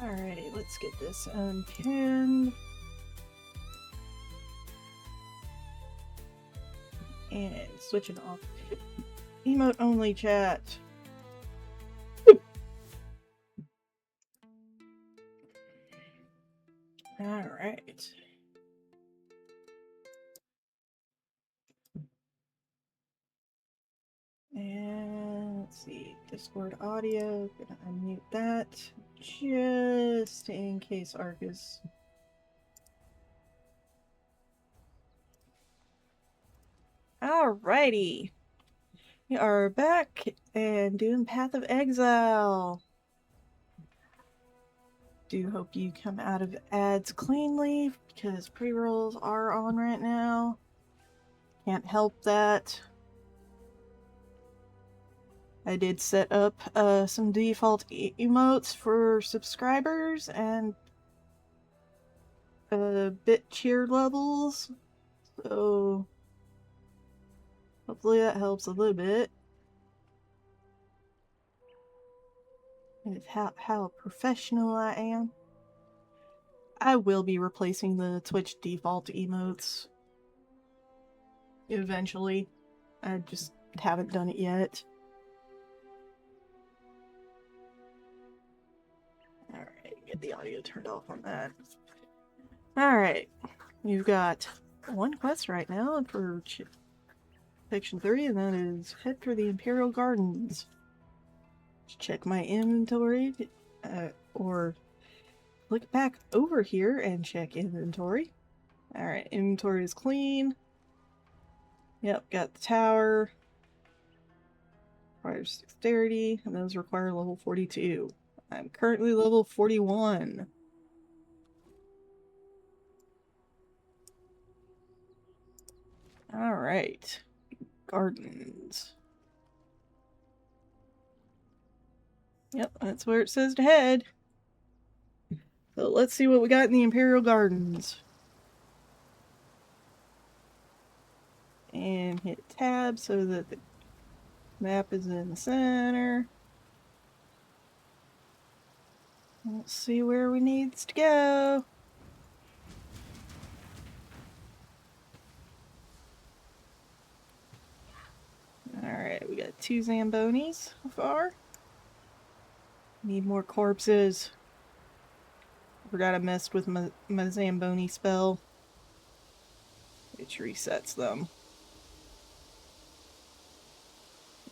Alright, let's get this unpinned. And switching off emote only chat. Alright. And let's see, Discord audio, gonna unmute that just in case Arcas. Alrighty. We are back and doing Path of Exile. Do hope you come out of ads cleanly because pre-rolls are on right now. Can't help that. I did set up some default emotes for subscribers and bit cheer levels, so hopefully that helps a little bit. And how professional I am. I will be replacing the Twitch default emotes eventually. I just haven't done it yet. Alright, get the audio turned off on that. Alright, you've got one quest right now for Section 3, and that is head for the Imperial Gardens. Check my inventory, or look back over here and check inventory. Alright, inventory is clean. Yep, got the tower. Requires dexterity, and those require level 42. I'm currently level 41. Alright. Gardens. Yep, that's where it says to head. So let's see what we got in the Imperial Gardens. And hit tab so that the map is in the center. Let's see where we need to go. Alright, we got 2 Zambonis so far. Need more corpses. Forgot I messed with my Zamboni spell, which resets them.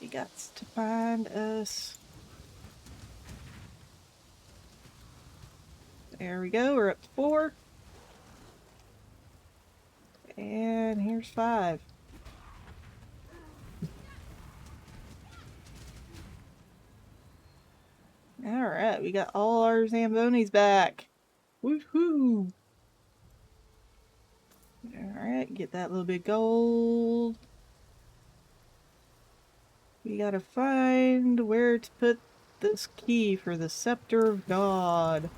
We got to find us. There we go, we're up to 4. And here's 5. Alright, we got all our Zambonis back. Woohoo! Alright, get that little bit of gold. We gotta find where to put this key for the Scepter of God.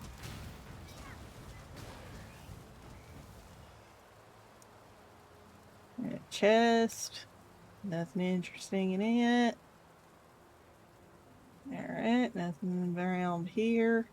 A chest. Nothing interesting in it. Alright, nothing around here.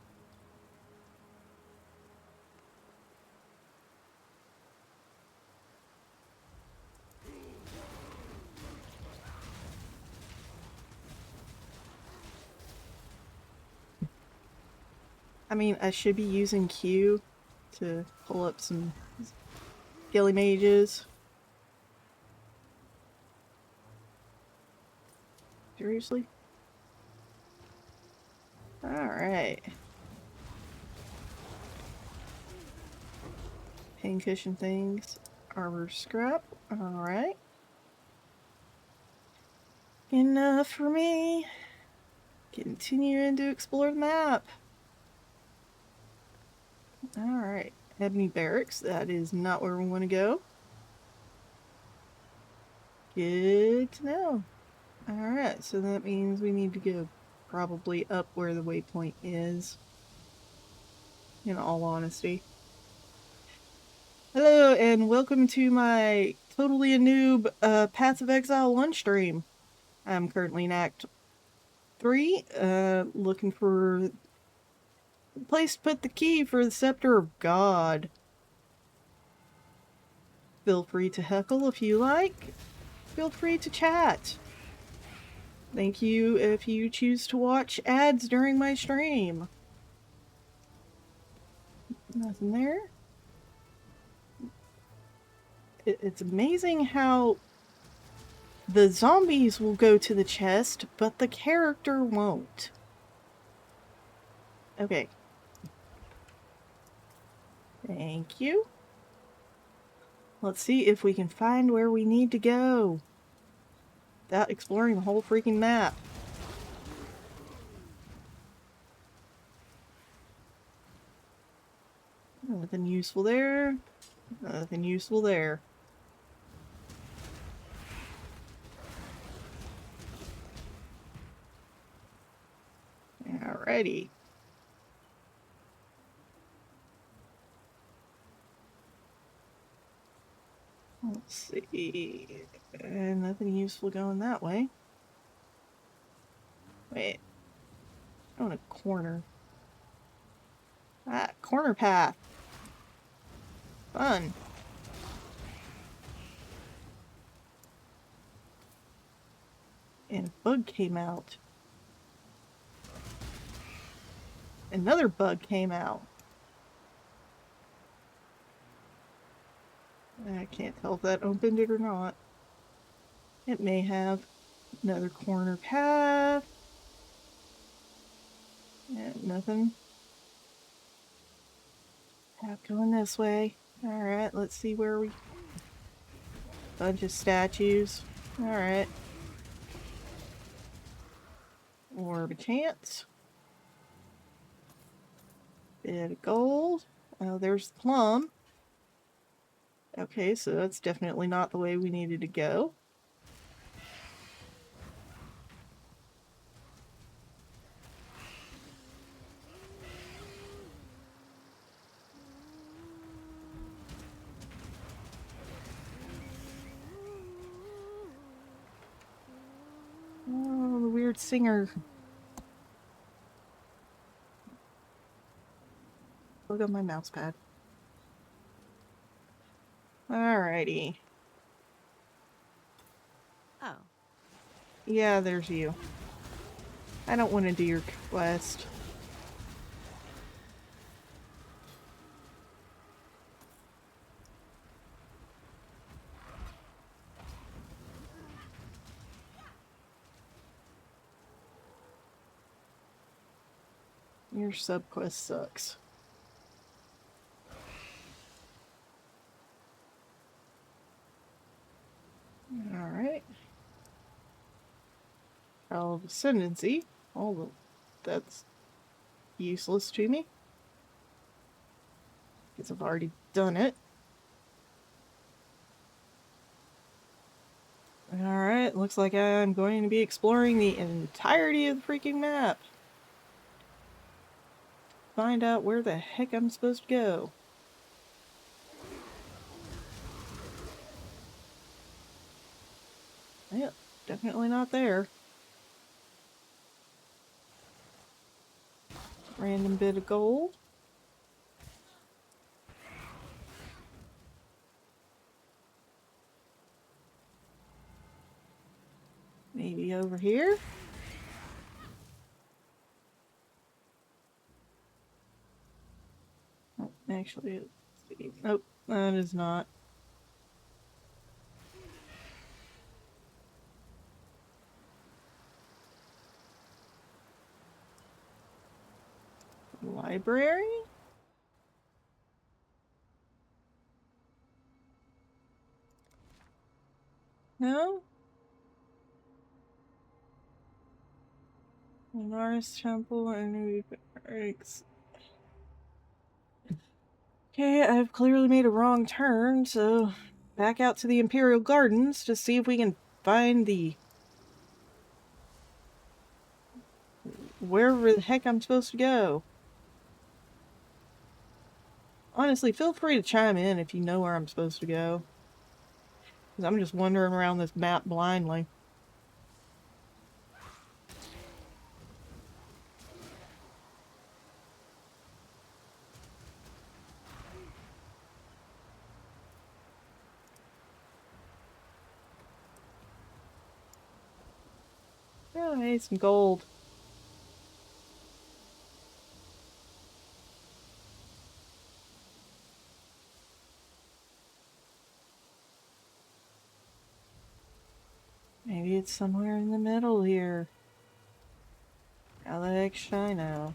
I mean, I should be using Q to pull up some Gilly Mages. Seriously? Alright. Pincushion things. Armor scrap. Alright. Enough for me. Continuing to explore the map. Alright. Ebony Barracks. That is not where we want to go. Good to know. Alright, so that means we need to go probably up where the waypoint is. In all honesty. Hello, and welcome to my totally a noob Path of Exile 1 stream. I'm currently in Act 3, looking for Place to put the key for the Scepter of God. Feel free to heckle if you like. Feel free to chat. Thank you if you choose to watch ads during my stream. Nothing there. It's amazing how the zombies will go to the chest, but the character won't. Okay. Thank you. Let's see if we can find where we need to go without exploring the whole freaking map. Nothing useful there. Nothing useful there. Alrighty. Let's see. Nothing useful going that way. Wait. I want a corner. Ah, corner path. Fun. And a bug came out. Another bug came out. I can't tell if that opened it or not. It may have. Another corner path. Yeah, nothing. Path going this way. Alright, let's see where we... Bunch of statues. Alright. Orb of chance. Bit of gold. Oh, there's the plum. Okay, so that's definitely not the way we needed to go. Oh, the weird singer. Look at my mouse pad. Alrighty. Oh. Yeah, there's you. I don't want to do your quest. Your subquest sucks. Alright. Trial of Ascendancy. That's useless to me. Because I've already done it. Alright, looks like I'm going to be exploring the entirety of the freaking map. Find out where the heck I'm supposed to go. Yep, definitely not there. Random bit of gold. Maybe over here? Oh, actually, let's see. Nope, that is not. Library? No? Mars Temple and okay, I've clearly made a wrong turn, so back out to the Imperial Gardens to see if we can find the... wherever the heck I'm supposed to go. Honestly, feel free to chime in if you know where I'm supposed to go. Because I'm just wandering around this map blindly. Hey, some gold. Maybe it's somewhere in the middle here. How the heck should I know?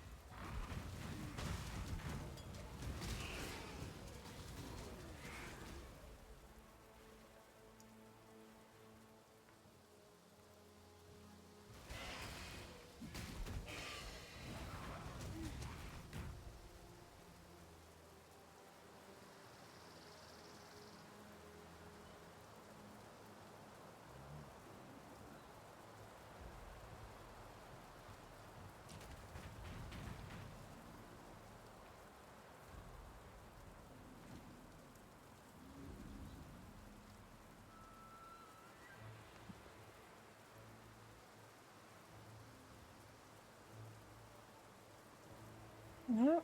Well,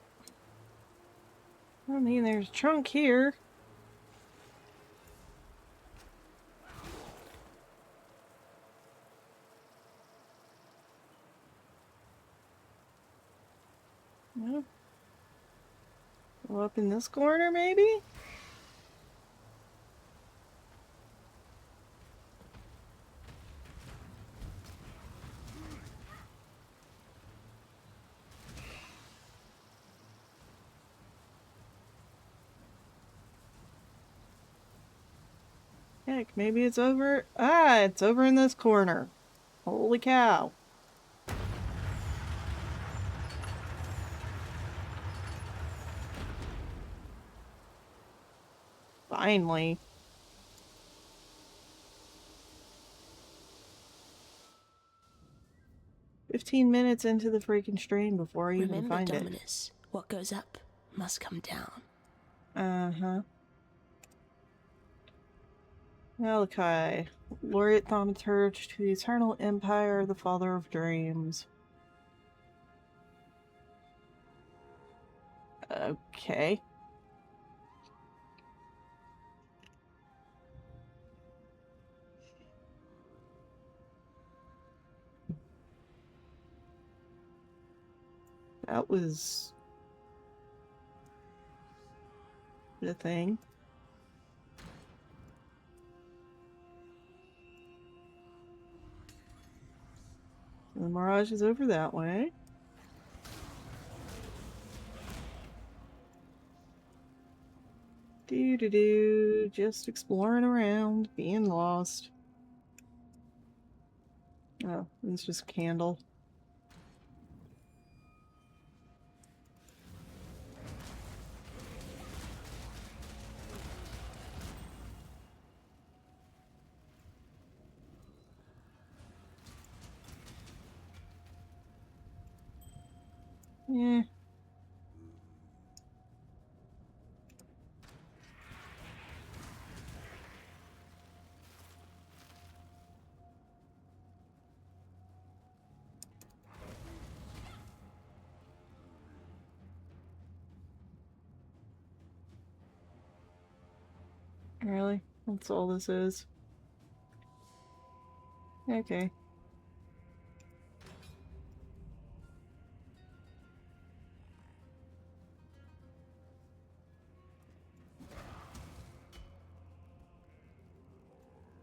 I mean, there's a trunk here. Well, go up in this corner, maybe? Heck, maybe it's over. Ah, it's over in this corner. Holy cow. Finally. 15 minutes into the freaking stream before I even find it. Remember, Dominus, what goes up must come down. Uh-huh. Malachi, Laureate Thaumaturge to the Eternal Empire, the Father of Dreams. Okay. That was the thing. The Mirage is over that way. Doo-doo-doo. Just exploring around, being lost. Oh, it's just a candle. Yeah. Really? That's all this is? Okay.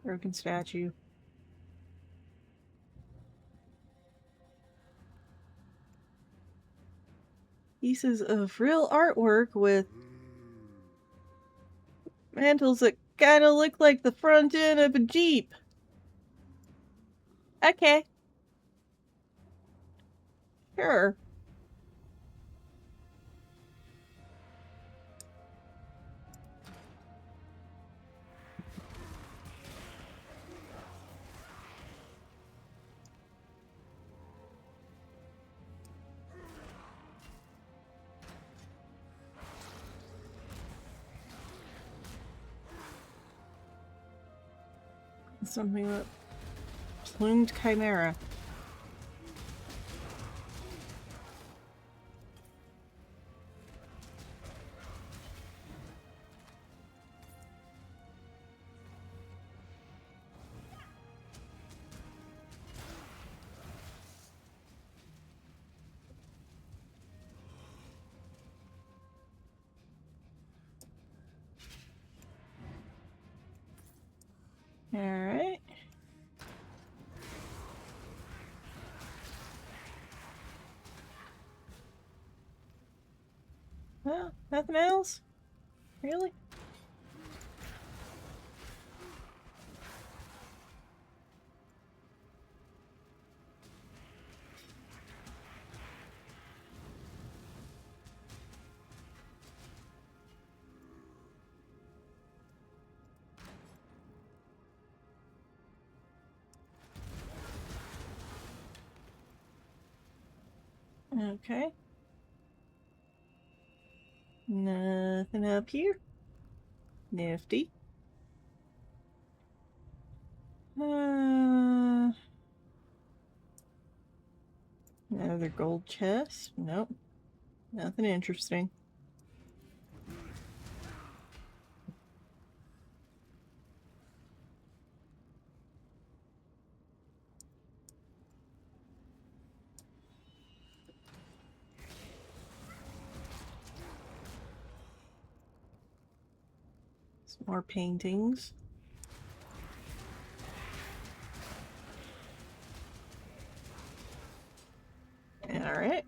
Broken statue. Pieces of real artwork with mantles that kind of look like the front end of a Jeep. Okay. Sure. Something that plumed chimera. Alright. Well, nothing else? Really? Okay. Nothing up here. Nifty. Another gold chest? Nope. Nothing interesting. Some more paintings. Alright.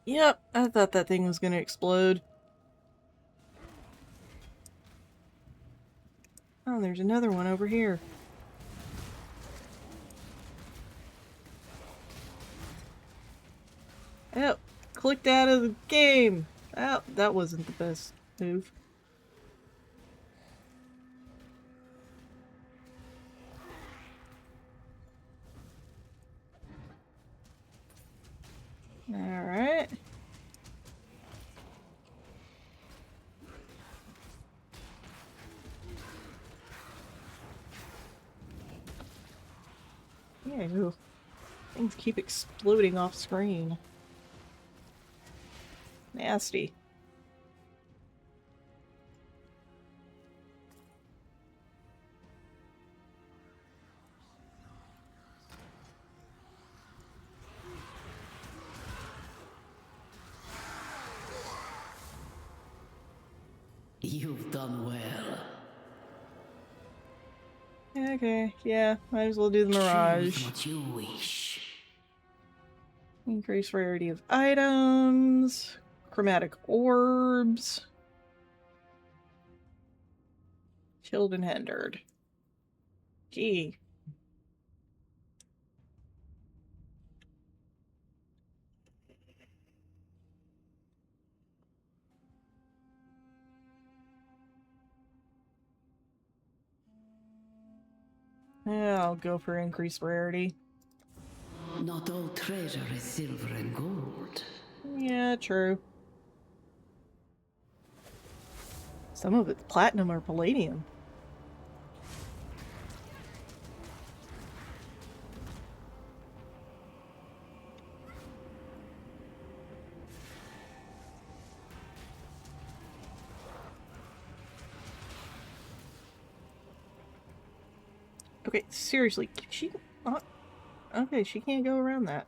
Yep, I thought that thing was gonna explode. Oh, there's another one over here. Yep, clicked out of the game. Oh, that wasn't the best move. Alright. Ew. Things keep exploding off screen. Nasty. You've done well. Okay, yeah, might as well do the Mirage. Choose what you wish. Increase rarity of items. Chromatic orbs. Chilled and hindered. Gee. Yeah, I'll go for increased rarity. Not all treasure is silver and gold. Yeah, true. Some of it's platinum or palladium. Okay, seriously, can she not? Okay, she can't go around that.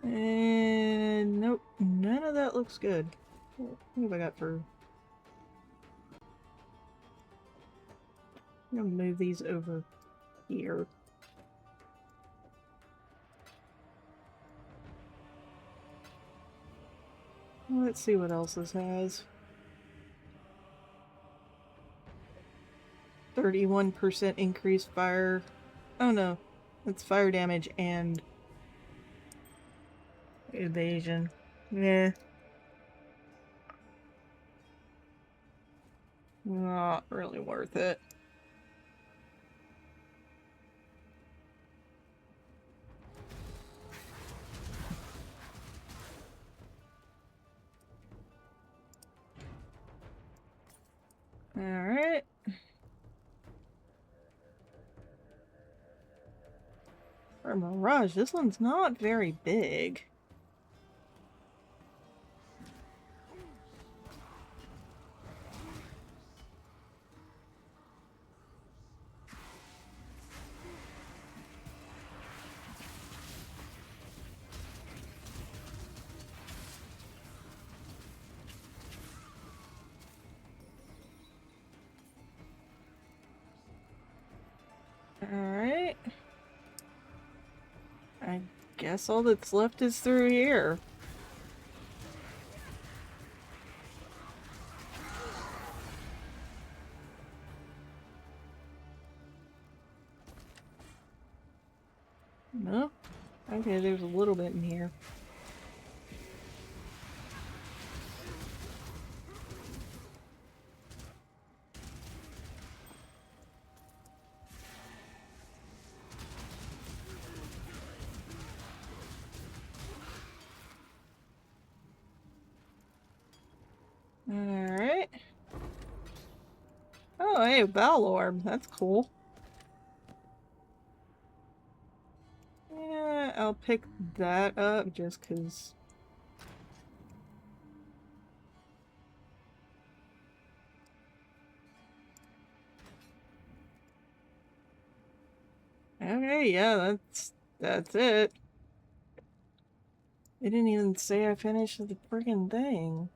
And nope, none of that looks good. What have I got for... I'm gonna move these over here. Let's see what else this has. 31% increased fire. Oh no. It's fire damage and evasion. Yeah. Not really worth it. Alright. For Mirage, this one's not very big. Alright. I guess all that's left is through here. No? Okay, there's a little bit in here. Alright. Oh, hey, Bowel Orb. That's cool. Yeah, I'll pick that up just because. Okay, yeah, that's it. It didn't even say I finished the friggin' thing.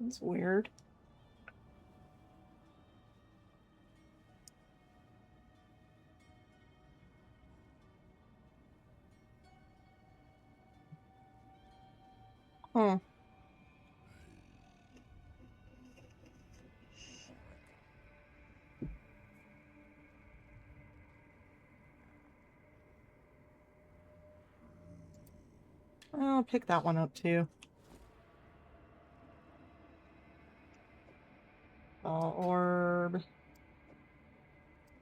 That's weird. Huh. I'll pick that one up too. Orb.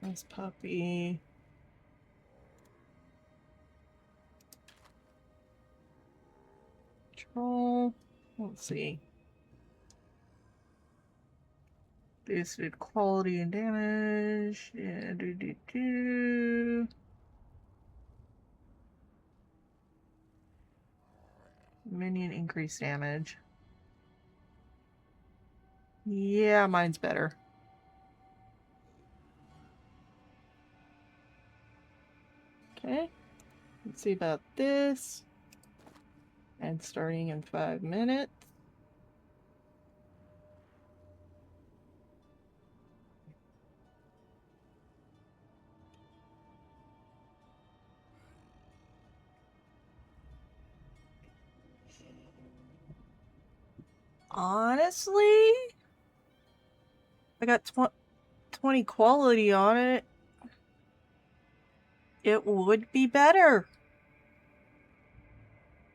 Nice puppy. Control. Let's see. Boosted quality and damage. Yeah, Minion increased damage. Yeah, mine's better. Okay. Let's see about this. And starting in 5 minutes. Honestly, I got 20 quality on it. It would be better.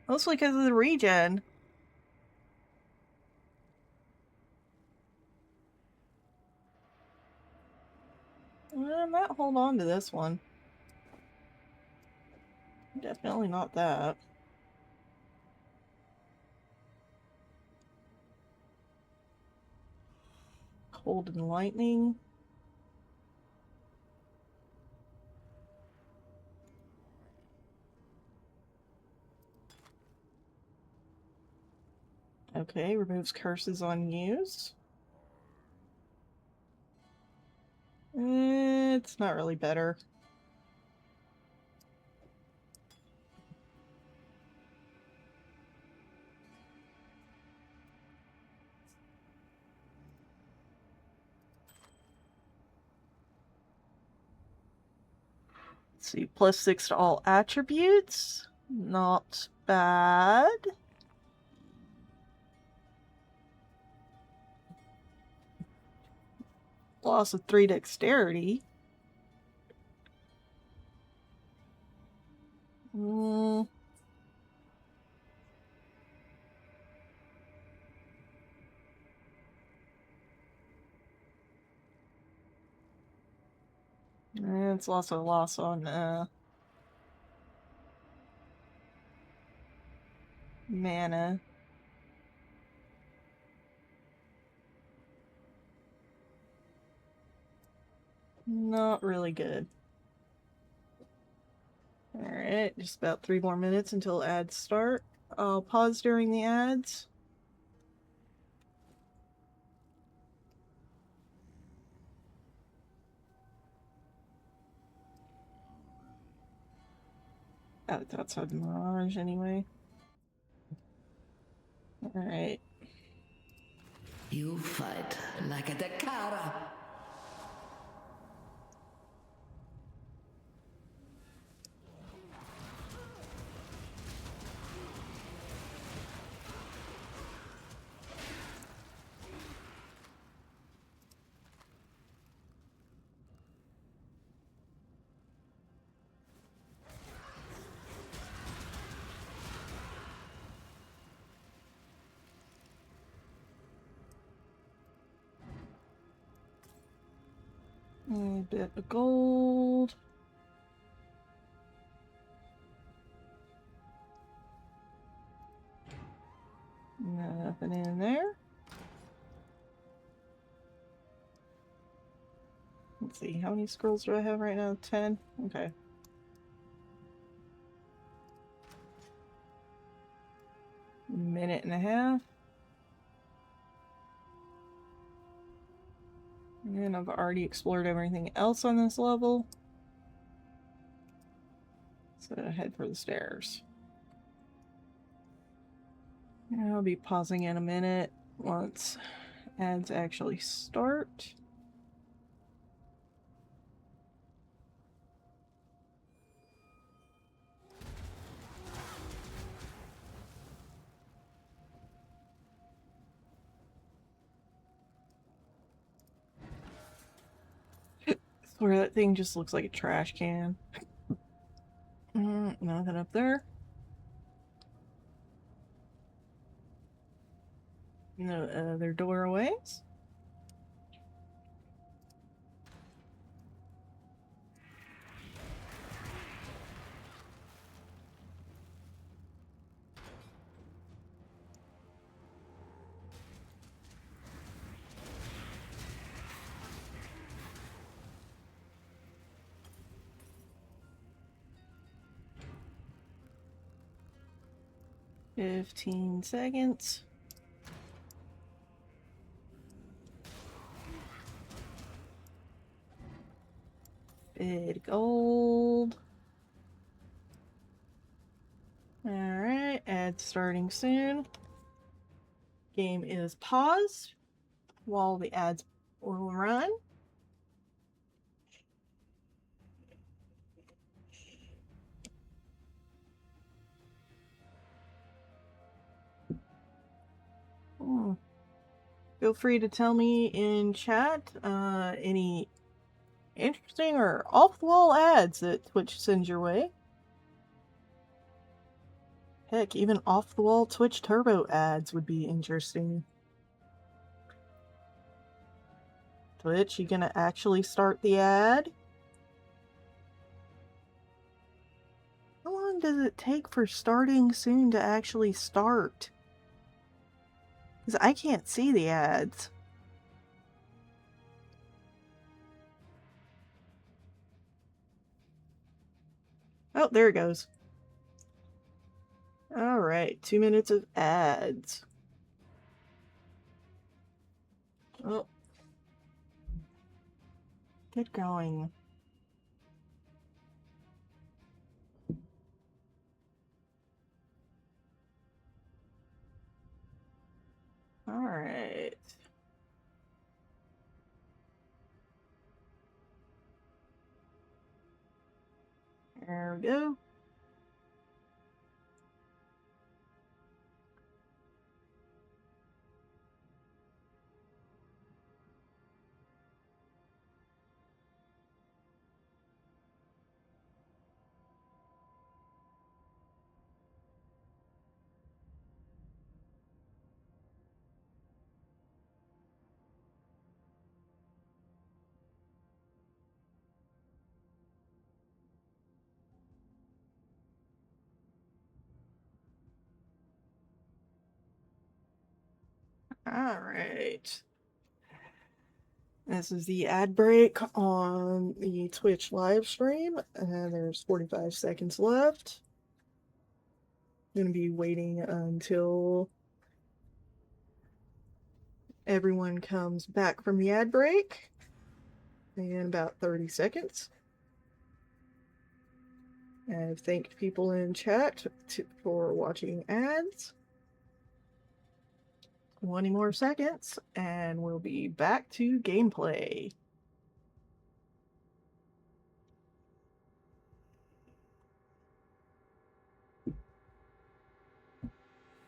Mostly because of the regen. I might hold on to this one. Definitely not that. Cold and lightning. Okay, removes curses on use. It's not really better. Let's see, +6 to all attributes. Not bad. Loss of 3 dexterity. Mm. It's also a loss on mana. Not really good. Alright, just about 3 more minutes until ads start. I'll pause during the ads. Oh, it's outside the Mirage anyway. Alright. You fight like a Dakara. A bit of gold. Nothing in there. Let's see, how many scrolls do I have right now? 10? Okay. Minute and a half. And I've already explored everything else on this level. So head for the stairs. And I'll be pausing in a minute once ads actually start. Swear that thing just looks like a trash can. Nothing up there. No other doorways. "15 seconds. Bid gold. Alright, ads starting soon. Game is paused while the ads will run. Feel free to tell me in chat any interesting or off-the-wall ads that Twitch sends your way. Heck, even off-the-wall Twitch Turbo ads would be interesting. Twitch, you gonna actually start the ad? How long does it take for starting soon to actually start? Because I can't see the ads. Oh, there it goes. Alright, 2 minutes of ads. Oh. Get going. Alright. There we go. Alright. This is the ad break on the Twitch live stream, and there's 45 seconds left. I'm going to be waiting until everyone comes back from the ad break in about 30 seconds. I've thanked people in chat for watching ads. 20 more seconds, and we'll be back to gameplay.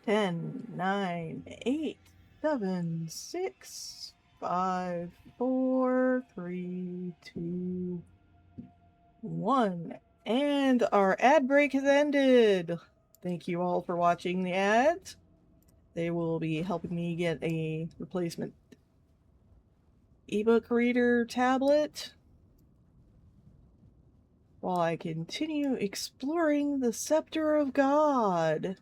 10, 9, 8, 7, 6, 5, 4, 3, 2, 1. And our ad break has ended. Thank you all for watching the ads. They will be helping me get a replacement ebook reader tablet while I continue exploring the Scepter of God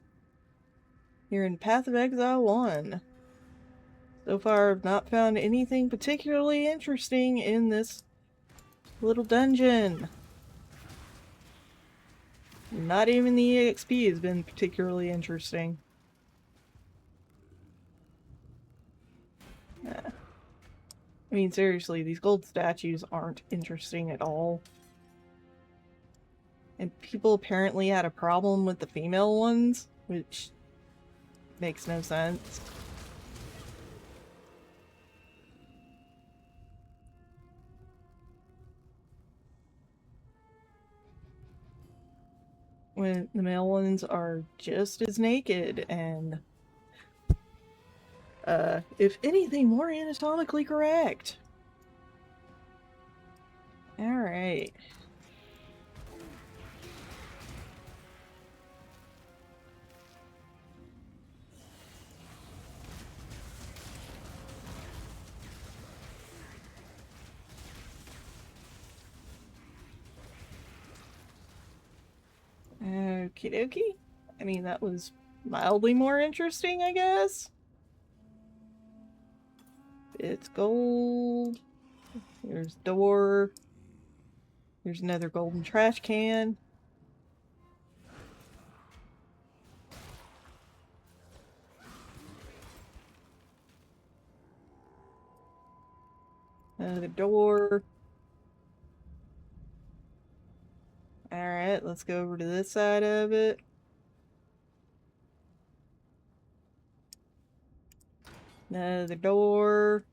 here in Path of Exile 1. So far, I've not found anything particularly interesting in this little dungeon. Not even the EXP has been particularly interesting. I mean, seriously, these gold statues aren't interesting at all. And people apparently had a problem with the female ones, which makes no sense. When the male ones are just as naked and, if anything, more anatomically correct. Alright. Okie dokie. I mean, that was mildly more interesting, I guess. It's gold. There's door. There's another golden trash can. Another door. Alright, let's go over to this side of it. Another door.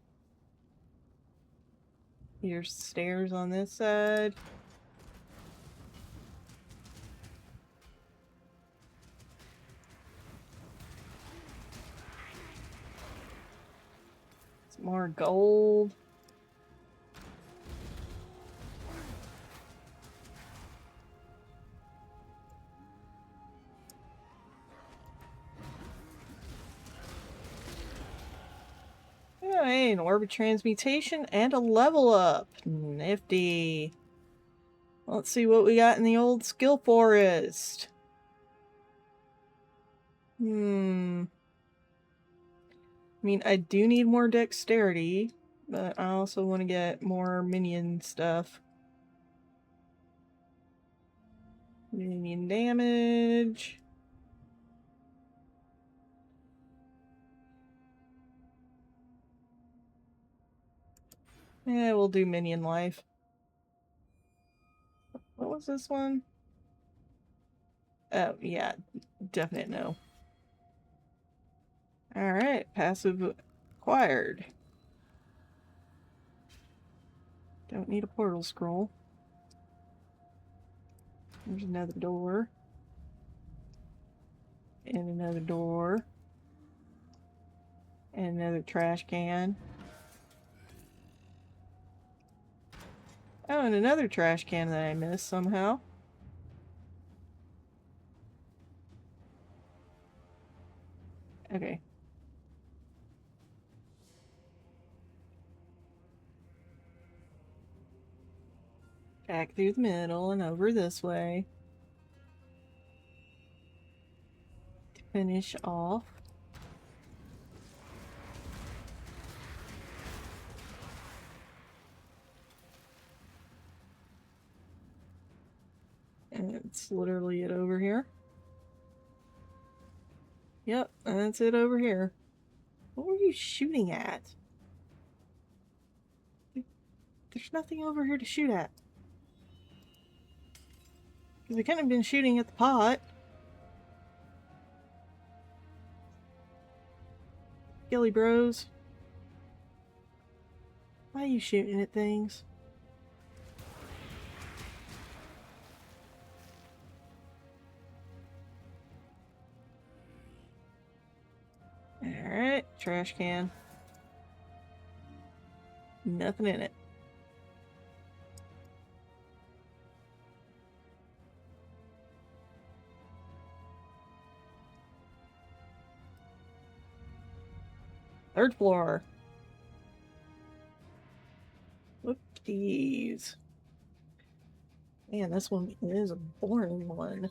Here's stairs on this side. Some more gold. Oh, hey, an orb of transmutation and a level up. Nifty. Let's see what we got in the old skill forest. I mean, I do need more dexterity, but I also want to get more minion stuff. Minion damage. Yeah, we'll do minion life. What was this one? Oh, yeah, definite no. Alright, passive acquired. Don't need a portal scroll. There's another door. And another door. And another trash can. Oh, and another trash can that I missed somehow. Okay. Back through the middle and over this way. To finish off. That's literally it over here. Yep, that's it over here. What were you shooting at? There's nothing over here to shoot at. Because we couldn't have been shooting at the pot. Gilly bros. Why are you shooting at things? Alright, trash can. Nothing in it. Third floor. Whoopsies. Man, this one is a boring one.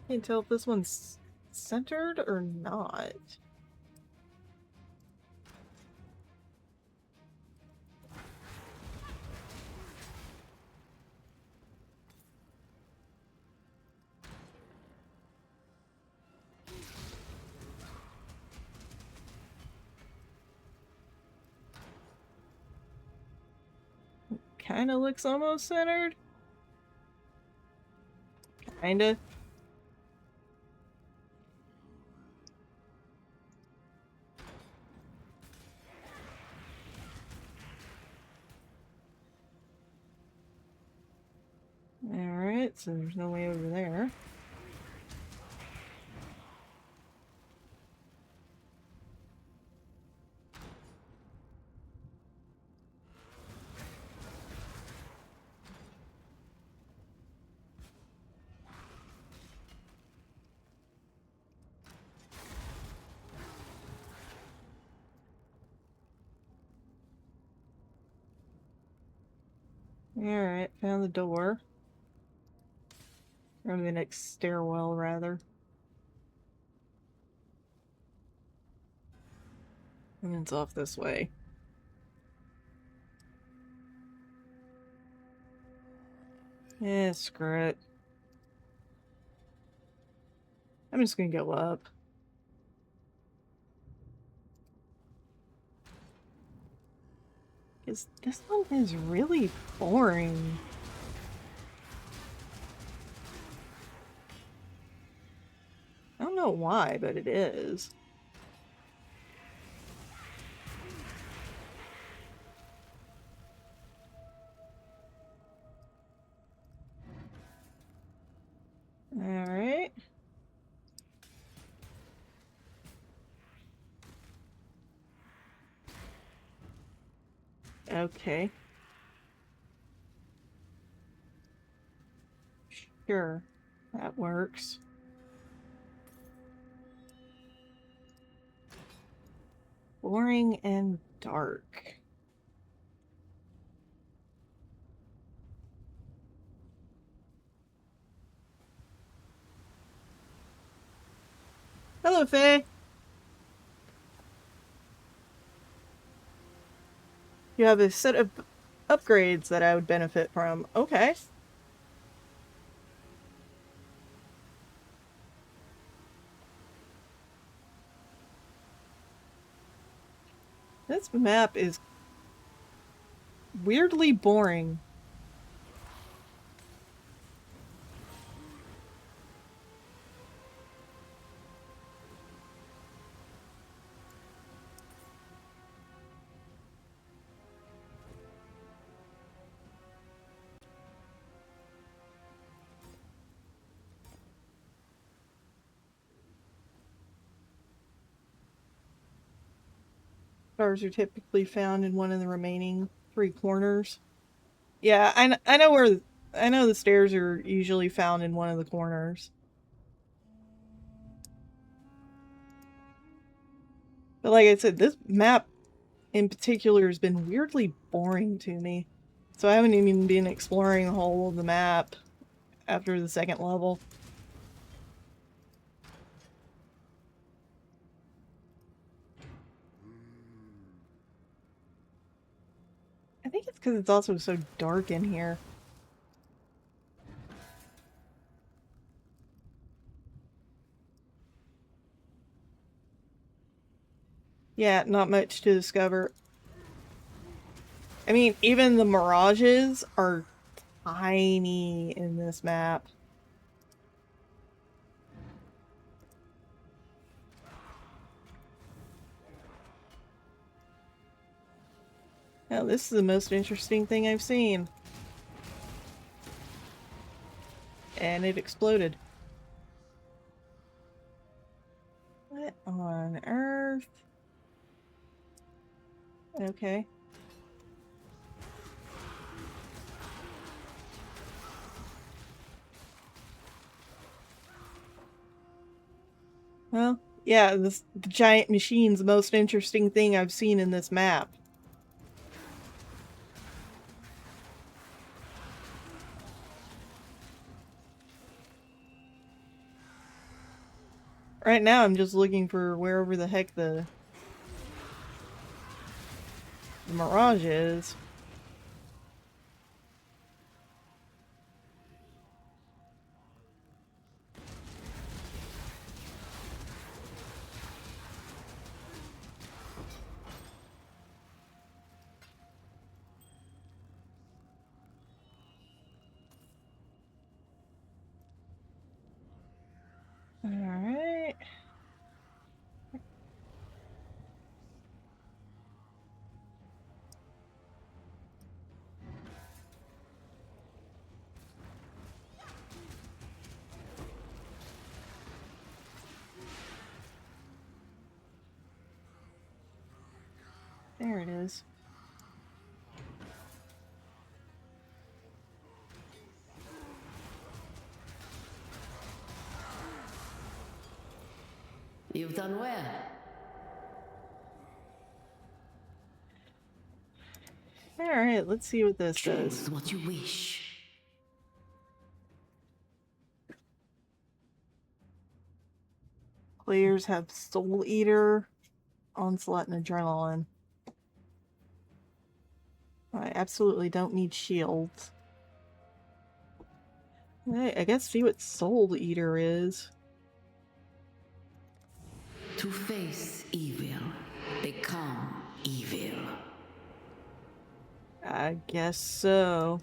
Can't tell if this one's centered or not. Kinda looks almost centered. Kinda. Alright, so there's no way over there. Alright, found the door. Or the next stairwell, rather. And it's off this way. Yeah, screw it. I'm just gonna go up. Because this one is really boring. I don't know why, but it is. Alright. Okay. Sure. That works. Boring and dark. Hello, Faye. You have a set of upgrades that I would benefit from. Okay. This map is weirdly boring. Stars are typically found in one of the remaining 3 corners. Yeah, I know where... I know the stairs are usually found in one of the corners. But like I said, this map in particular has been weirdly boring to me. So I haven't even been exploring the whole of the map after the 2nd level. I think it's because it's also so dark in here. Yeah, not much to discover. I mean, even the mirages are tiny in this map. Now, this is the most interesting thing I've seen. And it exploded. What on earth? Okay. Well, yeah, the giant machine's the most interesting thing I've seen in this map. Right now, I'm just looking for wherever the heck the mirage is. Alright. There it is. You've done well. Alright, let's see what this Choose does. what you wish. Players have Soul Eater, Onslaught, and Adrenaline. I absolutely don't need shields. I guess see what Soul Eater is. To face evil, become evil. I guess so.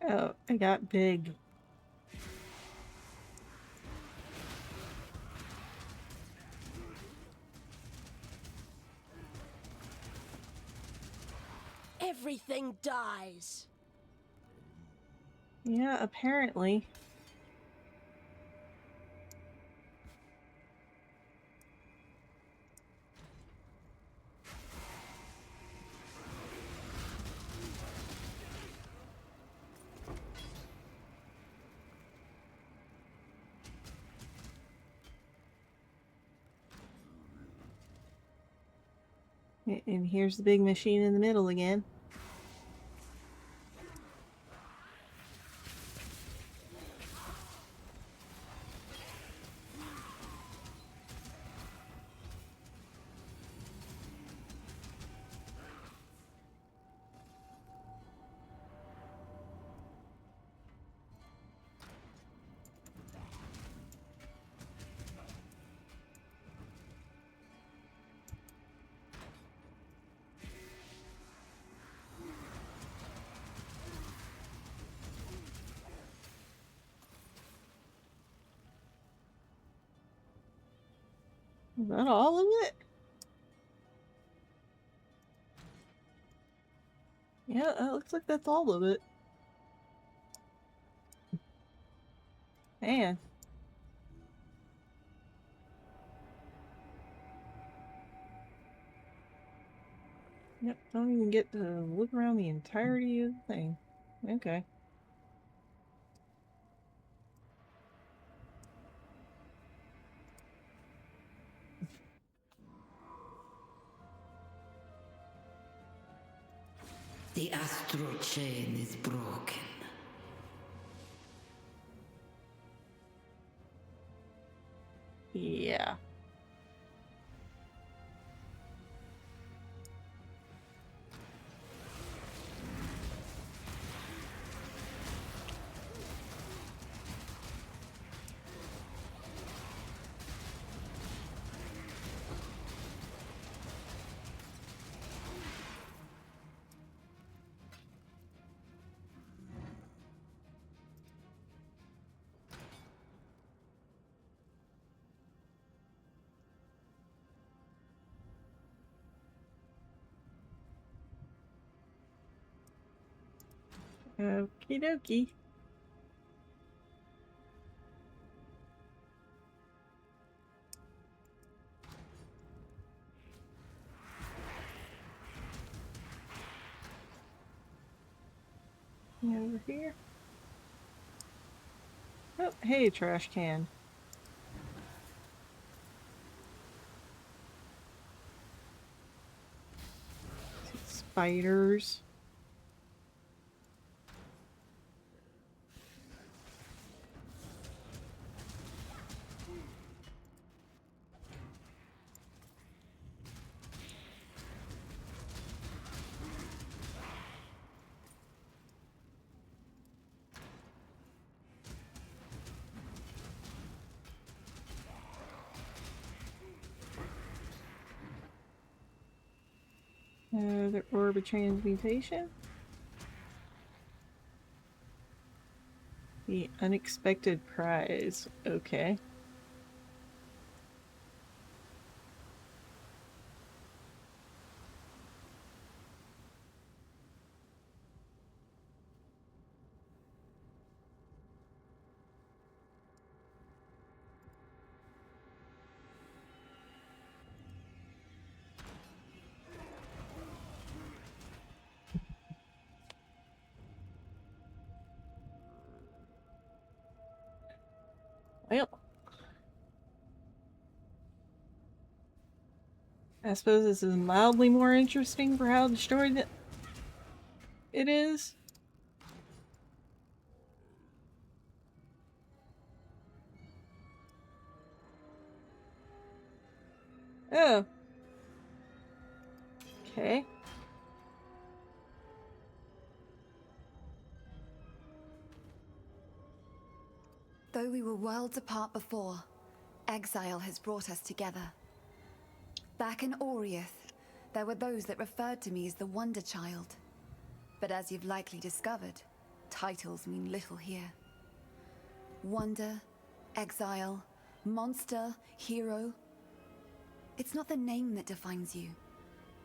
Oh, I got big. Everything dies. Yeah, apparently. And here's the big machine in the middle again. Is that all of it? Yeah, it looks like that's all of it. Man. Yep, don't even get to look around the entirety of the thing. Okay. The astral chain is broken. Yeah. Okie dokie. Over here. Oh, hey, trash can. Spiders. The orb of transmutation. The unexpected prize. Okay. Well, I suppose this is mildly more interesting for how destroyed it is. Oh. Okay. Though we were worlds apart before, Exile has brought us together. Back in Oriath, there were those that referred to me as the Wonder Child. But as you've likely discovered, titles mean little here. Wonder, Exile, Monster, Hero. It's not the name that defines you.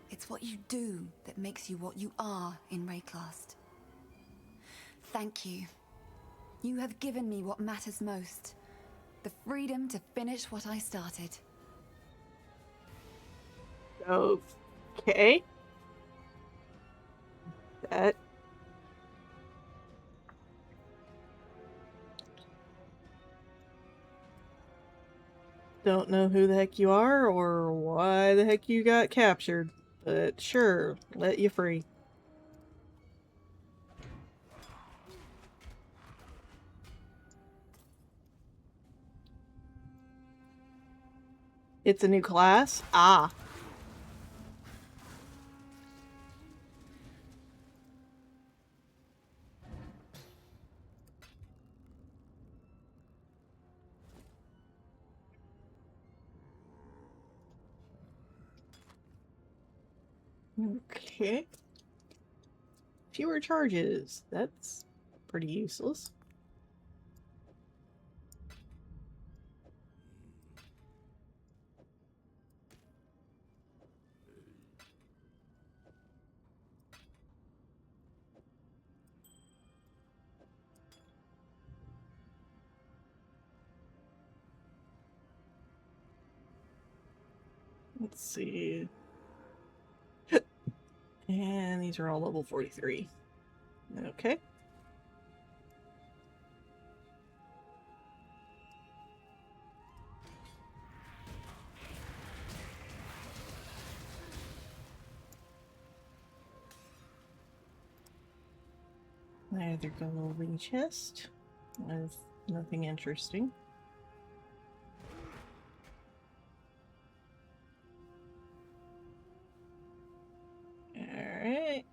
It's what you do that makes you what you are in Rayclast. Thank you. You have given me what matters most. The freedom to finish what I started. Okay. That. Don't know who the heck you are or why the heck you got captured, but sure, let you free. It's a new class? Ah. Okay. Fewer charges. That's pretty useless. Let's see. And these are all level 43. Okay. Either golden chest with nothing interesting. Alright.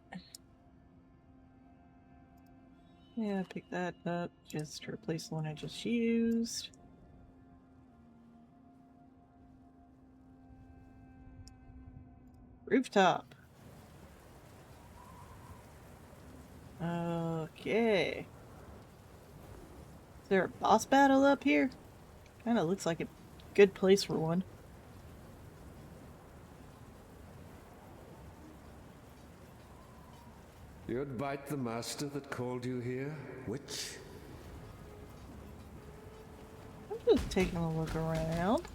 Yeah, pick that up just to replace the one I just used. Rooftop. Okay. Is there a boss battle up here? Kinda looks like a good place for one. You'd bite the master that called you here, witch? I'm just taking a look around.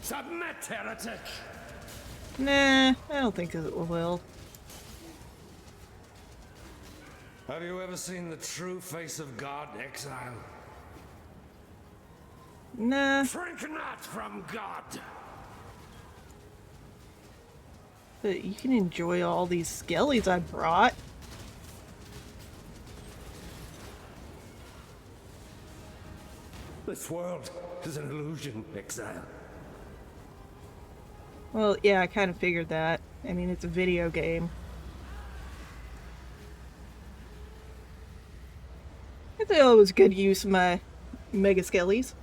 Submit, heretic! Nah, I don't think it will. Have you ever seen the true face of God, Exile? Nah. Shrink not from God! But you can enjoy all these skellies I brought. This world is an illusion, Exile. Well, yeah, I kind of figured that. I mean, it's a video game. I think it was good use of my mega skellies.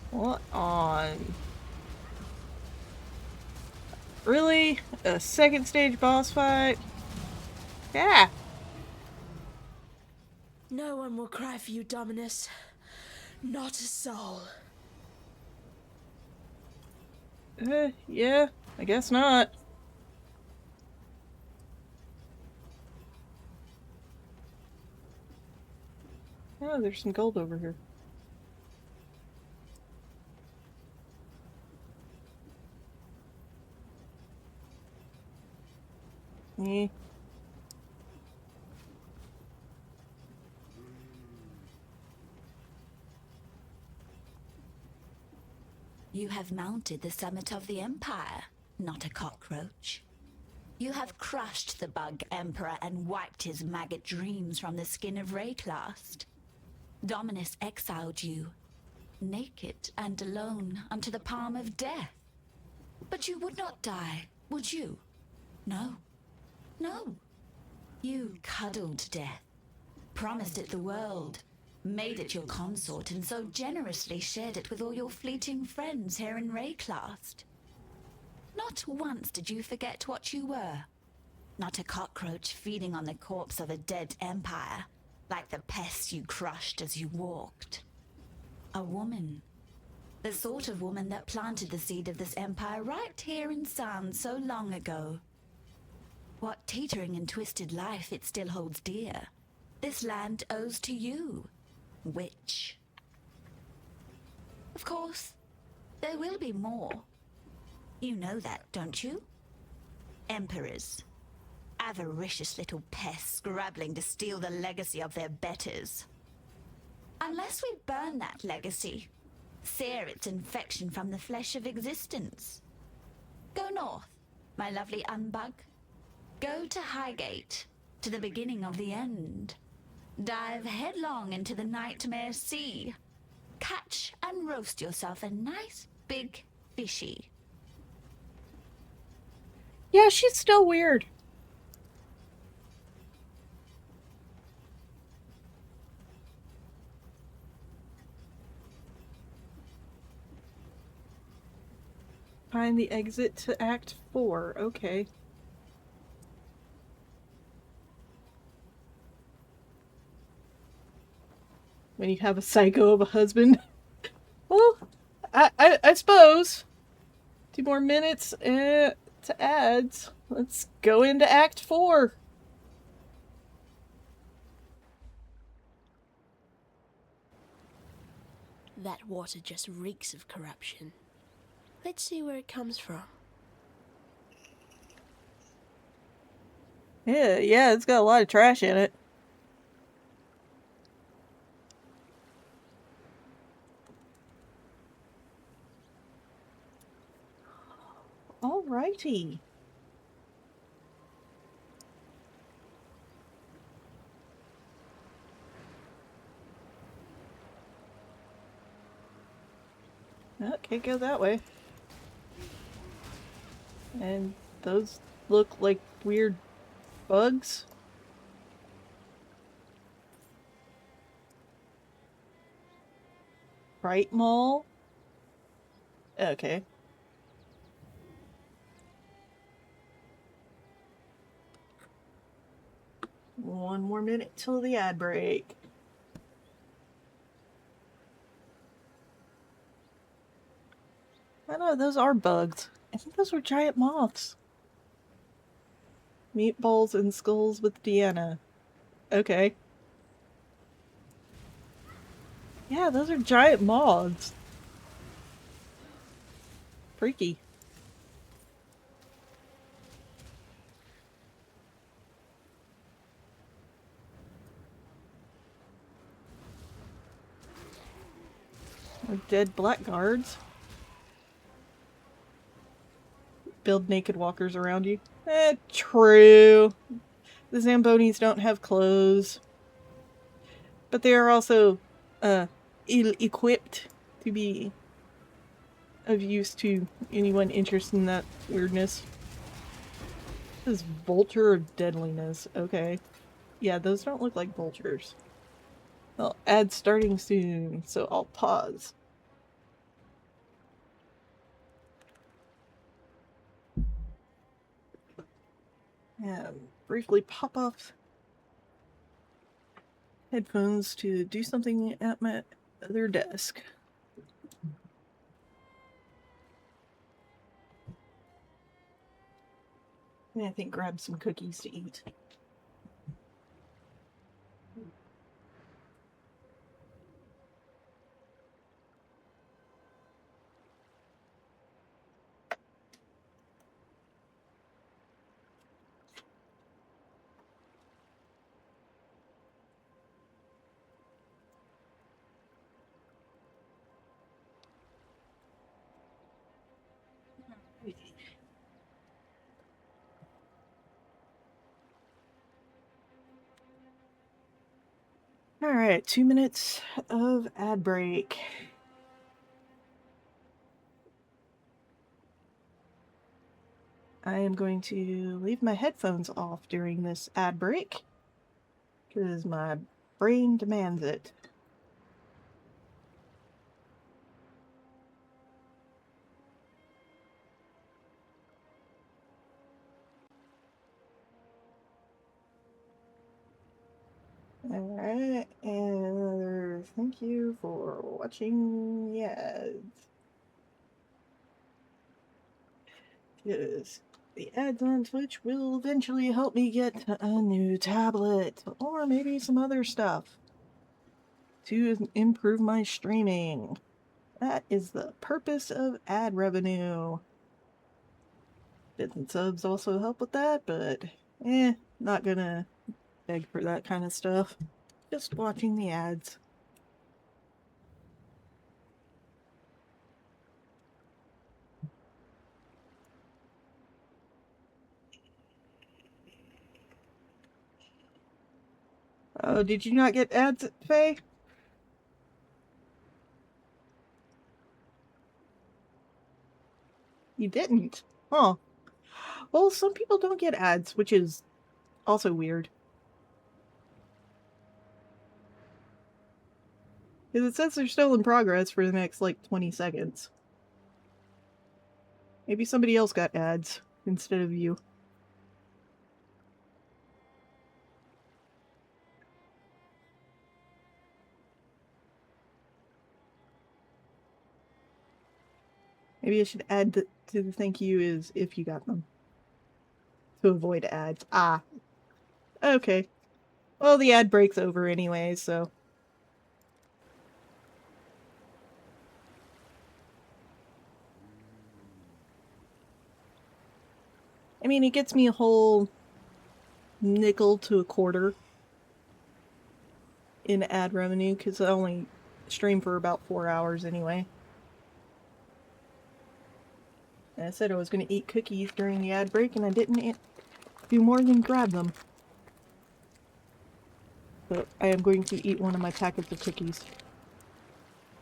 What on? Really? A second stage boss fight? Yeah. No one will cry for you, Dominus. Not a soul. Yeah, I guess not. Oh, there's some gold over here. Eh. You have mounted the summit of the Empire, not a cockroach. You have crushed the bug Emperor and wiped his maggot dreams from the skin of Rayclast. Dominus exiled you, naked and alone, unto the palm of death. But you would not die, would you? No. No. You cuddled death, promised it the world, made it your consort, and so generously shared it with all your fleeting friends here in Rayclast. Not once did you forget what you were. Not a cockroach feeding on the corpse of a dead empire, like the pests you crushed as you walked. A woman. The sort of woman that planted the seed of this empire right here in San so long ago. What teetering and twisted life it still holds dear, this land owes to you, witch. Of course, there will be more. You know that, don't you? Emperors. Avaricious little pests scrabbling to steal the legacy of their betters. Unless we burn that legacy, sear its infection from the flesh of existence. Go north, my lovely unbug. Go to Highgate, to the beginning of the end. Dive headlong into the nightmare sea. Catch and roast yourself a nice big fishy. Yeah, she's still weird. Find the exit to Act 4. Okay. when you have a psycho of a husband. Well, I suppose 2 more minutes to ads. Let's go into Act 4. That water just reeks of corruption. Let's see where it comes from. Yeah, it's got a lot of trash in it. Alrighty. Oh, can't go that way. And those look like weird bugs. Bright Mall? Okay. One more minute till the ad break. I know, those are bugs. I think those were giant moths. Meatballs and skulls with Deanna. Okay. Yeah, those are giant moths. Freaky. Or dead blackguards. Build naked walkers around you. True. The Zambonis don't have clothes. But they are also ill-equipped to be of use to anyone interested in that weirdness. This is vulture of deadliness. Okay. Yeah, those don't look like vultures. Well, ad starting soon, so I'll pause. And briefly pop off headphones to do something at my other desk. And I think grab some cookies to eat. Alright, 2 minutes of ad break. I am going to leave my headphones off during this ad break because my brain demands it. Alright, and thank you for watching the ads. Because the ads on Twitch will eventually help me get a new tablet, or maybe some other stuff, to improve my streaming. That is the purpose of ad revenue. Bits and subs also help with that, but not gonna beg for that kind of stuff. Just watching the ads. Oh, did you not get ads, Faye? You didn't? Huh. Well, some people don't get ads, which is also weird. Because it says they're still in progress for the next, like, 20 seconds. Maybe somebody else got ads instead of you. Maybe I should add to the thank you is if you got them. To avoid ads. Ah. Okay. Well, the ad breaks over anyway, so... I mean, it gets me a whole nickel to a quarter in ad revenue, because I only stream for about 4 hours anyway. And I said I was going to eat cookies during the ad break, and I didn't do more than grab them. But I am going to eat one of my packets of cookies.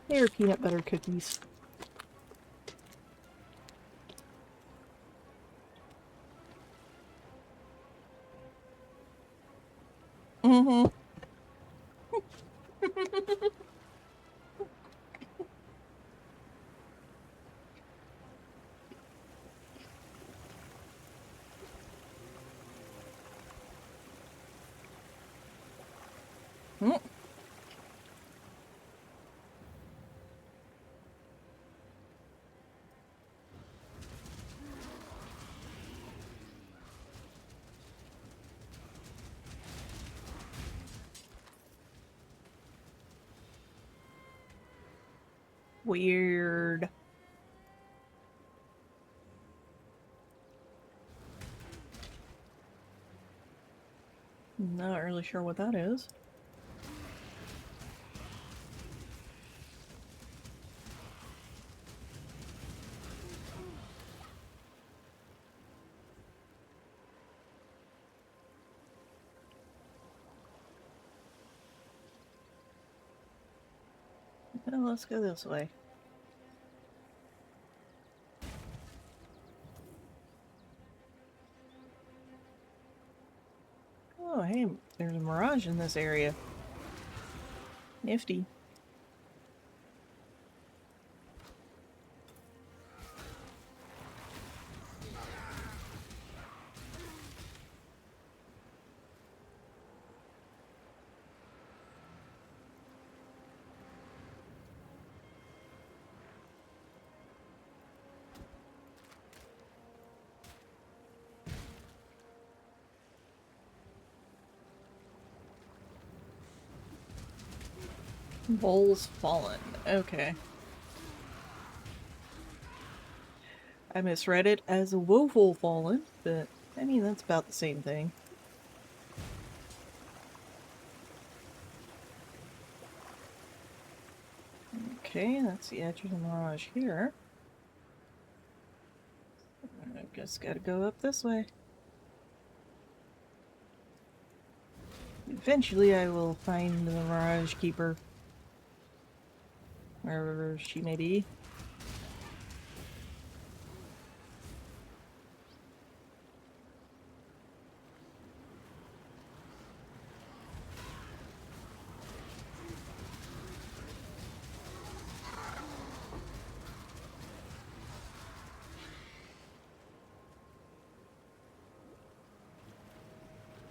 They are peanut butter cookies. Mm-hmm. Mm. Weird. Not really sure what that is. Well, let's go this way. Oh, hey, there's a mirage in this area. Nifty. Bowls fallen. Okay. I misread it as a woeful fallen, but I mean, that's about the same thing. Okay, that's the edge of the mirage here. I guess gotta go up this way. Eventually I will find the Mirage Keeper. Wherever she may be.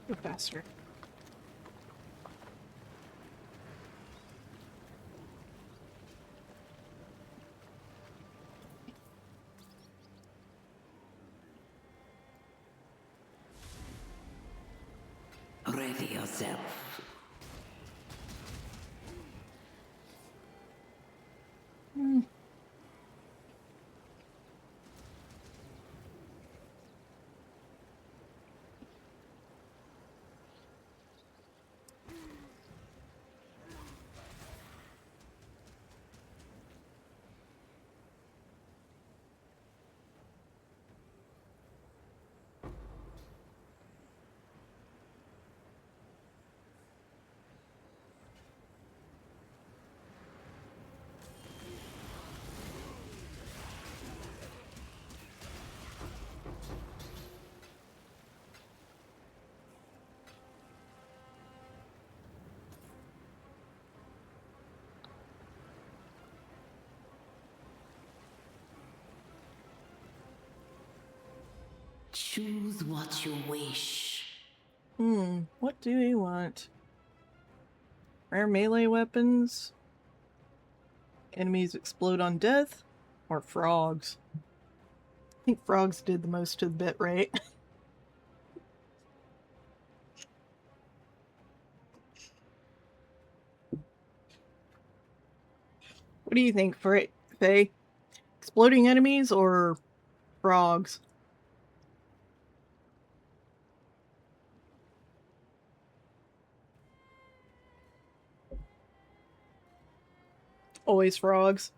Go faster. Ready yourself. Choose what you wish. What do we want? Rare melee weapons. Enemies explode on death. Or frogs. I think frogs did the most to the bit rate. What do you think, Faye? Exploding enemies or frogs? Always frogs.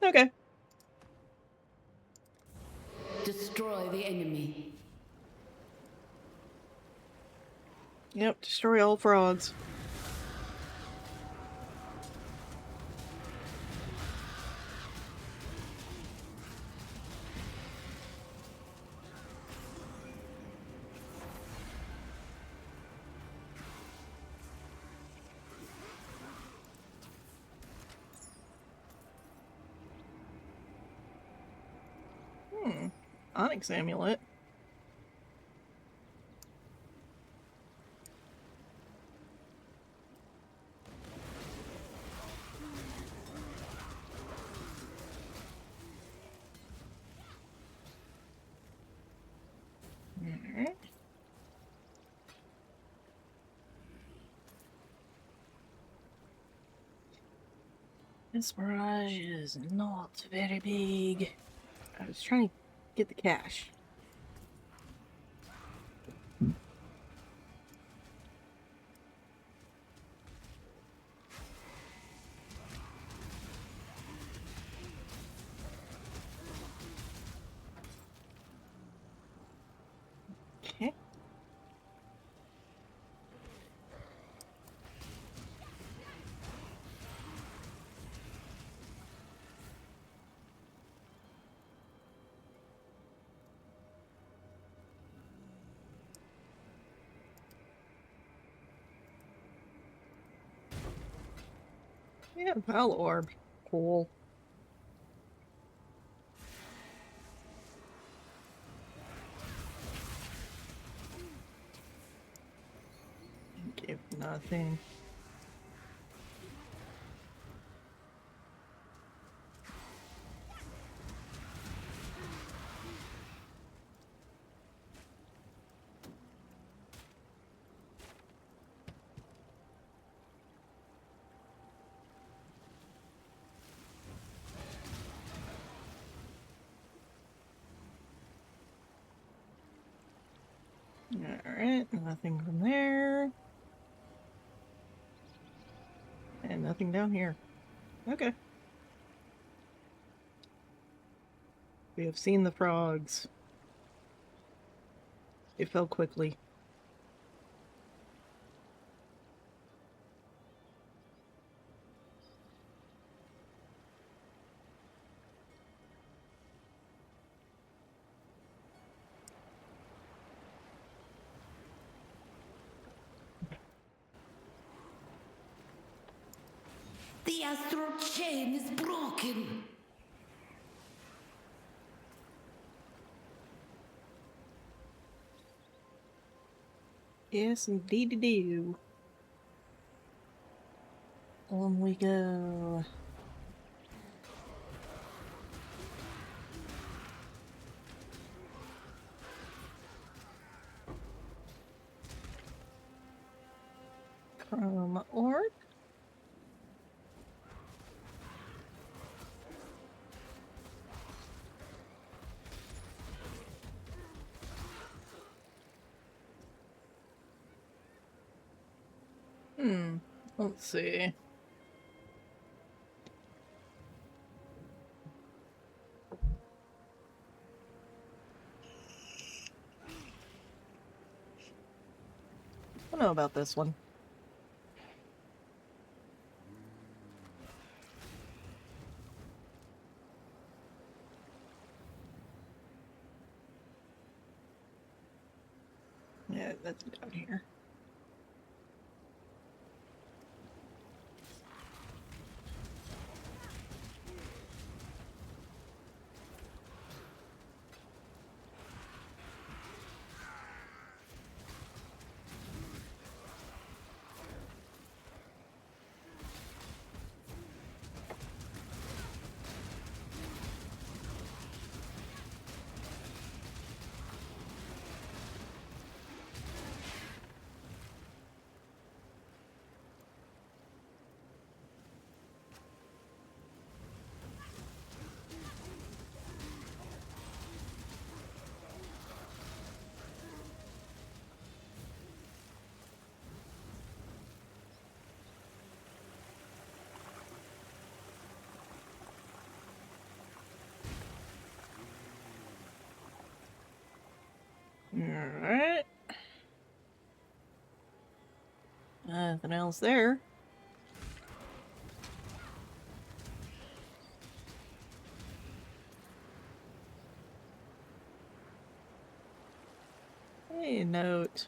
Okay. Destroy the enemy. Yep, destroy all frogs. Onyx amulet. Alright. This barrage is not very big. I was trying to get the cash. Okay. Yeah, Val Orb. Cool. Give nothing. Alright, nothing from there. And nothing down here. Okay. We have seen the frogs. They fell quickly. The astral chain is broken. Yes, indeed do. On we go. Chrome orb. Let's see. I don't know about this one. Yeah, that's down here. Alright. Nothing else there. Hey, note.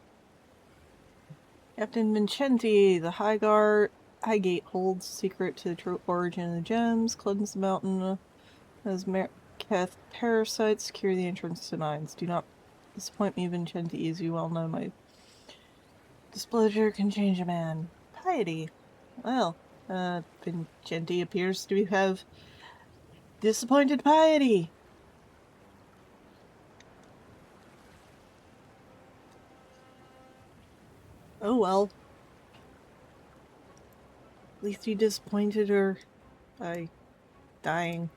Captain Vincenti, the Highgate holds secret to the true origin of the gems. Cleanse the mountain as Marketh parasites. Secure the entrance to mines. Do not disappoint me, Vincenti, as you well know. My displeasure can change a man. Piety. Well, Vincenti appears to have disappointed piety. Oh well. At least you disappointed her by dying.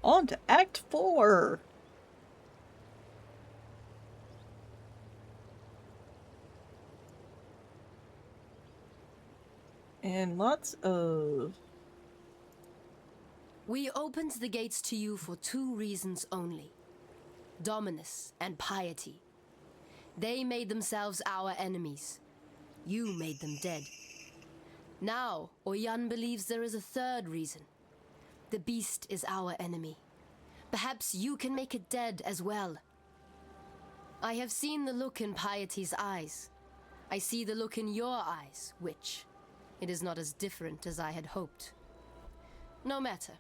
On to Act 4! And lots of... We opened the gates to you for 2 reasons only. Dominus and piety. They made themselves our enemies. You made them dead. Now, Oyan believes there is a 3rd reason. The beast is our enemy. Perhaps you can make it dead as well. I have seen the look in Piety's eyes. I see the look in your eyes, Witch. It is not as different as I had hoped. No matter.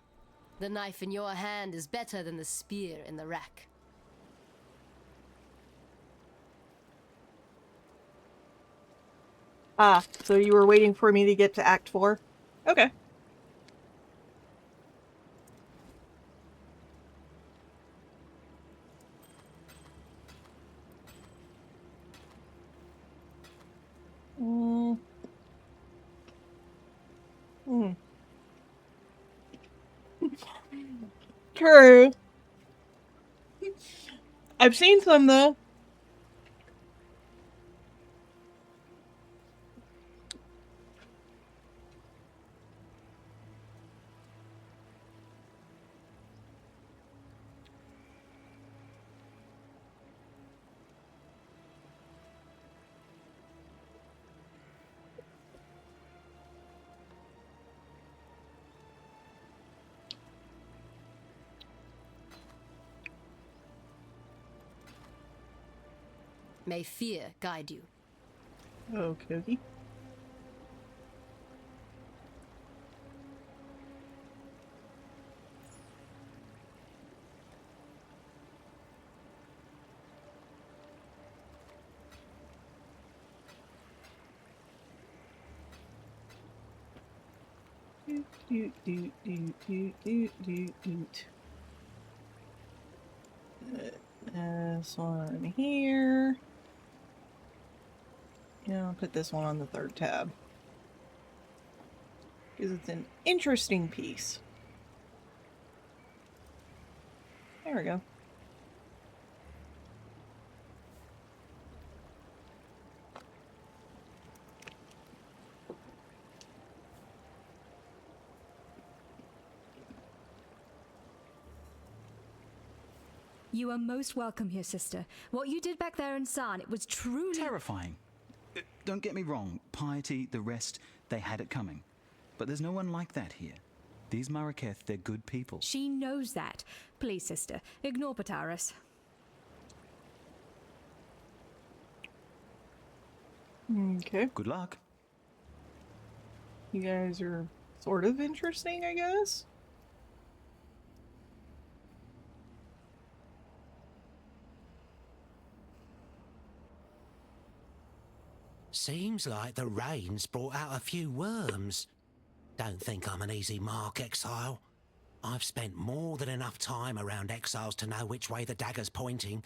The knife in your hand is better than the spear in the rack. Ah, so you were waiting for me to get to Act 4? Okay. True. I've seen some, though. May fear guide you. Okay. This one here. Yeah, I'll put this one on the 3rd tab. Because it's an interesting piece. There we go. You are most welcome here, sister. What you did back there in San, it was truly... terrifying. Don't get me wrong, Piety, the rest, they had it coming. But there's no one like that here. These Maraketh, they're good people. She knows that. Please, sister, ignore Pataris. Okay. Good luck. You guys are sort of interesting, I guess? Seems like the rain's brought out a few worms. Don't think I'm an easy mark, Exile. I've spent more than enough time around Exiles to know which way the dagger's pointing,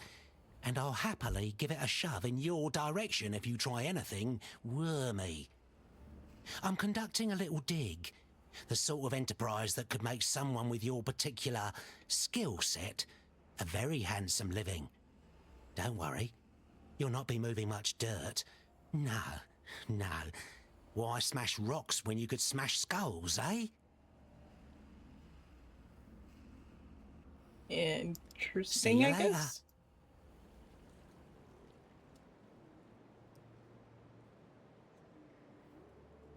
and I'll happily give it a shove in your direction if you try anything wormy. I'm conducting a little dig, the sort of enterprise that could make someone with your particular skill set a very handsome living. Don't worry, you'll not be moving much dirt. No, no. Why smash rocks when you could smash skulls, eh? Interesting, I guess.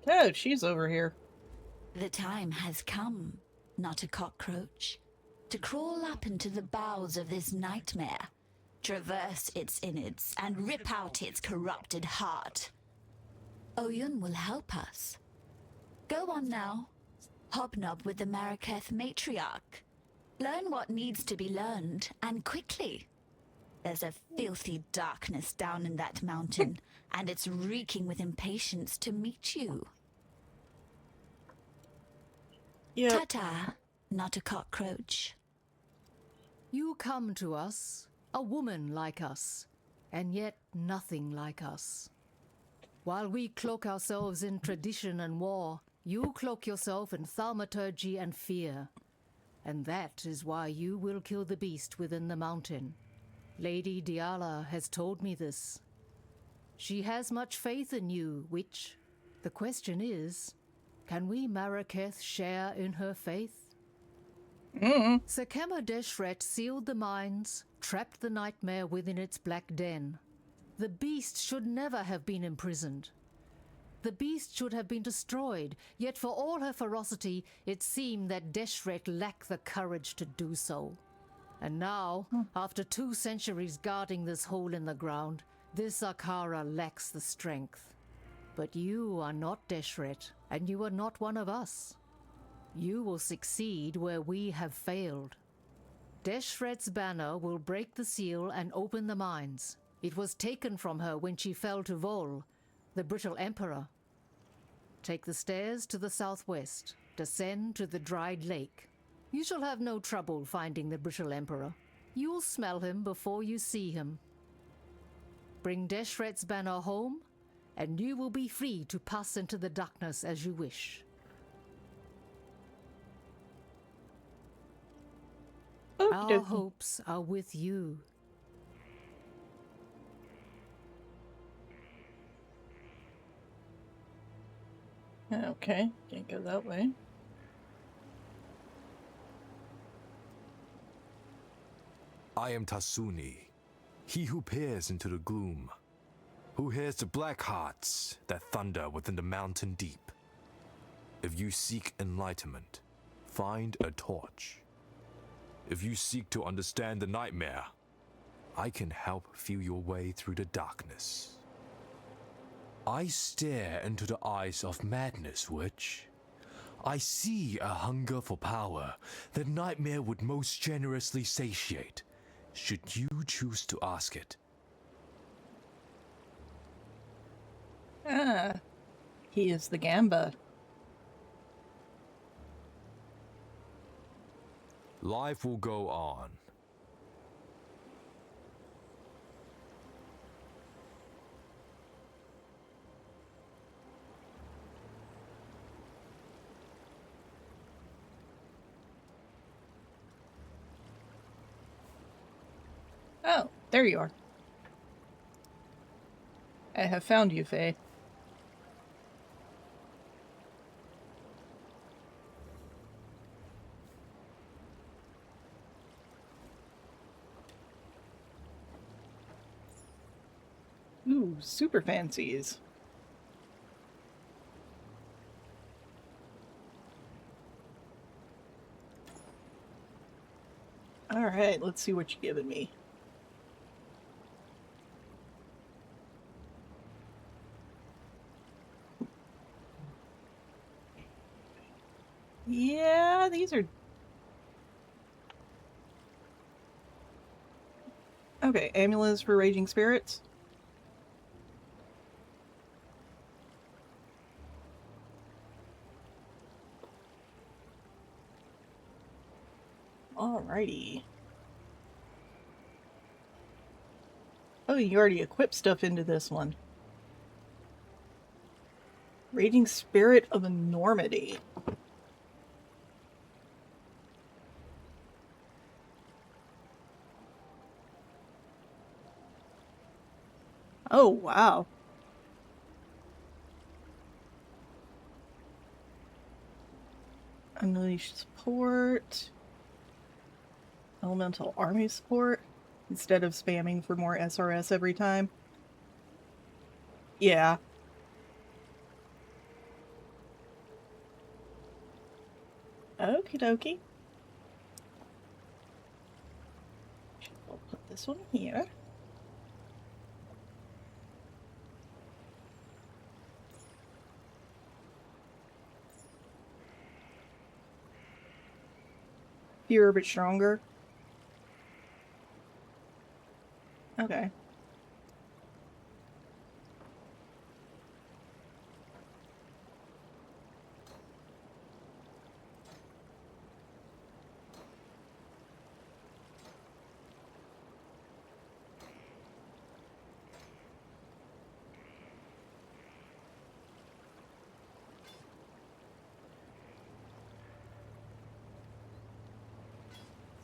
Oh, she's over here. The time has come, not a cockroach, to crawl up into the bowels of this nightmare, traverse its innards, and rip out its corrupted heart. Oyun will help us. Go on now. Hobnob with the Maraketh matriarch. Learn what needs to be learned, and quickly. There's a filthy darkness down in that mountain, and it's reeking with impatience to meet you. Yep. Ta-ta, not a cockroach. You come to us, a woman like us, and yet nothing like us. While we cloak ourselves in tradition and war, you cloak yourself in thaumaturgy and fear. And that is why you will kill the beast within the mountain. Lady Diala has told me this. She has much faith in you, which, the question is, can we Maraketh share in her faith? Sekema Deshret sealed the mines, trapped the nightmare within its black den. The beast should never have been imprisoned. The beast should have been destroyed, yet for all her ferocity, it seemed that Deshret lacked the courage to do so. And now, after 2 centuries guarding this hole in the ground, this Akara lacks the strength. But you are not Deshret, and you are not one of us. You will succeed where we have failed. Deshret's banner will break the seal and open the mines. It was taken from her when she fell to Vol, the brittle emperor. Take the stairs to the southwest. Descend to the dried lake. You shall have no trouble finding the brittle emperor. You'll smell him before you see him. Bring Deshret's banner home, and you will be free to pass into the darkness as you wish. Our hopes are with you. Okay, can't go that way. I am Tasuni, he who peers into the gloom, who hears the black hearts that thunder within the mountain deep. If you seek enlightenment, find a torch. If you seek to understand the nightmare, I can help feel your way through the darkness. I stare into the eyes of madness, Witch. I see a hunger for power that nightmare would most generously satiate, should you choose to ask it. Ah, he is the Gamba. Life will go on. Oh, there you are. I have found you, Faye. Ooh, super fancies. Alright, let's see what you're giving me. Yeah, these are... Okay, amulets for raging spirits. Alrighty. Oh, you already equipped stuff into this one. Raging Spirit of Enormity. Oh, wow. Unleash support. Elemental army support. Instead of spamming for more SRS every time. Yeah. Okie dokie. I'll put this one here. Fewer but stronger. Okay.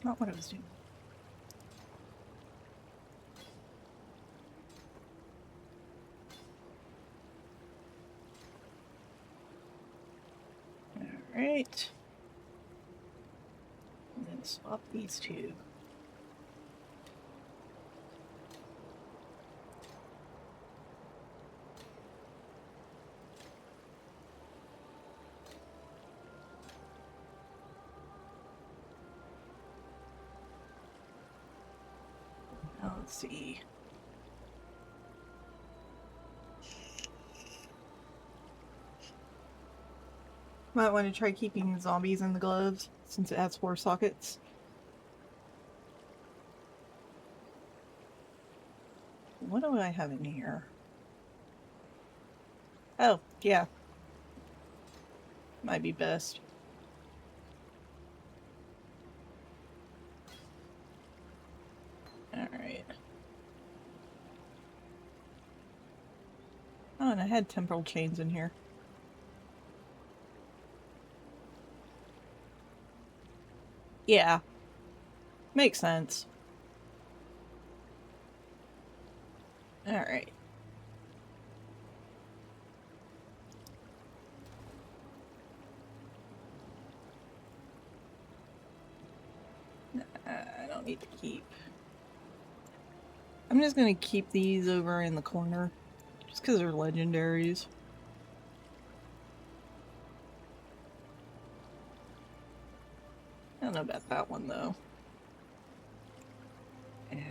Not what I was doing. Alright. And then swap these two. Now let's see. Might want to try keeping zombies in the gloves, since it has 4 sockets. What do I have in here? Oh, yeah. Might be best. Alright. Oh, and I had temporal chains in here. Yeah. Makes sense. Alright. I don't need to keep. I'm just gonna keep these over in the corner. Just because they're legendaries. I don't know about that one though. And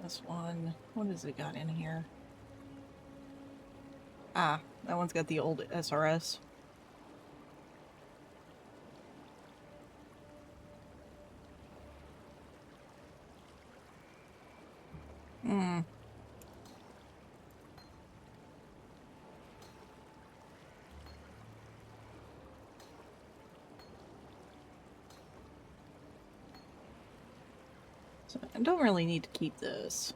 this one, what has it got in here? Ah, that one's got the old SRS. Hmm. So I don't really need to keep this.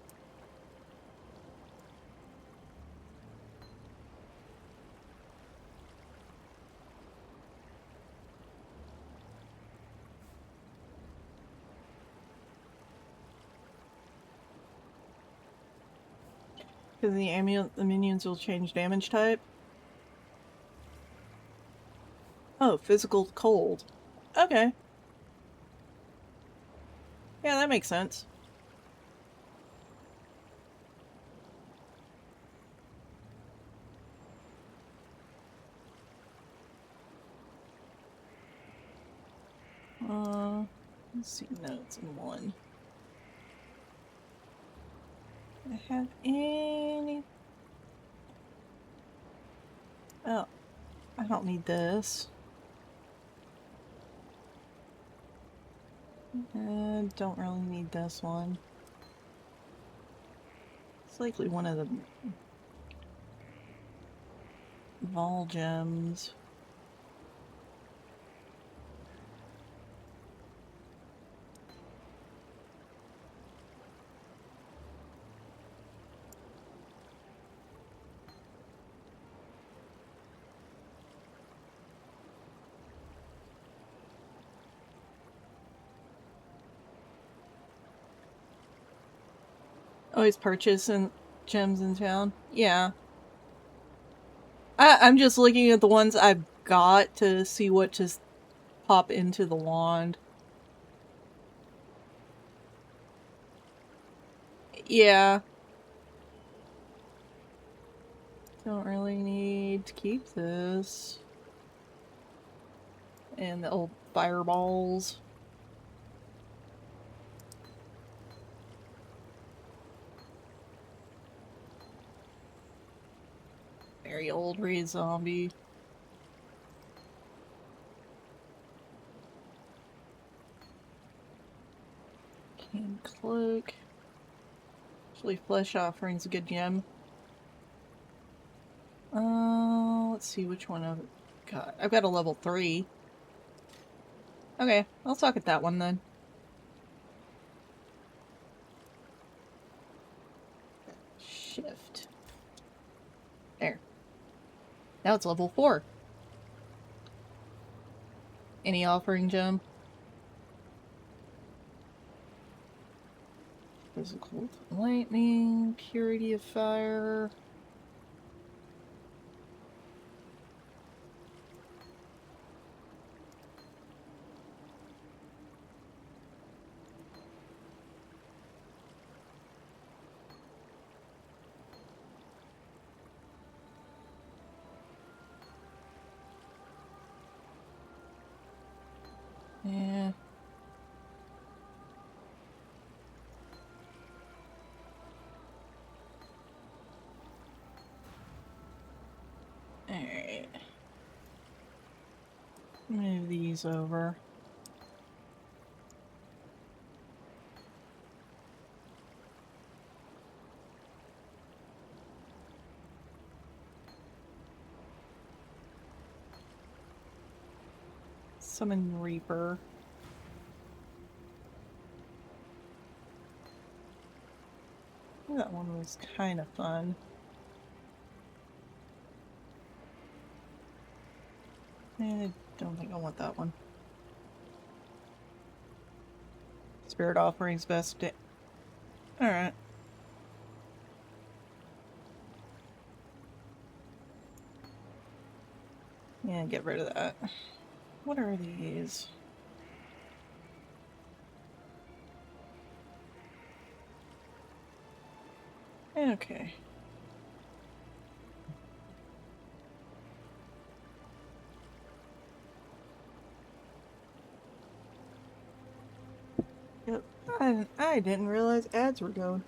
Because the minions will change damage type. Oh, physical cold. Okay. Yeah, that makes sense. Let's see notes in one. Do I have any? Oh, I don't need this. Don't really need this one. It's likely one of the Vol gems. Always purchasing gems in town. Yeah. I'm just looking at the ones I've got to see what just pop into the wand. Yeah. Don't really need to keep this. And the old fireballs. Very old raid zombie. Cane cloak. Actually, flesh offering's a good gem. Let's see which one I've got. I've got a level 3. Okay, I'll talk at that one then. Shift. There. Now it's level 4. Any offering gem? Physical lightning, purity of fire. Yeah. Alright. Move these over. Summon Reaper. That one was kind of fun. I don't think I want that one. Spirit offerings best day. Alright. Yeah, get rid of that. What are these? Okay. Yep. I didn't realize ads were going.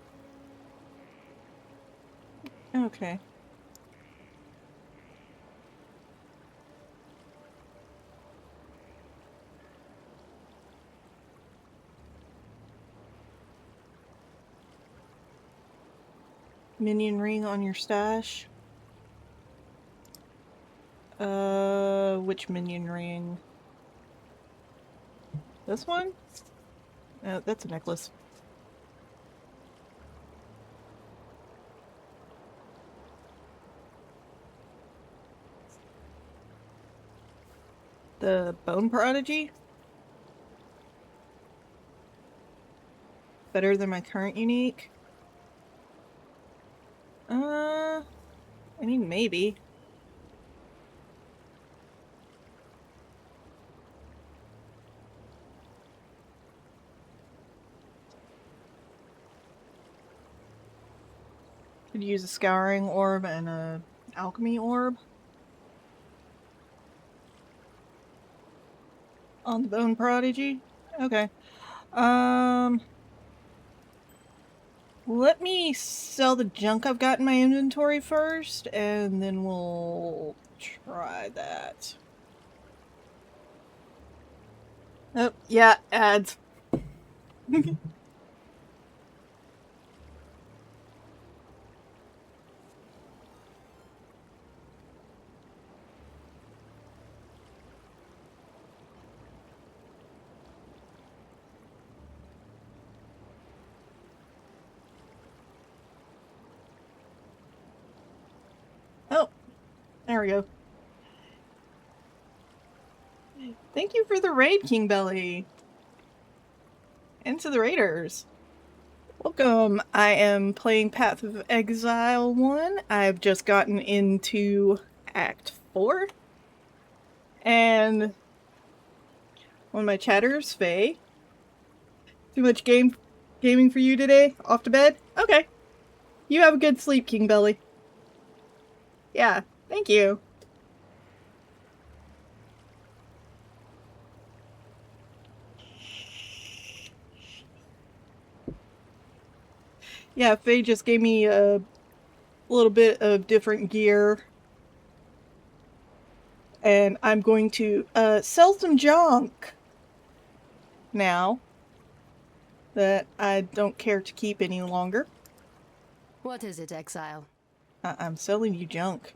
Okay. Minion ring on your stash. Which minion ring? This one? That's a necklace. The Bone Prodigy? Better than my current unique? I mean, maybe. Could use a Scouring Orb and a Alchemy Orb. On the Bone Prodigy? Okay. Let me sell the junk I've got in my inventory first, and then we'll try that. Oh, yeah, ads. Oh, there we go. Thank you for the raid, King Belly. And to the raiders. Welcome. I am playing Path of Exile 1. I've just gotten into Act 4. And one of my chatters, Faye. Too much gaming for you today? Off to bed? Okay. You have a good sleep, King Belly. Yeah, thank you. Yeah, Faye just gave me a little bit of different gear. And I'm going to sell some junk now that I don't care to keep any longer. What is it, Exile? I'm selling you junk.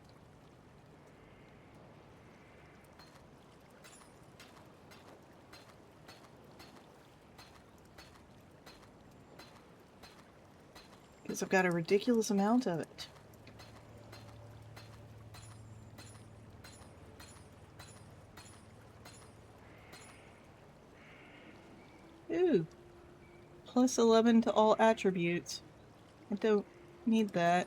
Because I've got a ridiculous amount of it. Ooh. Plus 11 to all attributes. I don't need that.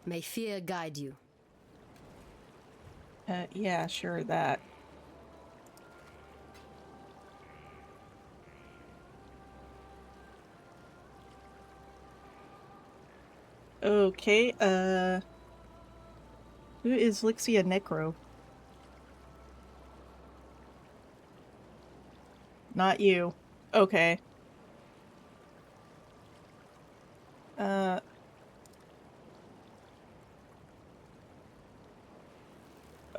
May fear guide you. Yeah, sure, that. Okay, who is Lixia Necro? Not you. Okay.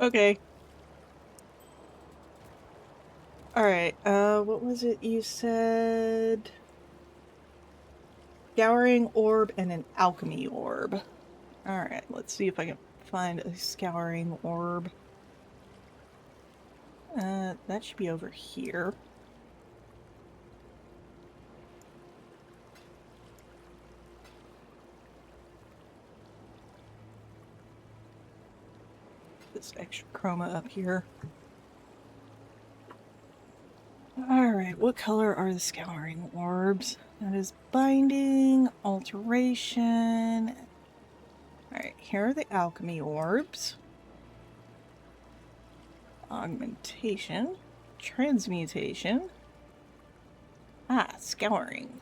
Okay. Alright, what was it you said? Scouring orb and an alchemy orb. Alright, let's see if I can find a scouring orb. That should be over here. This extra chroma up here. Alright, what color are the scouring orbs? That is binding, alteration. Alright, here are the alchemy orbs. Augmentation. Transmutation. Ah, scouring.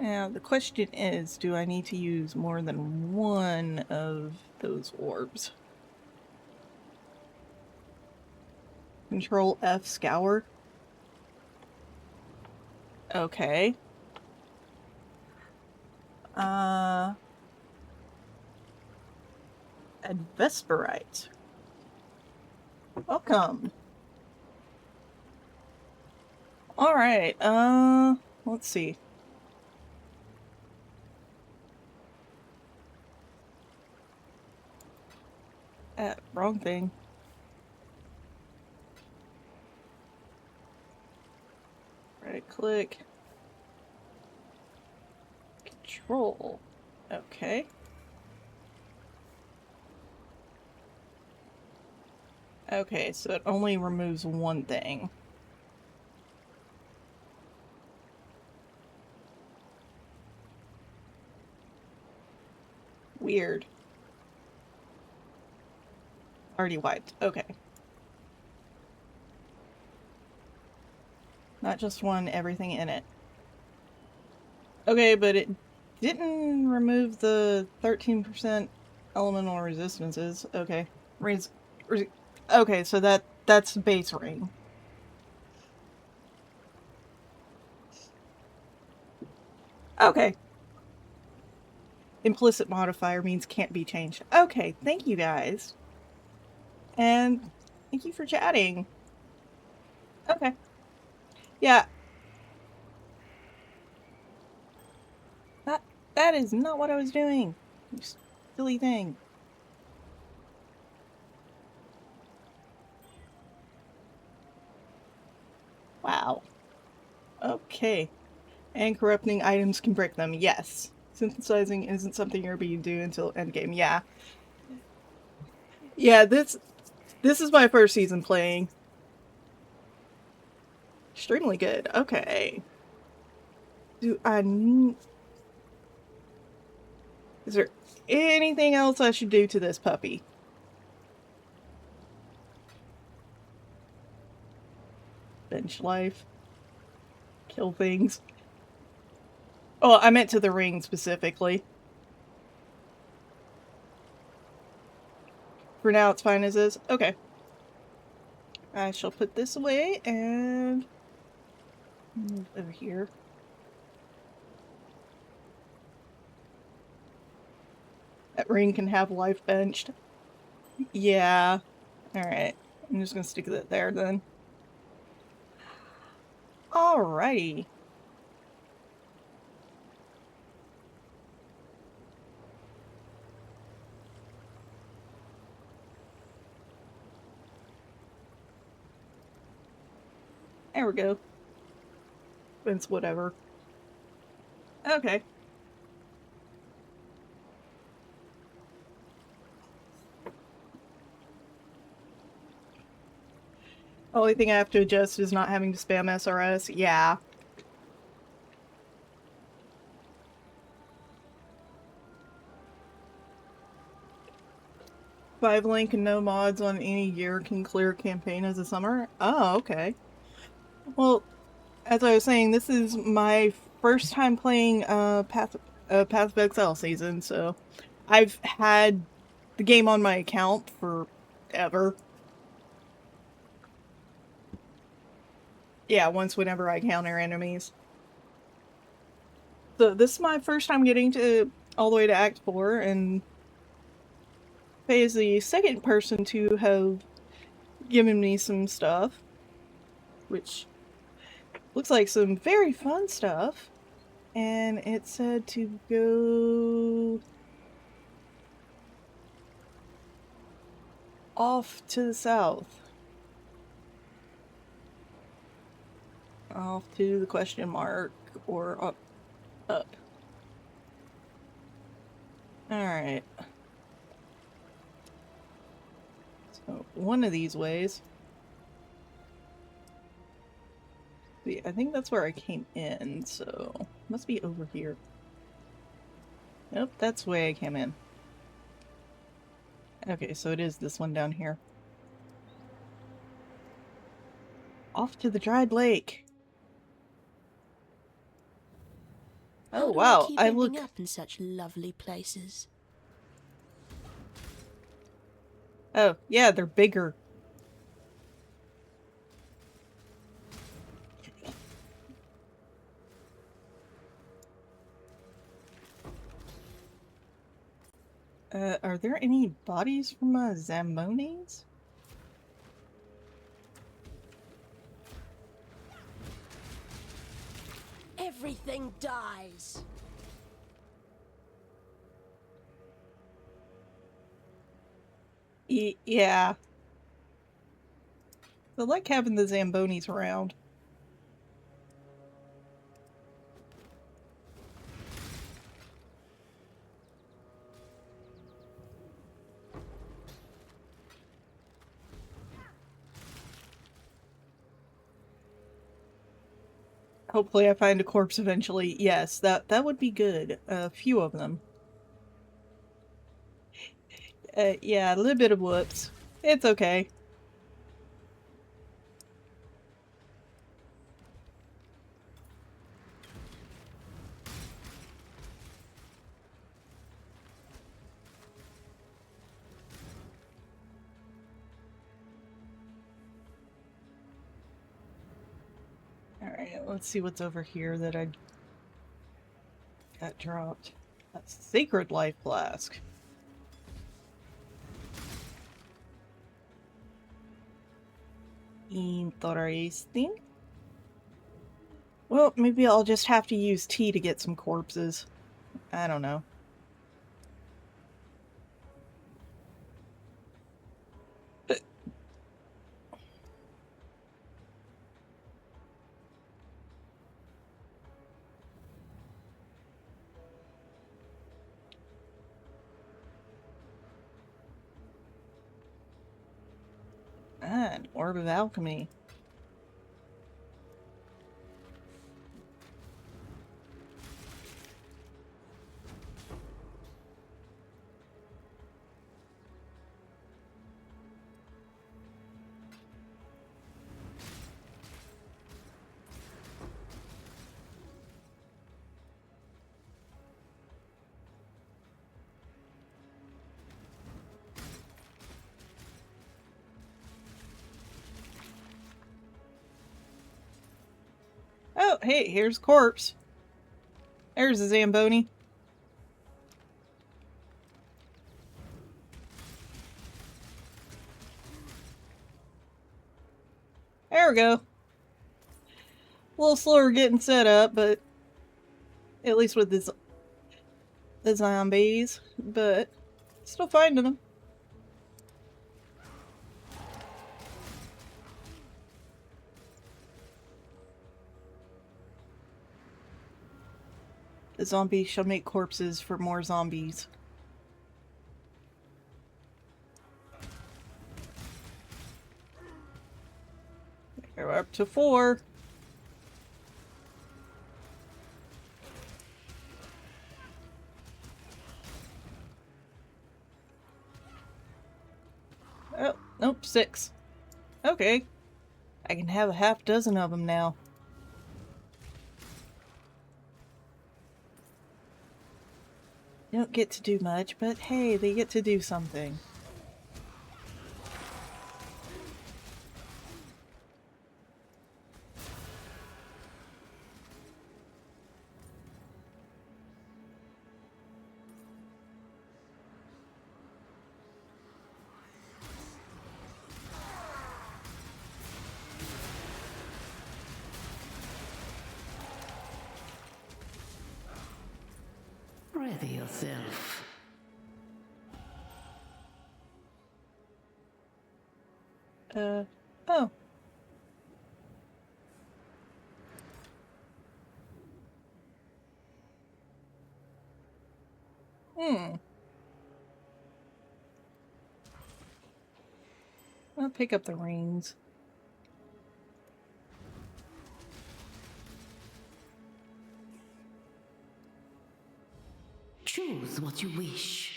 Now, the question is, do I need to use more than one of those orbs? Control F, scour. Okay. And Vesperite. Welcome. Alright, let's see. Wrong thing. Right click. Control. Okay. Okay, so it only removes one thing. Weird. Already wiped. Okay. Not just one, everything in it. Okay, but it didn't remove the 13% elemental resistances. Okay. Okay, so that's base ring. Okay. Implicit modifier means can't be changed. Okay, thank you guys. And thank you for chatting. Okay. Yeah. That is not what I was doing. You silly thing. Wow. Okay. And corrupting items can break them. Yes. Synthesizing isn't something you're being do until endgame. Yeah. Yeah, this is my first season playing. Extremely good. Okay. Is there anything else I should do to this puppy? Bench life. Kill things. Oh, I meant to the ring specifically. For now, it's fine as is. Okay. I shall put this away and move over here. That ring can have life benched. Yeah. Alright. I'm just gonna stick that there then. Alrighty. There we go. It's whatever. Okay. Only thing I have to adjust is not having to spam SRS. Yeah. Five link and no mods on any year can clear campaign as a summer. Oh, okay. Well, as I was saying, this is my first time playing Path of Exile season, so I've had the game on my account forever. Yeah, once whenever I counter enemies. So this is my first time getting to all the way to Act 4, and Faye is the second person to have given me some stuff, which looks like some very fun stuff. And it said to go off to the south. Off to the question mark, or up. Up. Alright. So, one of these ways. See, I think that's where I came in, so must be over here. Nope, that's the way I came in. Okay, so it is this one down here. Off to the dried lake. Oh wow, I look up in such lovely places. Oh, yeah, they're bigger. Are there any bodies from Zambonis? Everything dies. Yeah. I like having the Zambonis around. Hopefully I find a corpse eventually. Yes, that would be good. A few of them. Yeah, a little bit of whoops. It's okay. Alright, let's see what's over here that I got dropped. A Sacred Life Flask. Interesting. Well, maybe I'll just have to use tea to get some corpses. I don't know. An Orb of Alchemy. hey, here's corpse. There's a Zamboni. There we go. A little slower getting set up, but at least with the zombies, but still finding them. The zombies shall make corpses for more zombies. We're up to 4. Oh, nope, 6. Okay. I can have a half dozen of them now. They don't get to do much, but hey, they get to do something. Ready yourself. Oh. I'll pick up the reins. Choose what you wish.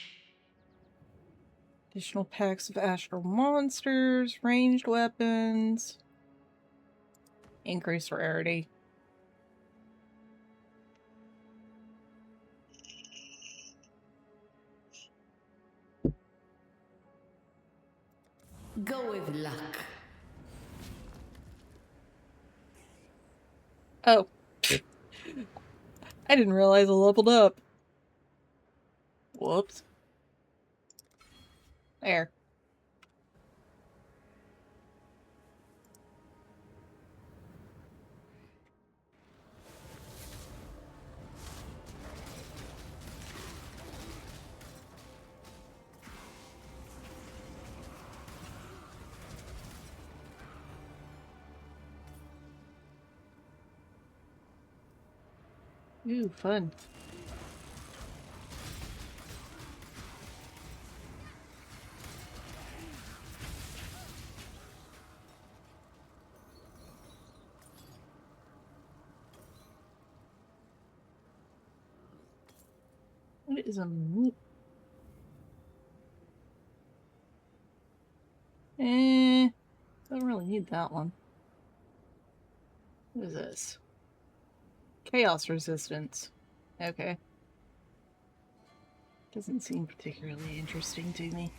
Additional packs of astral monsters, ranged weapons, increased rarity. Go with luck. Oh. I didn't realize I leveled up. Whoops. There. Ooh, fun. What is a meat? Don't really need that one. What is this? Chaos resistance. Okay. Doesn't seem particularly interesting to me.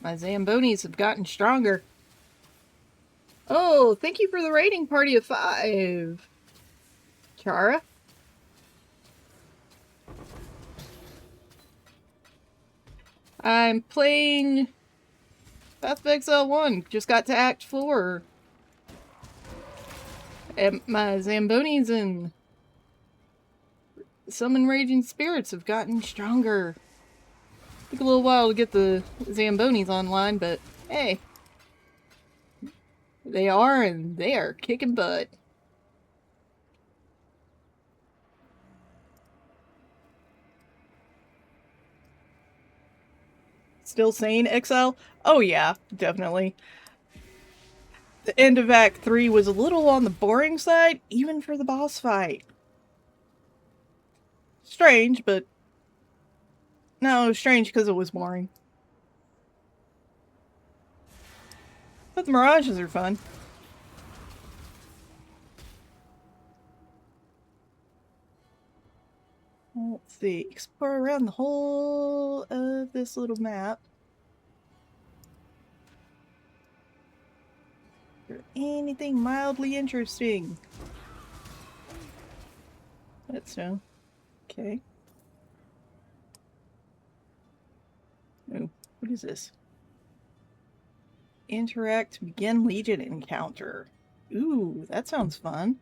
My Zambonis have gotten stronger. Oh, thank you for the raiding party of 5. Chara? I'm playing Path of Exile 1. Just got to Act 4. And my Zambonis and Summon Raging Spirits have gotten stronger. Took a little while to get the Zambonis online, but hey. They are, and they are kicking butt. Still saying Exile? Oh yeah, definitely. The end of Act 3 was a little on the boring side, even for the boss fight. Strange, but... No, strange because it was boring. But the mirages are fun. Let's see. Explore around the whole of this little map. anything mildly interesting. Let's know. Okay. Oh, what is this? Interact to begin Legion encounter. Ooh, that sounds fun.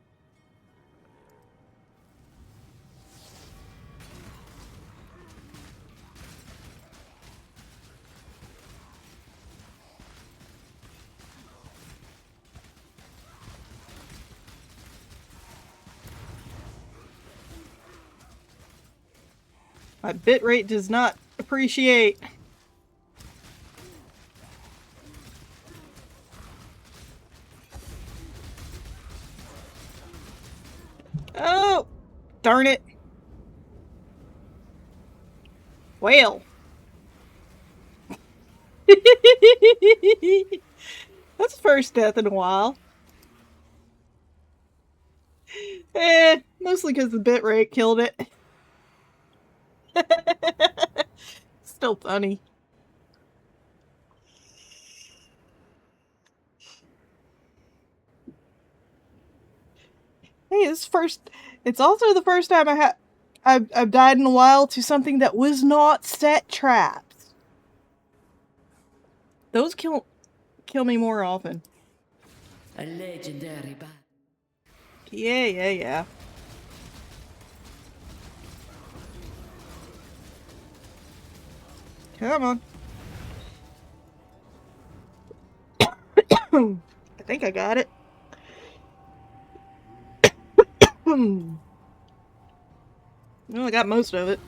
My bitrate does not appreciate. Oh, darn it. Whale. That's the first death in a while. Mostly because the bitrate killed it. Still funny. Hey, it's also the first time I've died in a while to something that was not set traps. Those kill me more often. A legendary battle. Yeah. Come on. I think I got it. Well, I got most of it.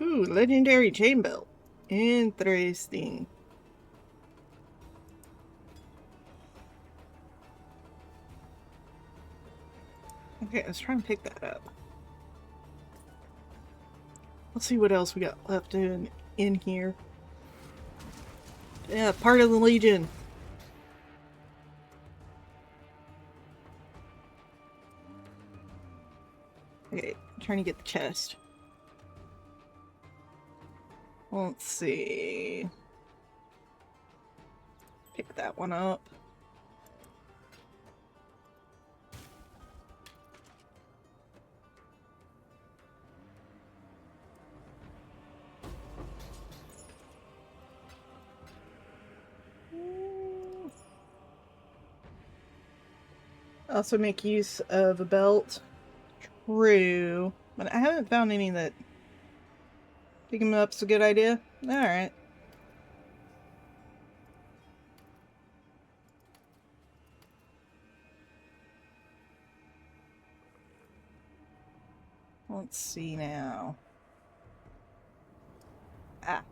Ooh, legendary chain belt. Interesting. Okay, let's try and pick that up. Let's see what else we got left in here. Yeah, part of the Legion. Okay, I'm trying to get the chest. Let's see. Pick that one up. Also make use of a belt. True. But I haven't found any that picking them up's a good idea. Alright. Let's see now. Ah.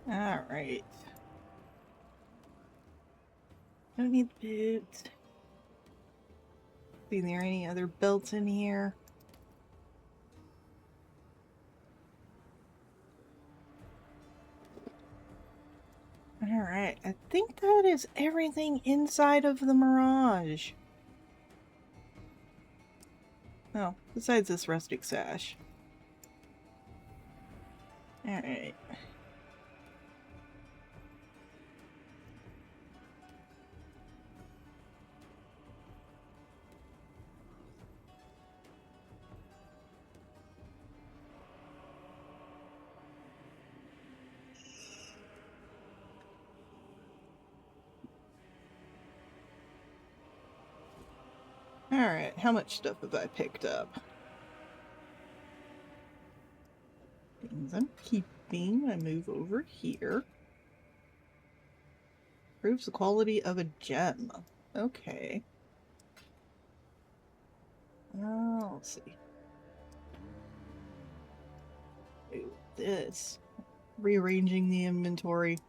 Alright. Don't need the boots. See, there any other belts in here? Alright, I think that is everything inside of the Mirage. Oh, besides this rustic sash. Alright. Alright, how much stuff have I picked up? Things I'm keeping. I move over here. Proves the quality of a gem. Okay. Let's see. Ooh, this. Rearranging the inventory.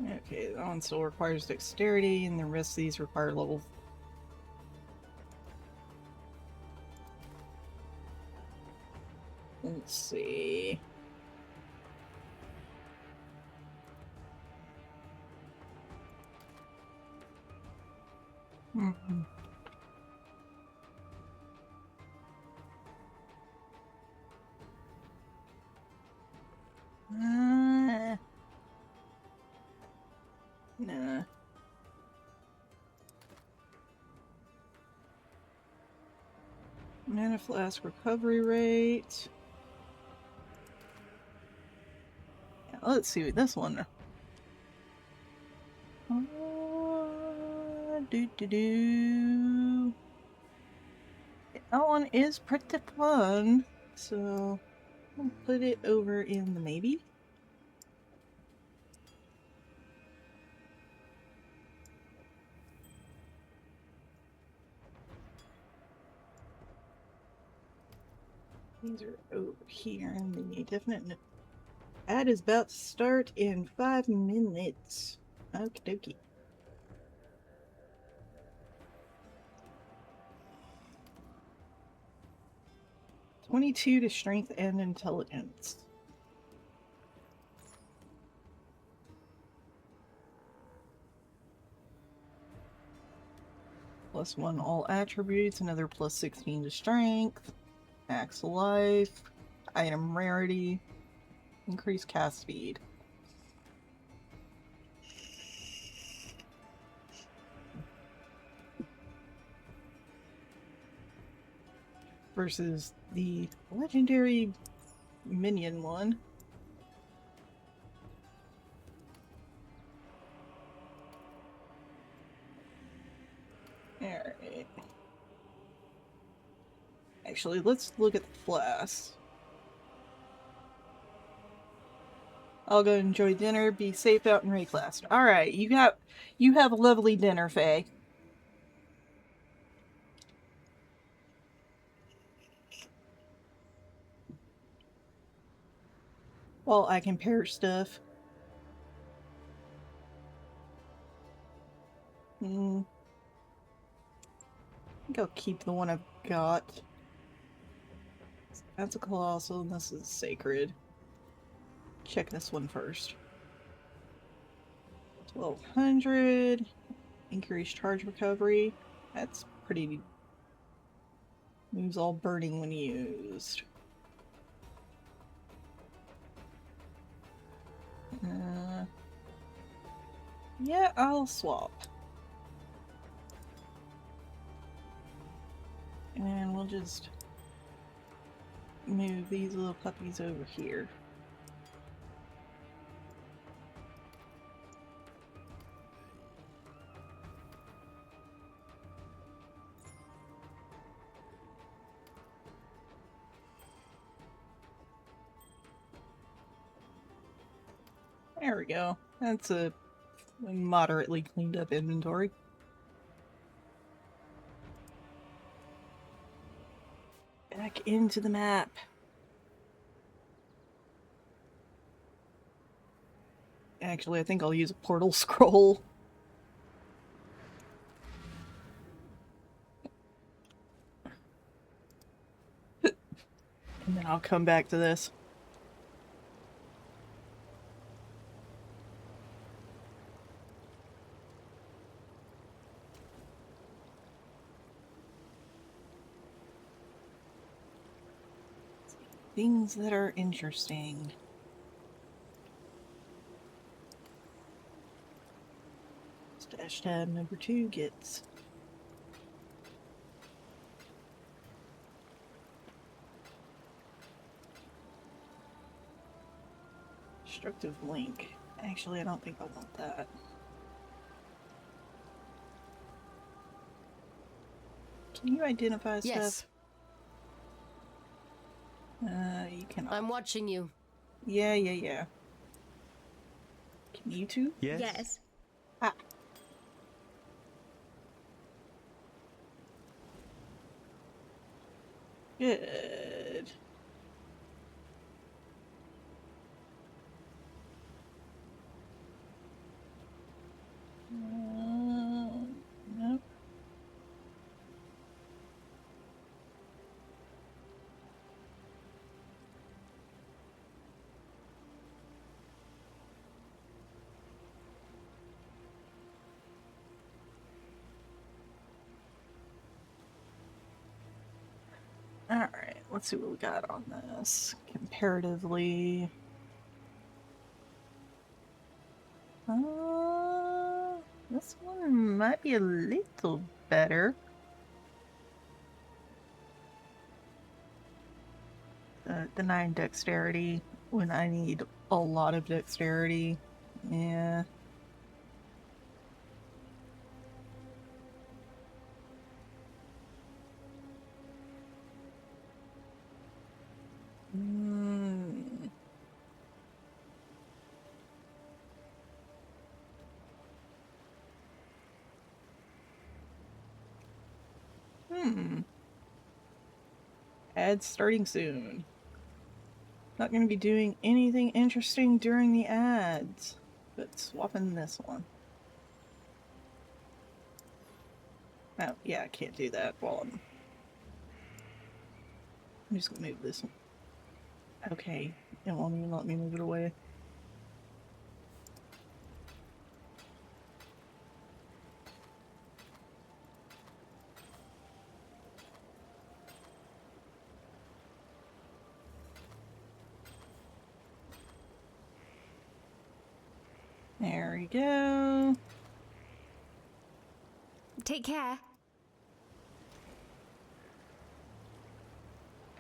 Okay, that one still requires dexterity, and the rest of these require level. Let's see. Mm-hmm. Nah. Mana flask recovery rate. Yeah, let's see what this one. Do. That one is pretty fun, so I'll put it over in the maybe. These are over here in the definite. Ad is about to start in 5 minutes. Okie dokie. +22 to strength and intelligence. +1 all attributes, another +16 to strength, max life, item rarity, increased cast speed. Versus the legendary Minion one. Alright. Actually, let's look at the flask. I'll go enjoy dinner, be safe out in Rayclast. Alright, you have a lovely dinner, Faye. While I compare stuff. I think I'll keep the one I've got. That's a colossal and this is sacred. Check this one first. 1200. Increased charge recovery. That's pretty. Moves all burning when used. Yeah, I'll swap. And we'll just move these little puppies over here. There we go. That's a moderately cleaned up inventory. Back into the map. Actually, I think I'll use a portal scroll. And then I'll come back to this. Things that are interesting. Stash tab number 2 gets destructive link. Actually, I don't think I want that. Can you identify stuff? You cannot. I'm watching you. Yeah. Can you two? Yes. Ah. Good. let's see what we got on this. Comparatively. This one might be a little better. The 9 dexterity when I need a lot of dexterity. Yeah. Ads starting soon. Not going to be doing anything interesting during the ads, but swapping this one. Oh, yeah, I can't do that while I'm just going to move this one. Okay, it won't even let me move it away. There we go. Take care.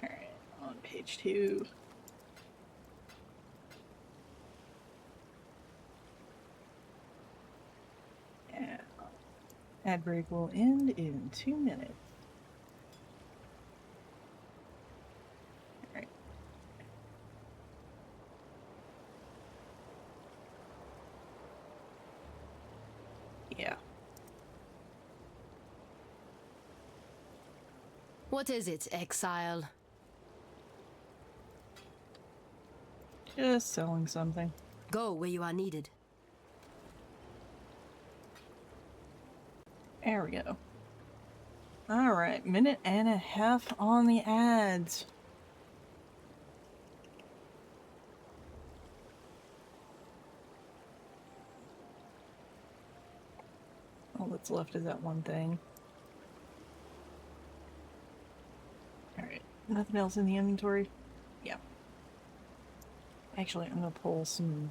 Alright, on page 2. Yeah. Ad break will end in 2 minutes. Alright. Yeah. What is it, Exile? Just selling something. Go where you are needed. There we go. Alright, minute and a half on the ads. All that's left is that one thing. Alright, nothing else in the inventory? Yeah. Actually, I'm gonna pull some...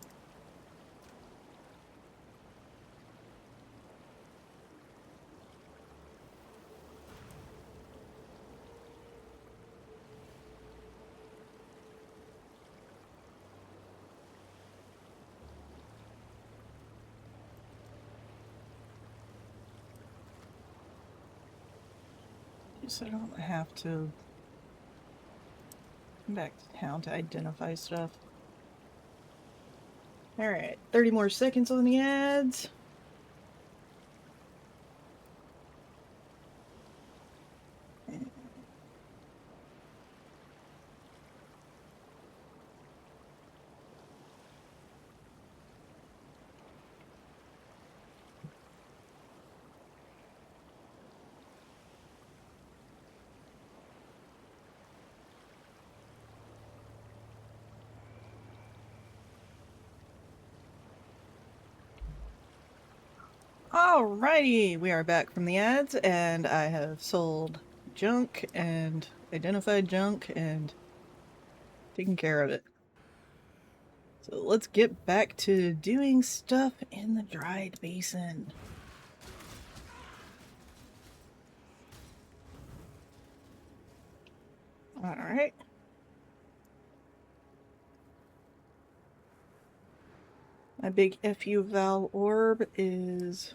So I don't have to come back to town to identify stuff. Alright, 30 more seconds on the ads. Alrighty, we are back from the ads, and I have sold junk and identified junk and taken care of it. So let's get back to doing stuff in the dried basin. Alright. My big FU Val orb is...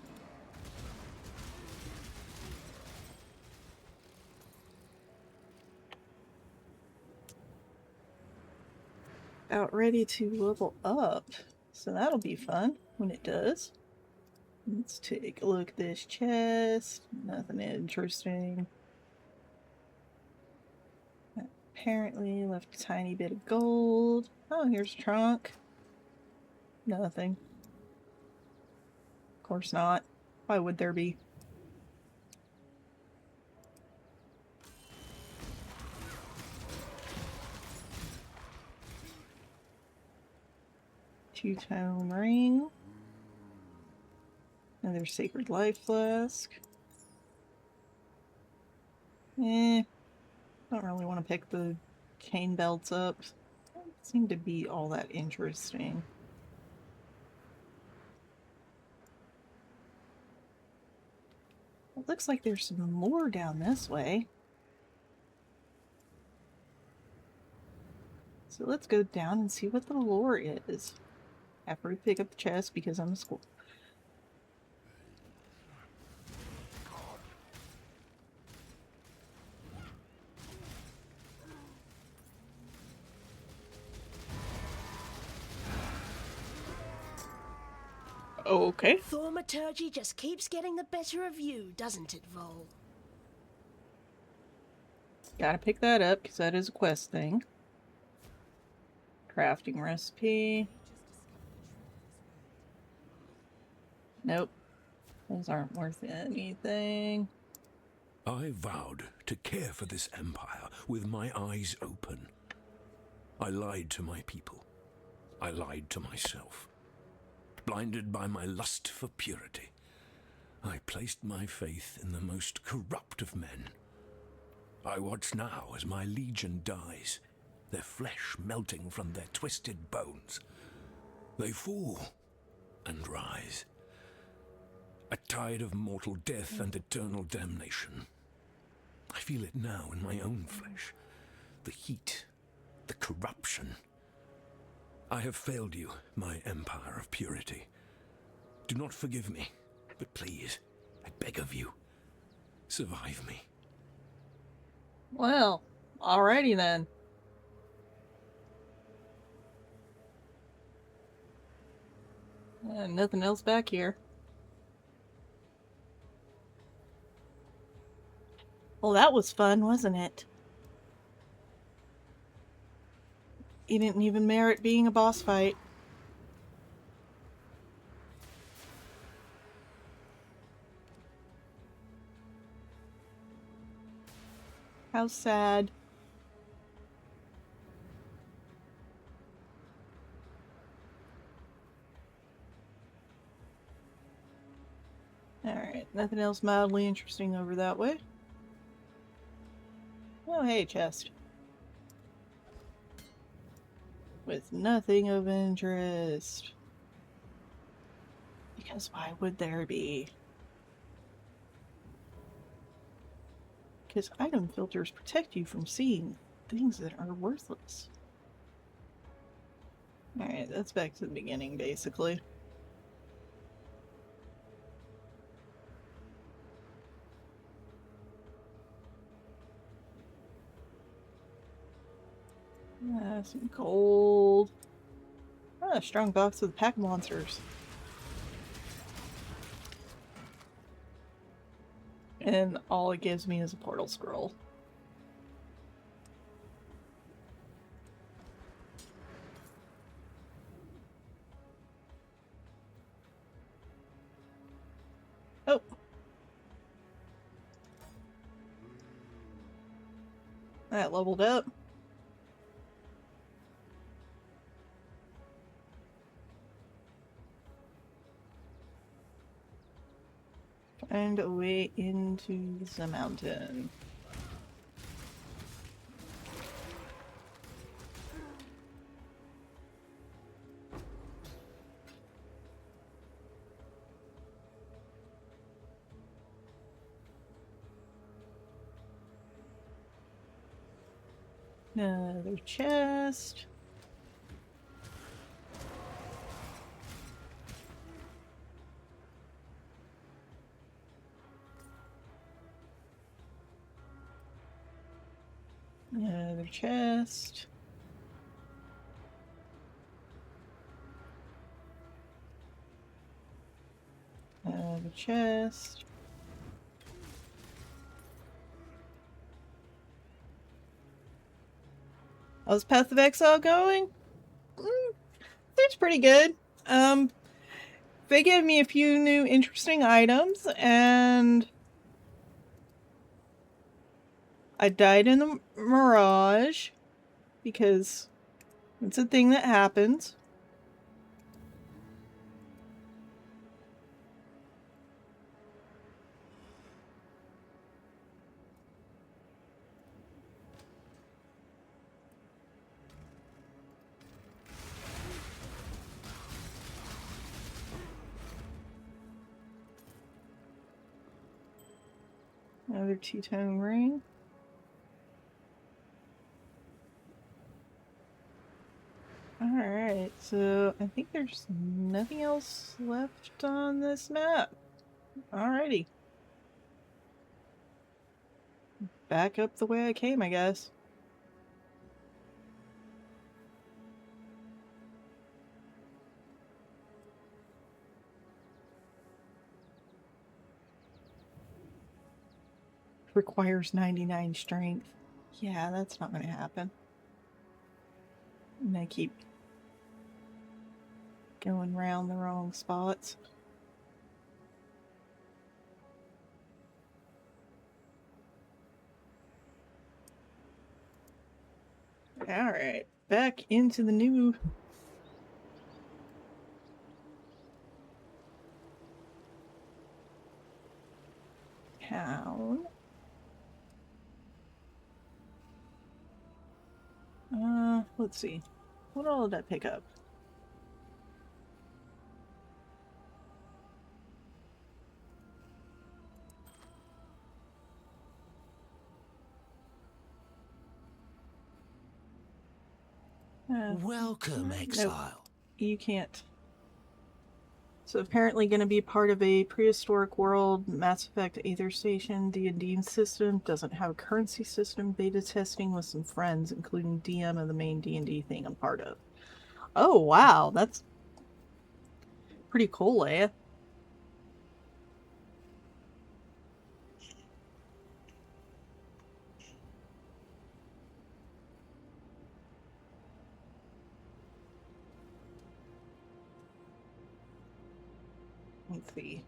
about ready to level up. So that'll be fun when it does. Let's take a look at this chest. Nothing interesting. Apparently left a tiny bit of gold. Oh, here's a trunk. Nothing. Of course not. Why would there be? Two-tone ring. Another sacred life flask. I'll I don't really want to pick the chain belts up. Don't seem to be all that interesting. It looks like there's some more down this way. So let's go down and see what the lore is. After we pick up the chest because I'm a squirrel. Okay. Thaumaturgy just keeps getting the better of you, doesn't it, Vol? Gotta pick that up because that is a quest thing. Crafting recipe. Nope. Those aren't worth anything. I vowed to care for this empire with my eyes open. I lied to my people. I lied to myself. Blinded by my lust for purity, I placed my faith in the most corrupt of men. I watch now as my legion dies, their flesh melting from their twisted bones. They fall and rise. A tide of mortal death and eternal damnation. I feel it now in my own flesh. The heat, the corruption. I have failed you, my empire of purity. Do not forgive me, but please, I beg of you, survive me. Well, alrighty then. Nothing else back here. Well, that was fun, wasn't it? He didn't even merit being a boss fight. How sad. Alright, nothing else mildly interesting over that way. Oh, hey, chest. With nothing of interest. Because why would there be? Because item filters protect you from seeing things that are worthless. Alright, that's back to the beginning, basically. Some gold. Ah, a strong box with pack monsters. And all it gives me is a portal scroll. Oh. That leveled up. And a way into the mountain. Another chest. Another chest. Another chest. How's Path of Exile going? It's pretty good. They gave me a few new interesting items, and I died in the Mirage, because it's a thing that happens. Another two-tone ring. Alright, so I think there's nothing else left on this map. Alrighty. Back up the way I came, I guess. Requires 99 strength. Yeah, that's not gonna happen. And I keep going around the wrong spots. Alright, back into the new town. Let's see. What all did I pick up? Welcome, Exile. Nope, you can't. So apparently going to be part of a prehistoric world, Mass Effect Aether Station, D&D system, doesn't have a currency system, beta testing with some friends, including DM of the main D&D thing I'm part of. Oh wow, that's pretty cool, Leia. Let's see.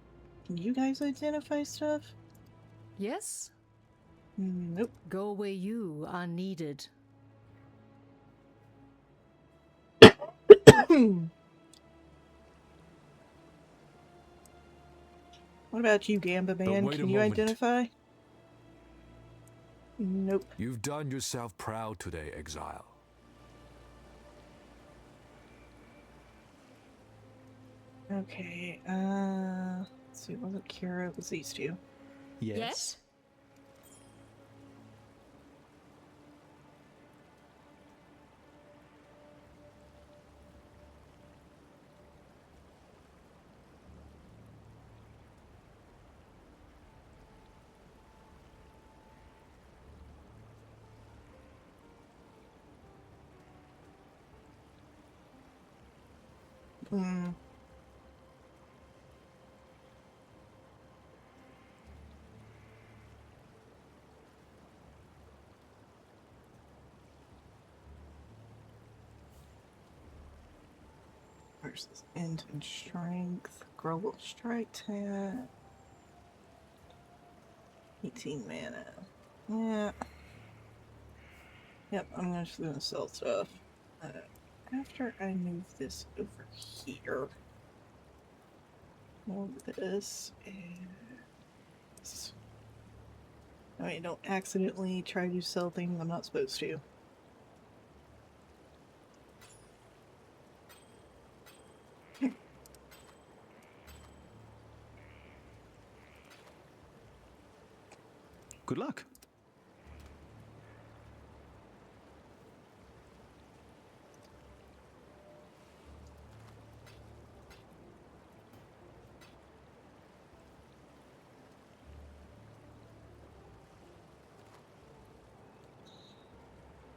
Can you guys identify stuff? Yes? Nope. Go where you are needed. What about you, Gamba Man? Can you identify? Nope. You've done yourself proud today, Exile. Okay, let's see, it wasn't Kira, it was these two. Yes? Versus int and strength, global strike tat, 18 mana. Yeah. Yep, I'm just gonna sell stuff. After I move this over here, move this and this. I mean, don't accidentally try to sell things I'm not supposed to. Good luck.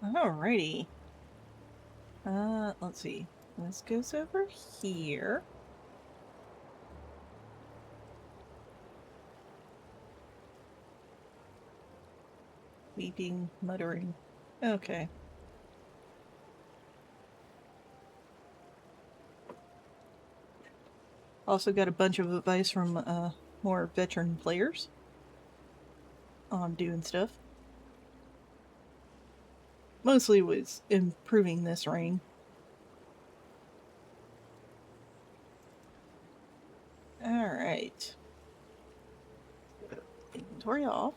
Alrighty. Let's see. This goes over here. Weeping, muttering. Okay. Also got a bunch of advice from more veteran players on doing stuff. Mostly was improving this ring. Alright. Inventory off.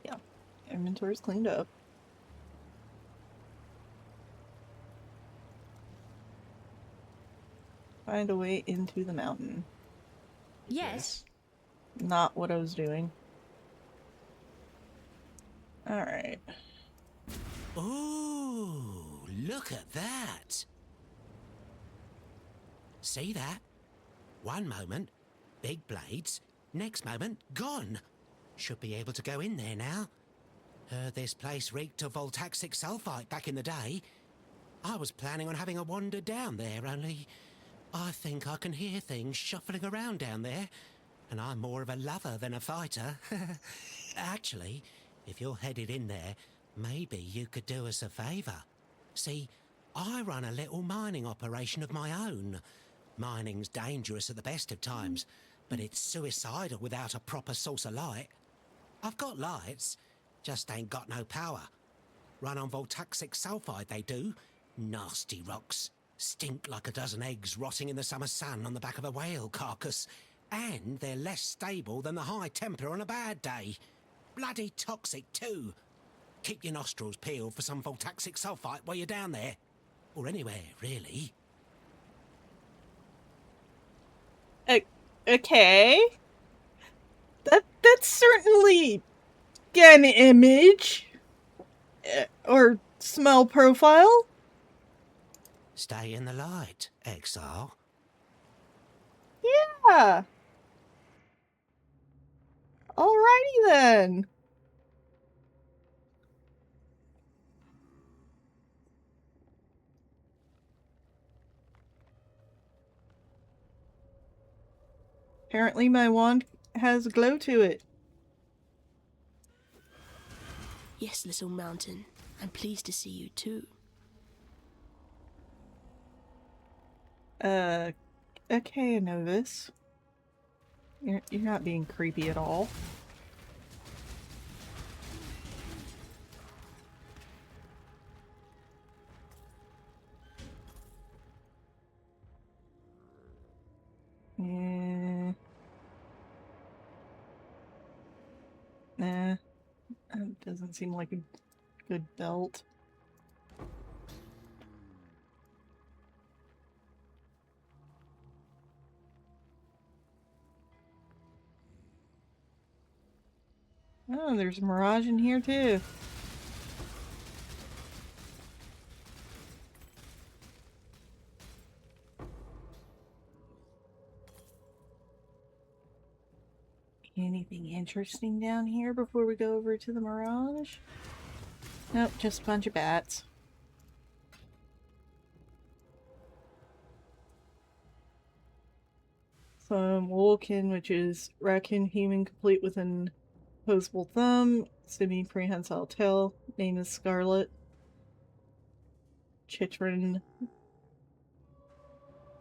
Yeah, inventory's cleaned up. Find a way into the mountain. Yes. not what I was doing. Alright. Ooh, look at that. See that? One moment, big blades. Next moment, gone. Should be able to go in there now. Heard this place reeked of voltaxic sulfite back in the day. I was planning on having a wander down there, only I think I can hear things shuffling around down there. And I'm more of a lover than a fighter. Actually, if you're headed in there, maybe you could do us a favour. See, I run a little mining operation of my own. Mining's dangerous at the best of times, but it's suicidal without a proper source of light. I've got lights, just ain't got no power. Run on voltaxic sulfide, they do. Nasty rocks. Stink like a dozen eggs rotting in the summer sun on the back of a whale carcass. And they're less stable than the high temper on a bad day. Bloody toxic, too. Keep your nostrils peeled for some voltaxic sulfite while you're down there. Or anywhere, really. Okay. That's certainly an image. Or smell profile. Stay in the light, Exile. Yeah. Alrighty then. Apparently my wand has a glow to it. Yes, little mountain. I'm pleased to see you too. Okay, Novis. You're not being creepy at all. Nah. That doesn't seem like a good belt. Oh, there's a mirage in here too. Anything interesting down here before we go over to the mirage? Nope, just a bunch of bats. Some Wolkin, which is raccoon human complete with an opposable thumb, semi-prehensile tail, name is Scarlet. Chitrin,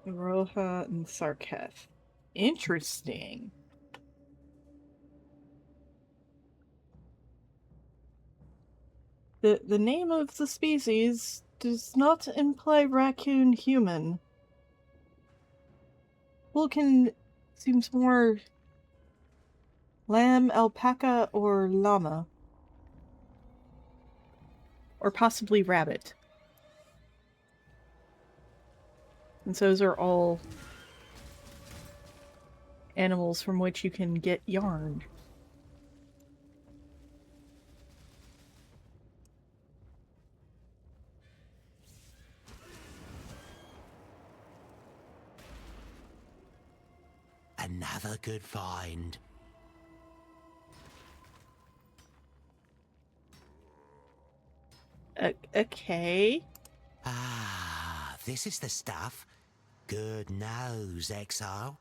Roha, and Sarketh. Interesting. The name of the species does not imply raccoon human. Vulcan seems more lamb, alpaca, or llama. Or possibly rabbit. And those are all animals from which you can get yarn. Another good find. Okay. Ah, this is the stuff. Good nose, Exile.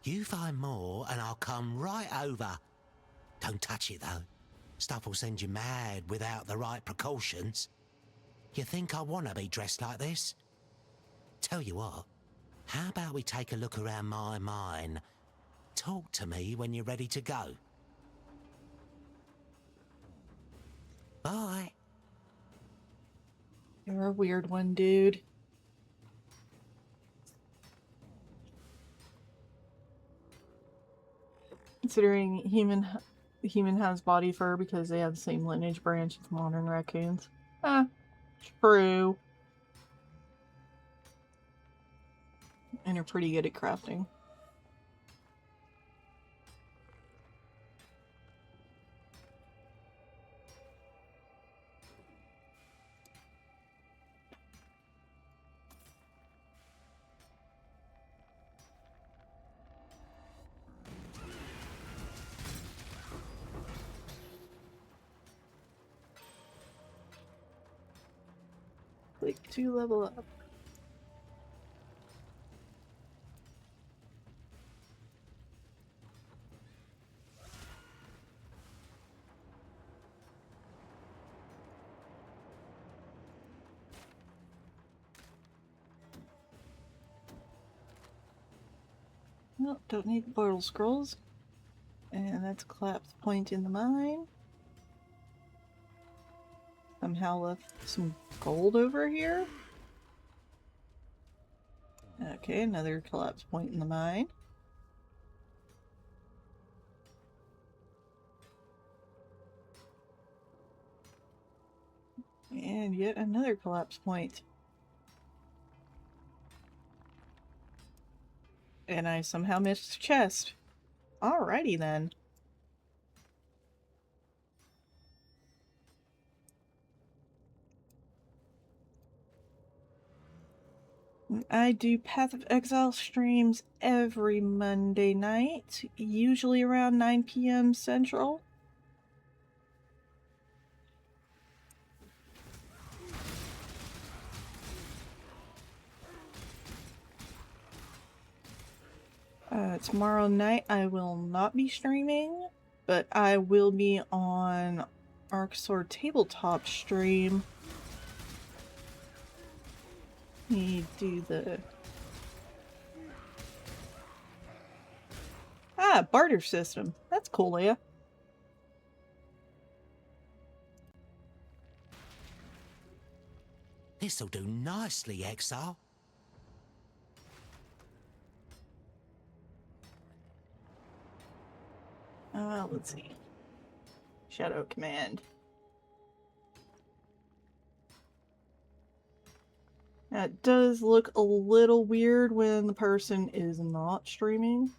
You find more and I'll come right over. Don't touch it, though. Stuff will send you mad without the right precautions. You think I want to be dressed like this? Tell you what, how about we take a look around my mine? Talk to me when you're ready to go. Bye. You're a weird one, dude. Considering human has body fur because they have the same lineage branch as modern raccoons. True. And are pretty good at crafting. like 2 level up. Well, don't need portal scrolls. And that's a collapsed point in the mine. Somehow left some gold over here. Okay, another collapse point in the mine. And yet another collapse point. And I somehow missed a chest. Alrighty then. I do Path of Exile streams every Monday night, usually around 9 p.m. Central. Tomorrow night I will not be streaming, but I will be on Arcasor Tabletop stream. Let me do the... barter system. That's cool, Leia. This'll do nicely, Exile. Let's see. Shadow Command. Now, it does look a little weird when the person is not streaming.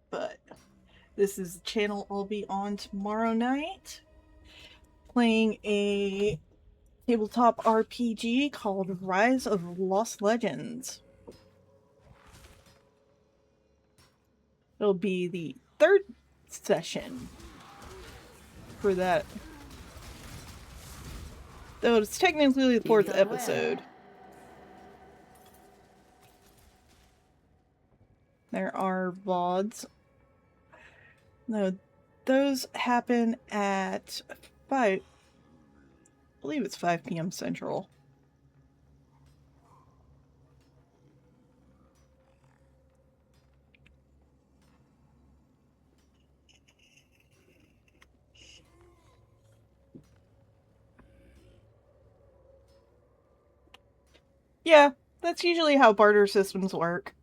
But this is the channel I'll be on tomorrow night. Playing a tabletop RPG called Rise of Lost Legends. It'll be the 3rd session for that. Though it's technically the 4th episode. There are VODs. No, those happen at 5. I believe it's 5 p.m. Central. Yeah, that's usually how barter systems work.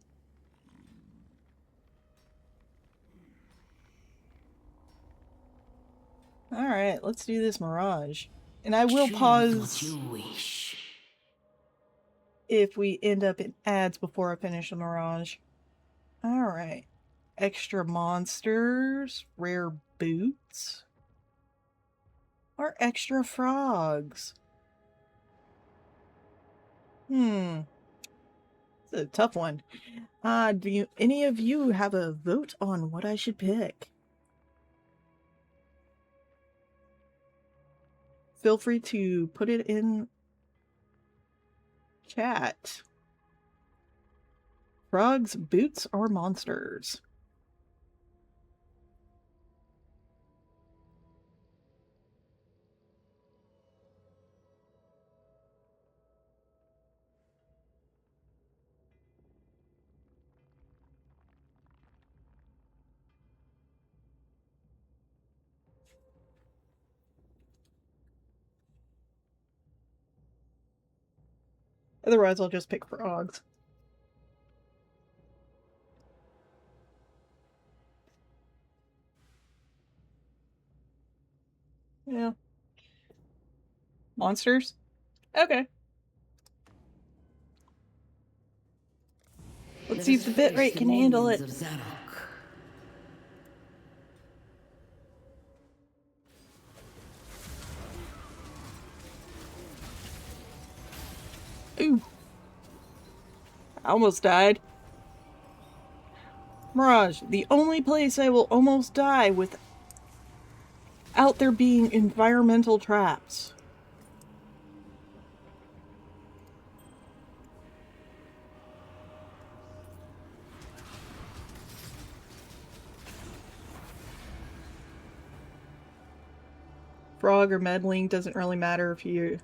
Alright, let's do this Mirage. And I will pause if we end up in ads before I finish the Mirage. Alright. Extra monsters, rare boots, or extra frogs. It's a tough one. Do any of you have a vote on what I should pick? Feel free to put it in chat. Frogs, boots, or monsters? Otherwise, I'll just pick frogs. Yeah. Monsters? Okay. Let's see if the bitrate can handle it. Ooh. I almost died. Mirage, the only place I will almost die without there being environmental traps. frog or meddling, doesn't really matter if you're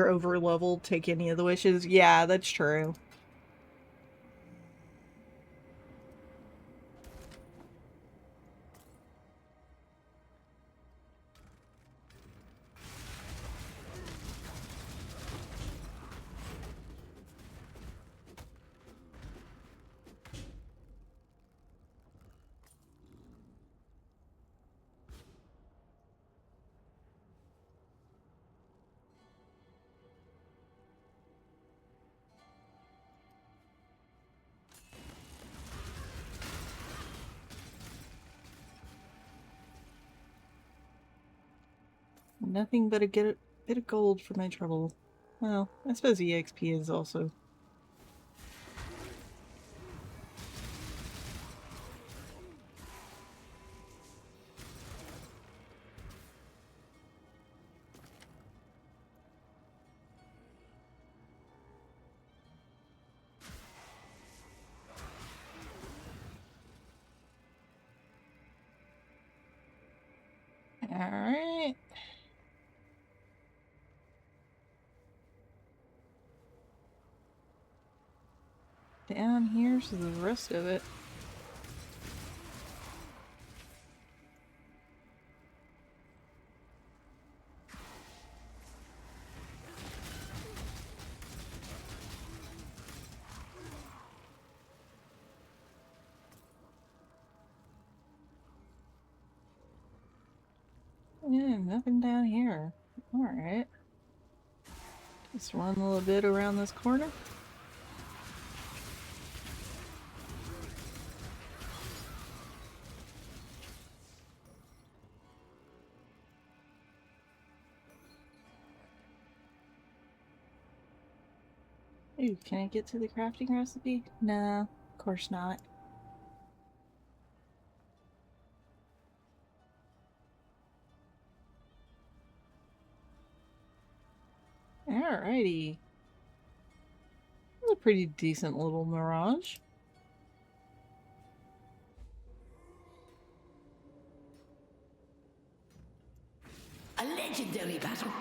over leveled, take any of the wishes. Yeah, that's true. Nothing but a bit of gold for my trouble. Well, I suppose EXP is also. Alright. Down here's the rest of it. Yeah, nothing down here. Alright. Just one little bit around this corner. Ooh, can I get to the crafting recipe? No, of course not. Alrighty. That's a pretty decent little mirage. A legendary battle.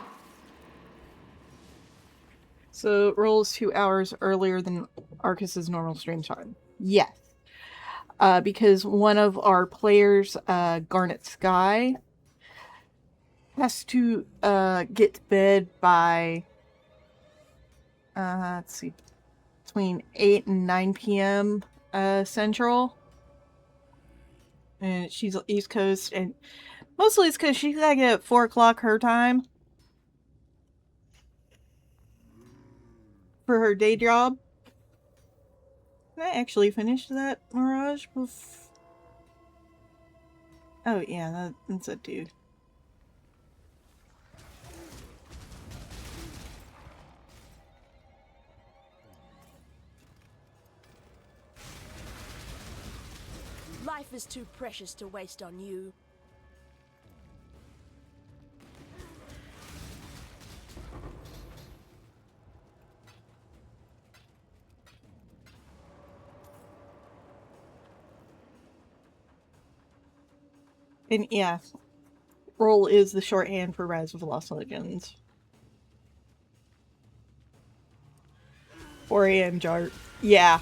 So it rolls 2 hours earlier than Arcas's normal stream time. Yes. Because one of our players, Garnet Sky, has to get to bed by, let's see, between 8 and 9 p.m. Central. And she's East Coast, and mostly it's because she's gotta get at 4 o'clock her time for her day job. Did I actually finish that Mirage? Oh yeah, that's a dude. Life is too precious to waste on you. And yeah, roll is the shorthand for Rise of the Lost Legends. 4 a.m. Jart. Yeah.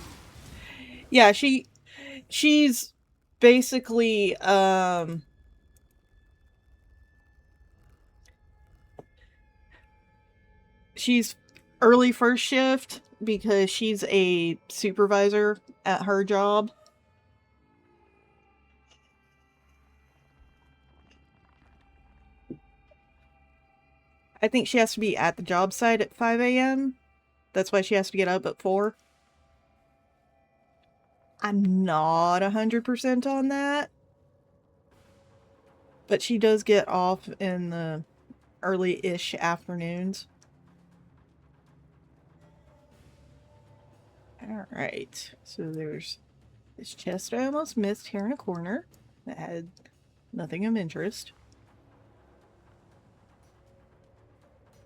Yeah, she's basically, she's early first shift because she's a supervisor at her job. I think she has to be at the job site at 5 a.m. That's why she has to get up at 4. I'm not 100% on that. But she does get off in the early-ish afternoons. Alright, so there's this chest I almost missed here in a corner that had nothing of interest.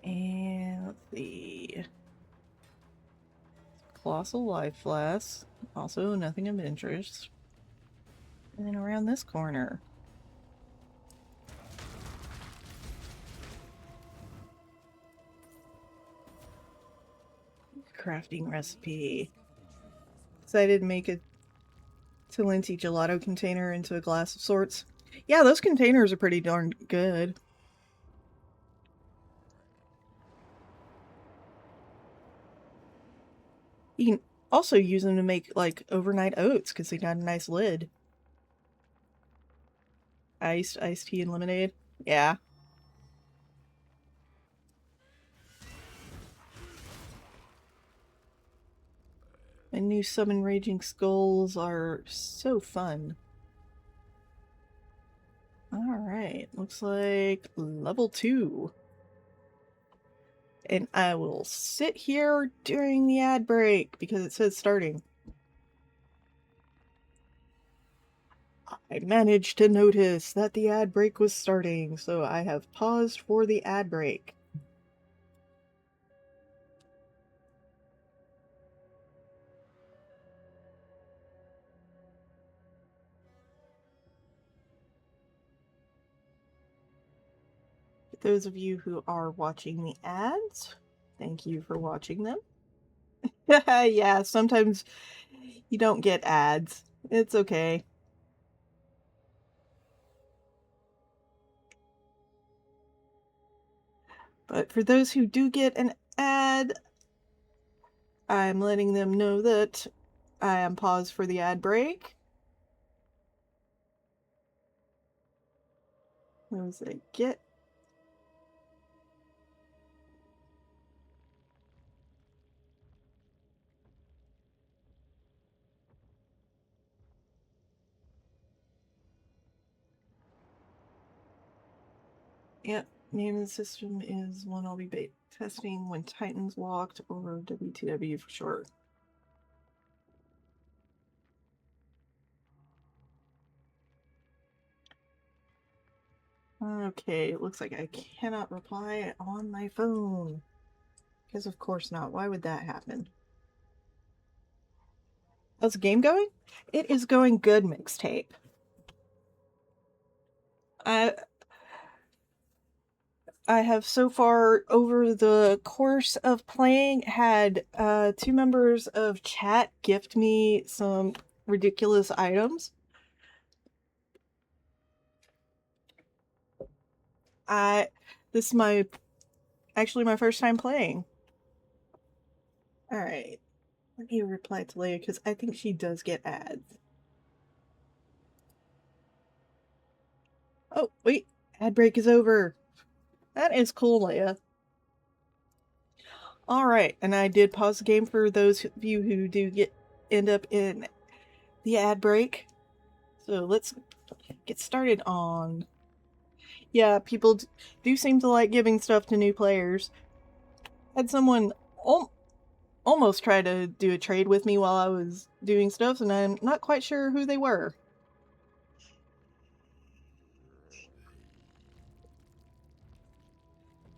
And let's see. Colossal Life Flask, also nothing of interest. And then around this corner. crafting recipe. Decided to make a Talenti gelato container into a glass of sorts. Yeah, those containers are pretty darn good. You can also use them to make, like, overnight oats, because they got a nice lid. Iced tea, and lemonade. Yeah. And new summon raging skulls are so fun. Alright, looks like level 2. And I will sit here during the ad break because it says starting. I managed to notice that the ad break was starting, so I have paused for the ad break. For those of you who are watching the ads, thank you for watching them. Yeah, sometimes you don't get ads. It's okay. But for those who do get an ad, I'm letting them know that I am paused for the ad break. What was I get? Yep, name of the system is one I'll be testing when Titans Walked, or WTW for short. Okay, it looks like I cannot reply on my phone. Because of course not. Why would that happen? How's the game going? It is going good, mixtape. I have so far, over the course of playing, had 2 members of chat gift me some ridiculous items. This is actually my first time playing. Alright. Let me reply to Leia, because I think she does get ads. Oh, wait. Ad break is over. That is cool, Leia. Alright, and I did pause the game for those of you who do end up in the ad break. So let's get started on... Yeah, people do seem to like giving stuff to new players. Had someone almost try to do a trade with me while I was doing stuff, and I'm not quite sure who they were.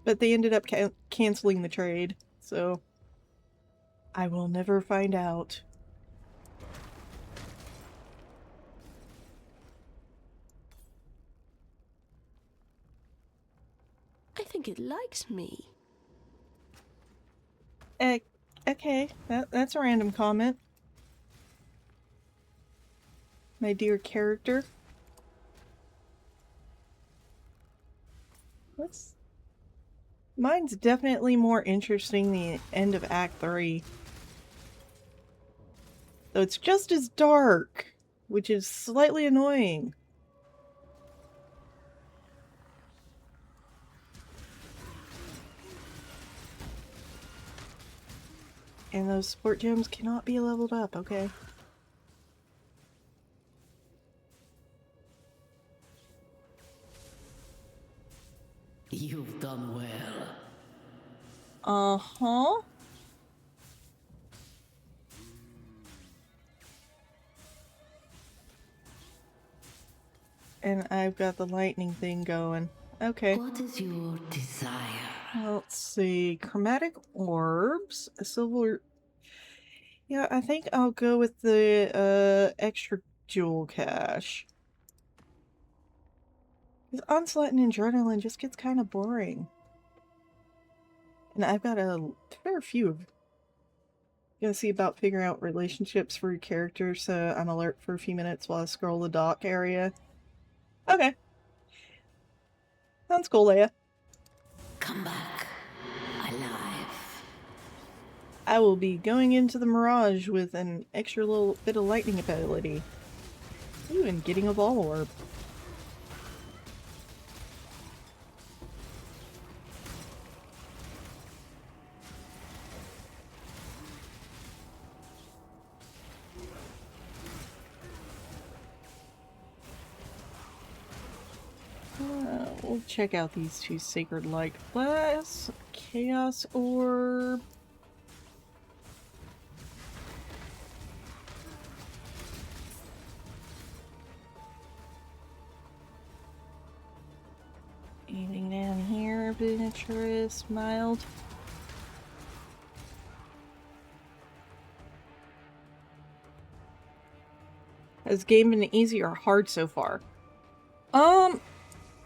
But they ended up canceling the trade, so I will never find out. I think it likes me. Okay, that's a random comment. My dear character. Mine's definitely more interesting the end of Act 3. Though it's just as dark, which is slightly annoying. And those support gems cannot be leveled up, okay? You've done well. Uh-huh. And I've got the lightning thing going. Okay. What is your desire? Let's see. Chromatic orbs. A silver... Yeah, I think I'll go with the extra jewel cache. Because Onslaught and Adrenaline just gets kind of boring. And I've got a fair few Gonna see about figuring out relationships for your character, so I'm alert for a few minutes while I scroll the dock area. Okay. Sounds cool, Leia. Come back. Alive. I will be going into the Mirage with an extra little bit of lightning ability. Ooh, and getting a ball orb. We'll check out these two Sacred Light Glass, Chaos Orb. Anything down here of interest? Mild. Has the game been easy or hard so far?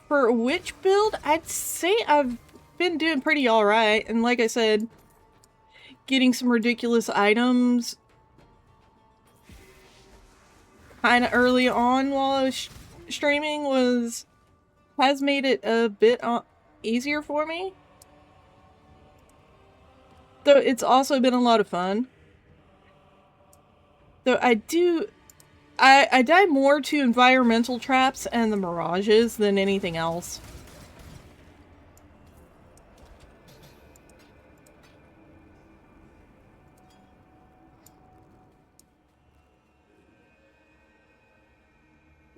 For a witch build, I'd say I've been doing pretty alright. And like I said, getting some ridiculous items kind of early on while I was streaming has made it a bit easier for me. Though it's also been a lot of fun. Though I die more to environmental traps and the mirages than anything else.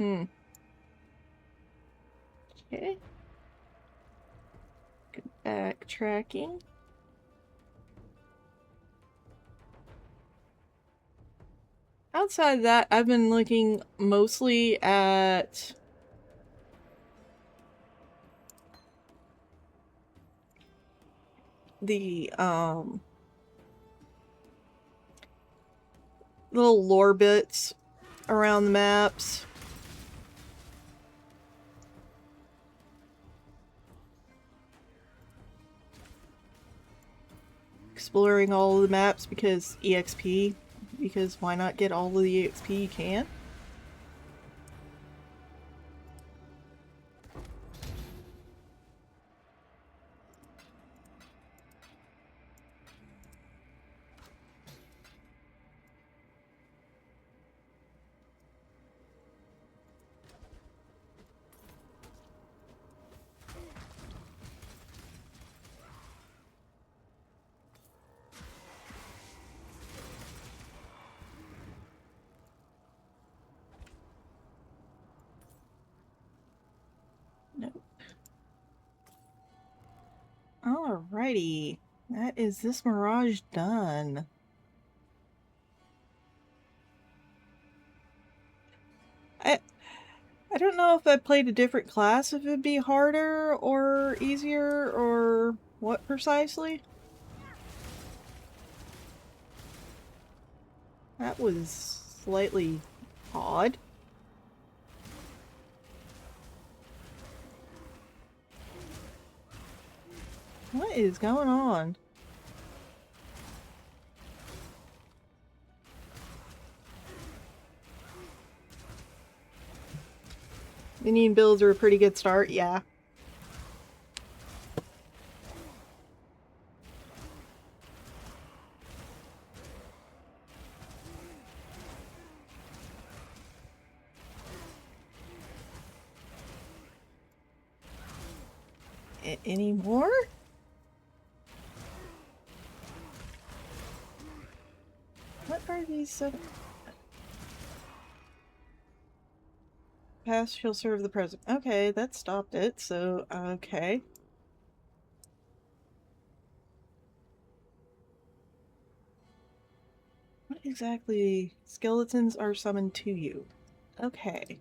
Okay. Good backtracking. Outside of that, I've been looking mostly at the little lore bits around the maps. Exploring all of the maps because EXP. Because why not get all of the EXP you can? Alrighty, that is this Mirage done. I don't know if I played a different class, if it'd be harder or easier or what precisely. That was slightly odd. What is going on? Minion builds are a pretty good start, yeah. Any more? What are these? Past shall serve the present. Okay, that stopped it, so okay. What exactly? Skeletons are summoned to you. Okay.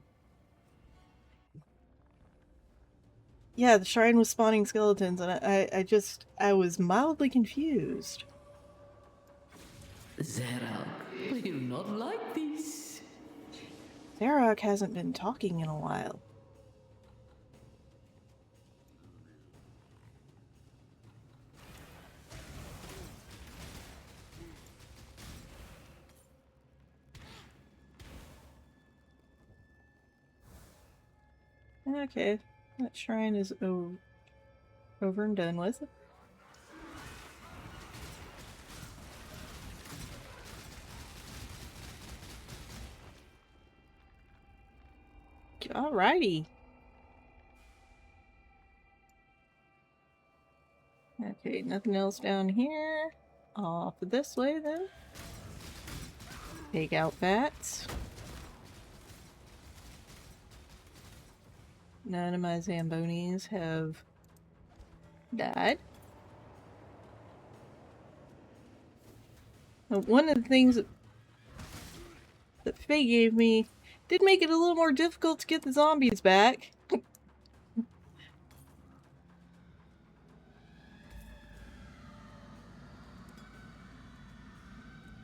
Yeah, the shrine was spawning skeletons, and I was mildly confused. Zarok, will you not like this? Zarok hasn't been talking in a while. Okay, that shrine is over and done with. Alrighty. Okay, nothing else down here. Off this way then. Take out bats. None of my Zambonis have died. One of the things that Faye gave me did make it a little more difficult to get the zombies back.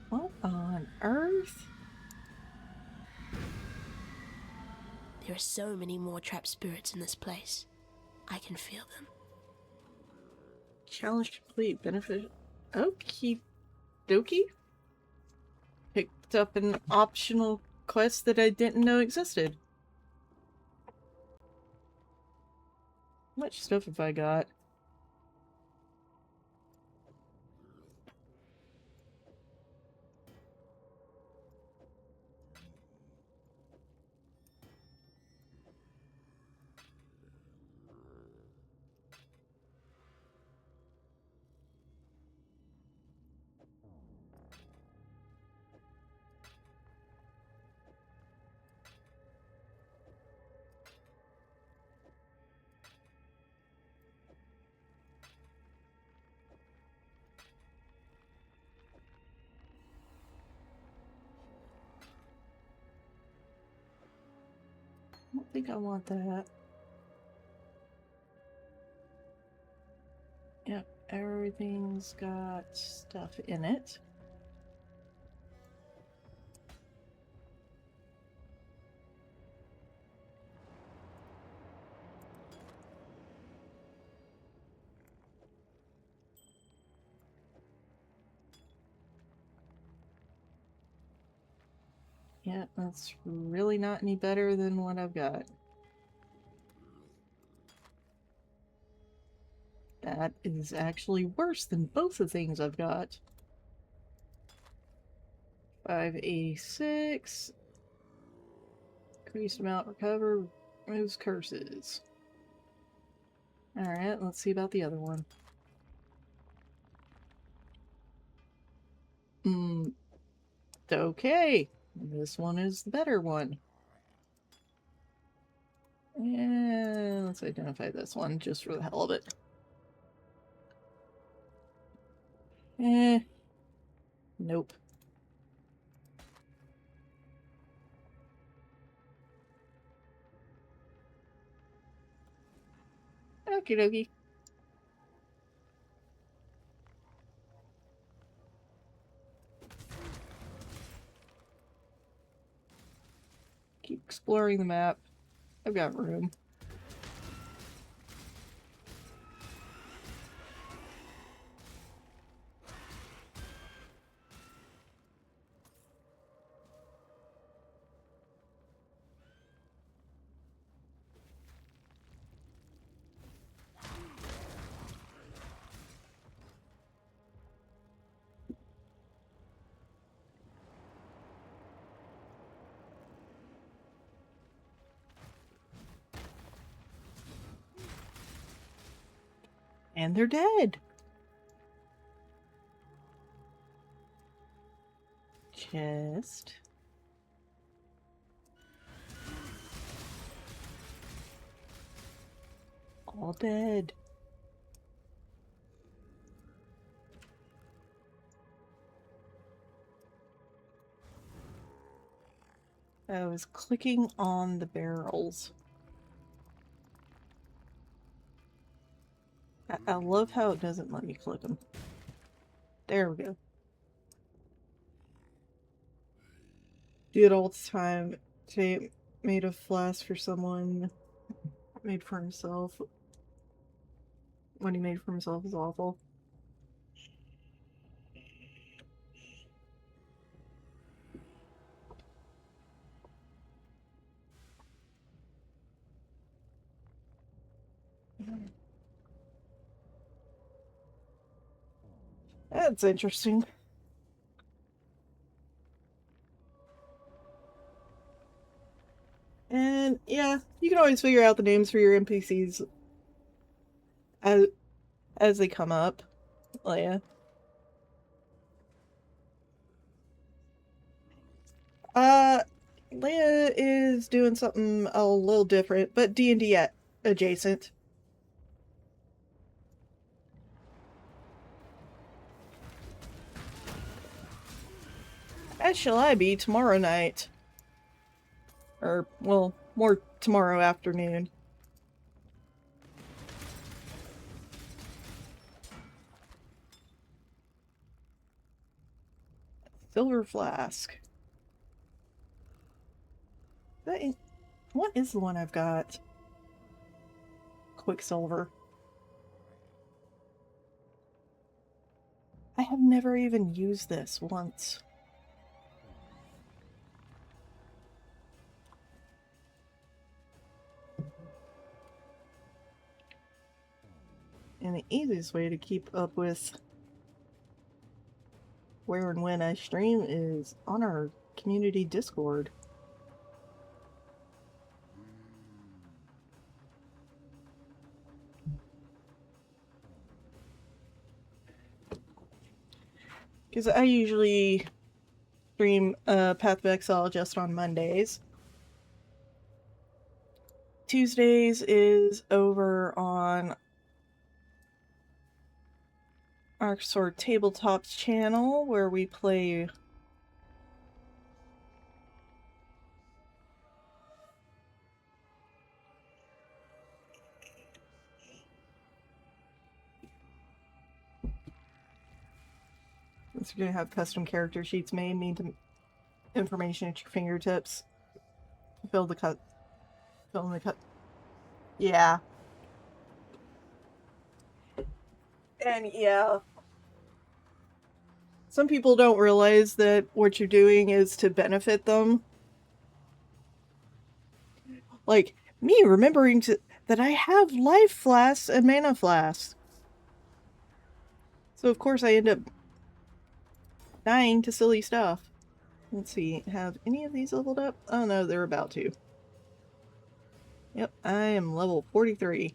What on earth? There are so many more trapped spirits in this place. I can feel them. Challenge complete. Benefit. Okie dokie. Picked up an optional quest that I didn't know existed. How much stuff have I got? I don't think I want that. Yep, everything's got stuff in it. Yeah, that's really not any better than what I've got. That is actually worse than both the things I've got. 586. Increased amount recover. Removes curses. Alright, let's see about the other one. Okay. This one is the better one. And let's identify this one just for the hell of it. Nope. Okie dokie. Keep exploring the map. I've got room. And they're dead. Chest. All dead. I was clicking on the barrels. I love how it doesn't let me click them. There we go. Do it all the time. Tape made a flask for someone. Made for himself. What he made for himself is awful. That's interesting. And yeah, you can always figure out the names for your NPCs as they come up. Leia. Leia is doing something a little different, but D&D adjacent. As shall I be tomorrow night. Or, well, more tomorrow afternoon. Silver flask. What is the one I've got? Quicksilver. I have never even used this once. And the easiest way to keep up with where and when I stream is on our community Discord. Because I usually stream Path of Exile just on Mondays. Tuesdays is over on our sort of tabletops channel where we play since you're gonna have custom character sheets made, need to information at your fingertips. Fill in the cut. Yeah. And yeah. Some people don't realize that what you're doing is to benefit them. Like me remembering that I have life flasks and mana flasks. So of course I end up dying to silly stuff. Let's see, have any of these leveled up? Oh no, they're about to. Yep, I am level 43.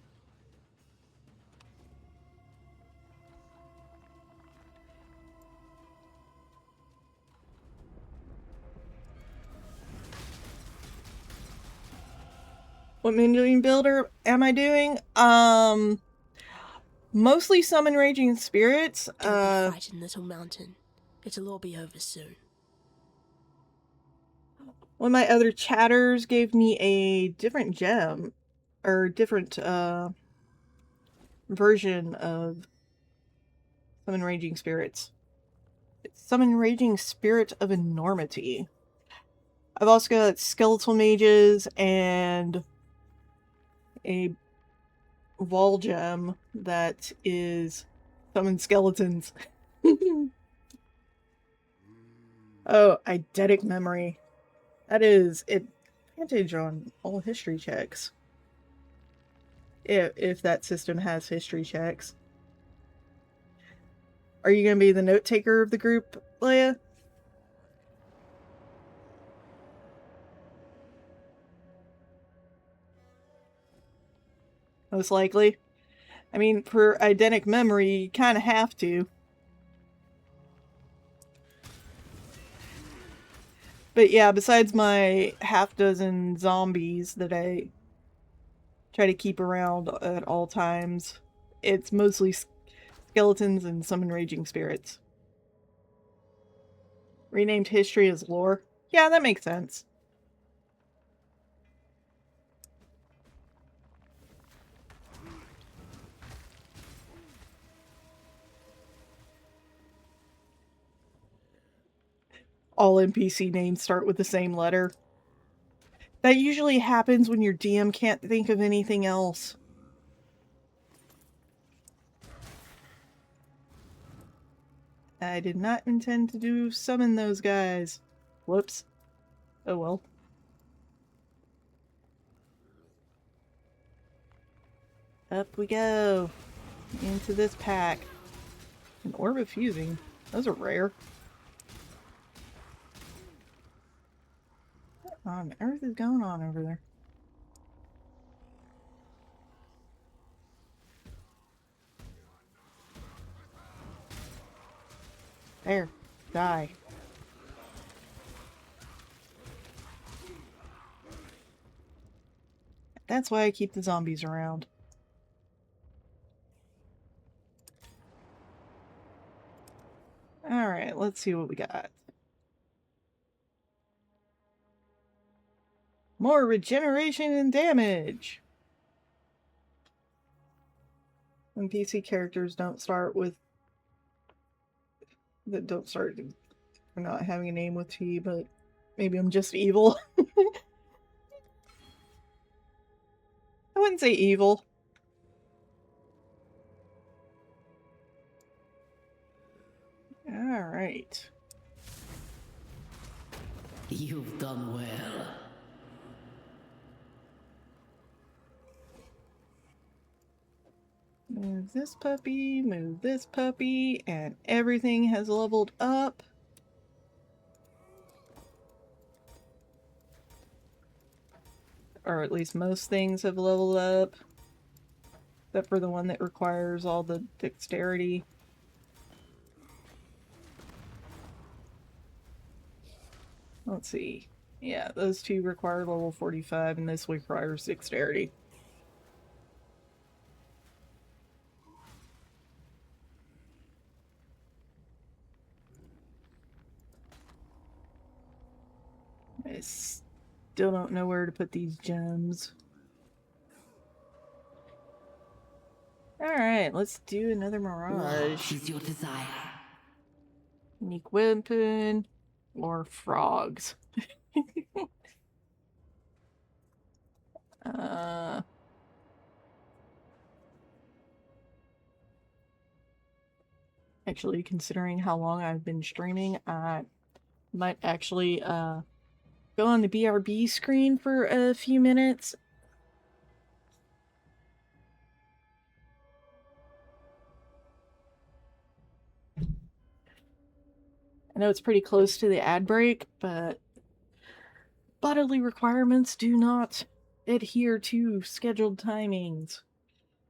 What minion builder am I doing? Mostly summon raging spirits. Don't be frightened, little mountain. It'll all be over soon. One of my other chatters gave me a different gem, or different version of summon raging spirits. It's summon raging spirit of enormity. I've also got skeletal mages and a wall gem that is summon skeletons. Oh, eidetic memory. That is advantage on all history checks. If that system has history checks. Are you going to be the note taker of the group, Leia? Most likely. I mean, for eidetic memory, you kind of have to. But yeah, besides my half-dozen zombies that I try to keep around at all times, it's mostly skeletons and summon raging spirits. Renamed history as lore. Yeah, that makes sense. All NPC names start with the same letter. That usually happens when your DM can't think of anything else. I did not intend to summon those guys. Whoops. Oh well. Up we go. Into this pack. An orb of fusing. Those are rare. What on earth is going on over there? There. Die. That's why I keep the zombies around. Alright, let's see what we got. More regeneration and damage! NPC characters don't start with... that don't start... They're not having a name with T, but maybe I'm just evil. I wouldn't say evil. Alright. You've done well. Move this puppy, and everything has leveled up. Or at least most things have leveled up. Except for the one that requires all the dexterity. Let's see. Yeah, those two require level 45, and this requires dexterity. I still don't know where to put these gems. Alright, let's do another mirage. What is your desire? Unique weapon or frogs. Actually, considering how long I've been streaming, I might actually go on the BRB screen for a few minutes. I know it's pretty close to the ad break, but bodily requirements do not adhere to scheduled timings.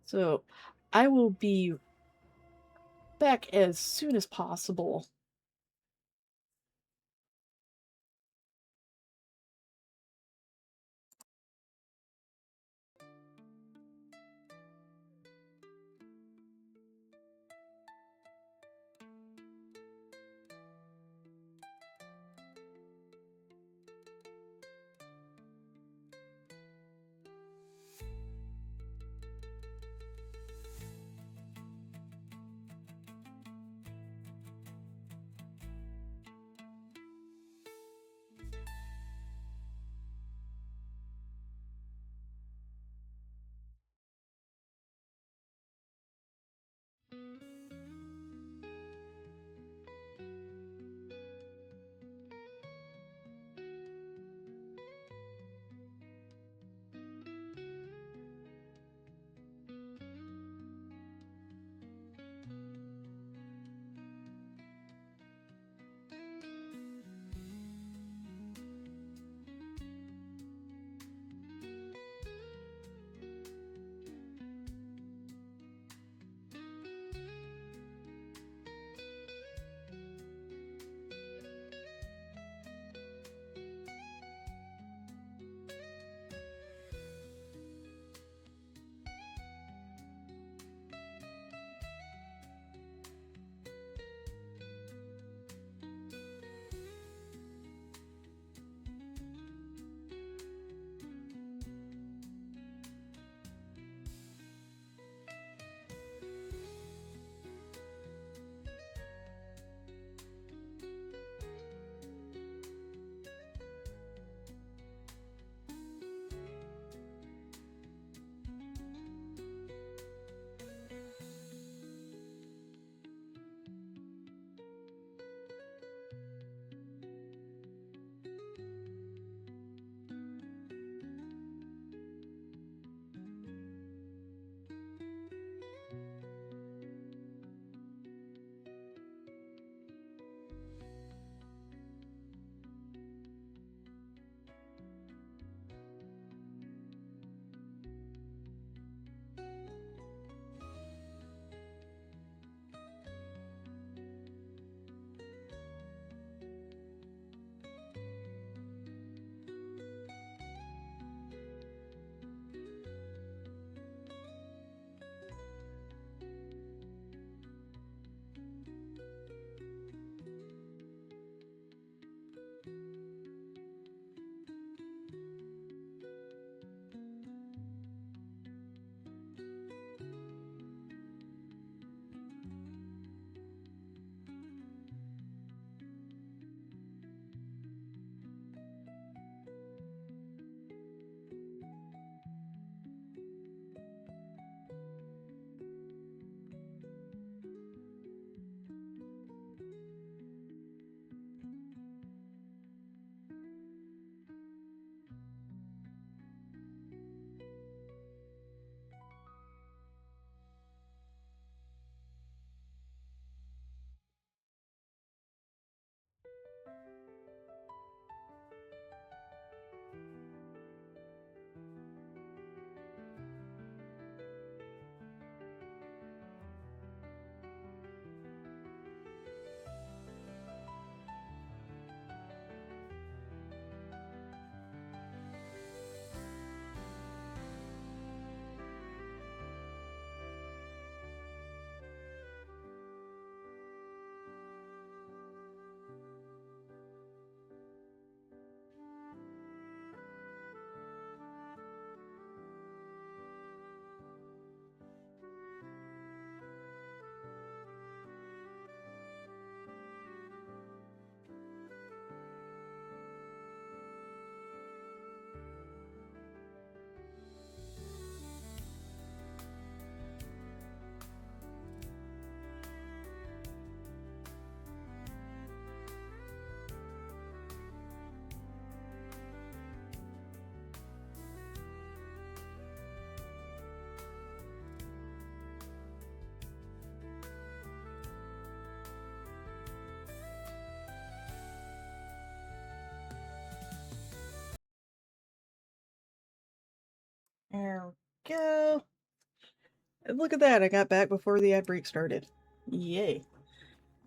So I will be back as soon as possible. There we go. And look at that, I got back before the ad break started. Yay.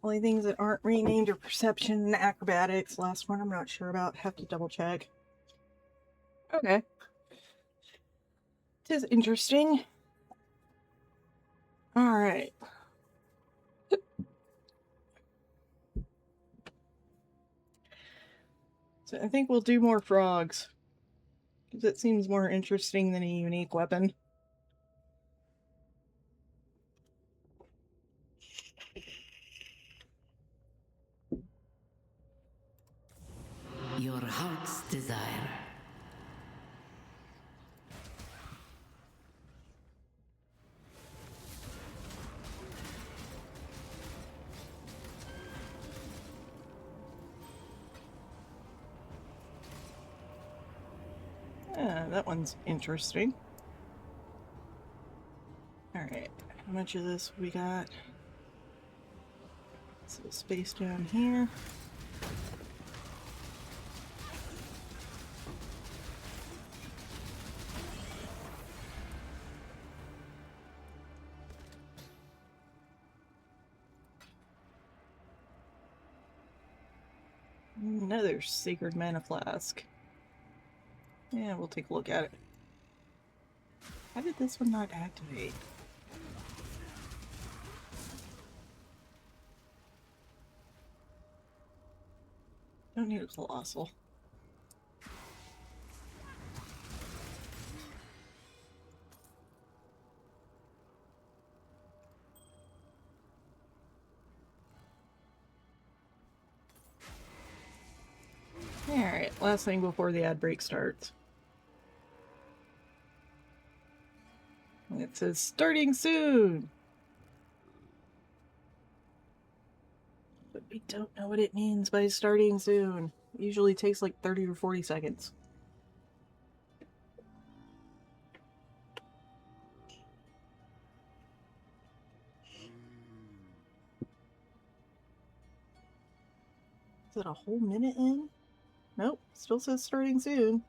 Only things that aren't renamed are perception and acrobatics. Last one I'm not sure about. Have to double check. Okay. It is interesting. Alright. So I think we'll do more frogs. Because it seems more interesting than a unique weapon. Your heart's desire. That one's interesting. Alright, how much of this we got? So space down here. Another sacred mana flask. Yeah, we'll take a look at it. How did this one not activate? Don't need a colossal. Alright, last thing before the ad break starts. It says starting soon! But we don't know what it means by starting soon. It usually takes like 30 or 40 seconds. Is it a whole minute in? Nope, still says starting soon.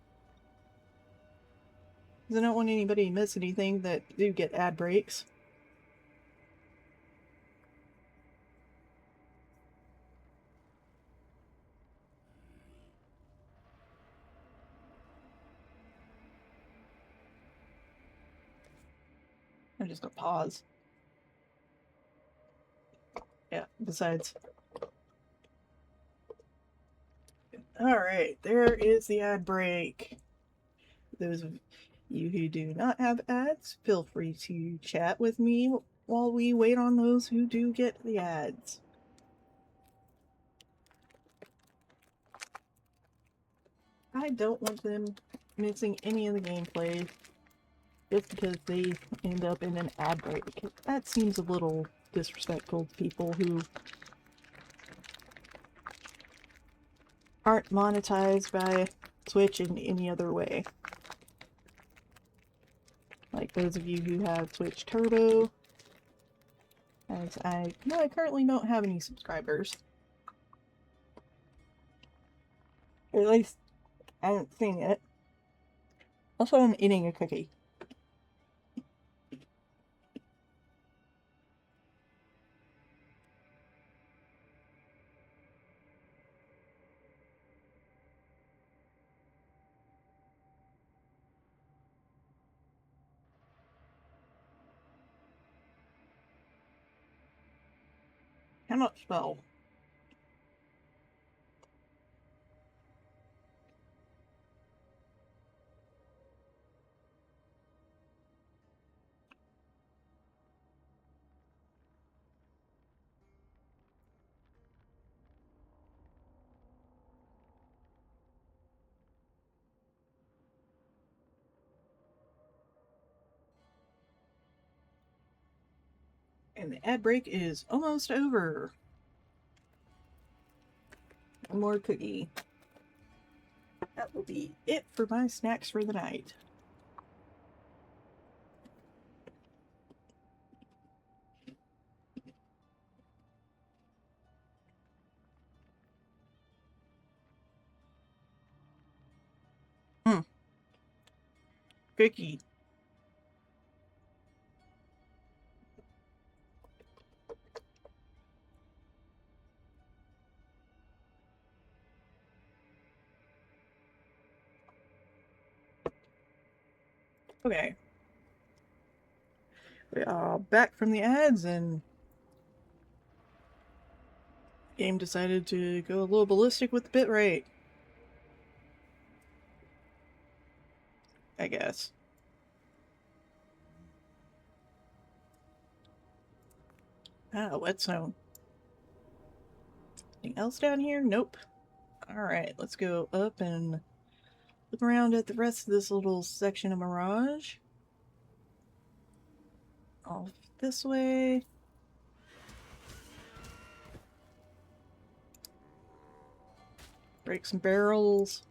Because I don't want anybody to miss anything that do get ad breaks. I'm just gonna pause. Yeah, besides. Alright, there is the ad break. Those of you who do not have ads, feel free to chat with me while we wait on those who do get the ads. I don't want them missing any of the gameplay just because they end up in an ad break. That seems a little disrespectful to people who aren't monetized by Twitch in any other way. Like those of you who have Twitch Turbo. As I currently don't have any subscribers. Or at least I haven't seen it. Also, I'm eating a cookie. Cannot spell. And the ad break is almost over. One more cookie. That will be it for my snacks for the night. Cookie. Okay. We are back from the ads, and game decided to go a little ballistic with the bitrate. I guess. Ah, wet zone. Anything else down here? Nope. Alright, let's go up and look around at the rest of this little section of Mirage. Off this way. Break some barrels.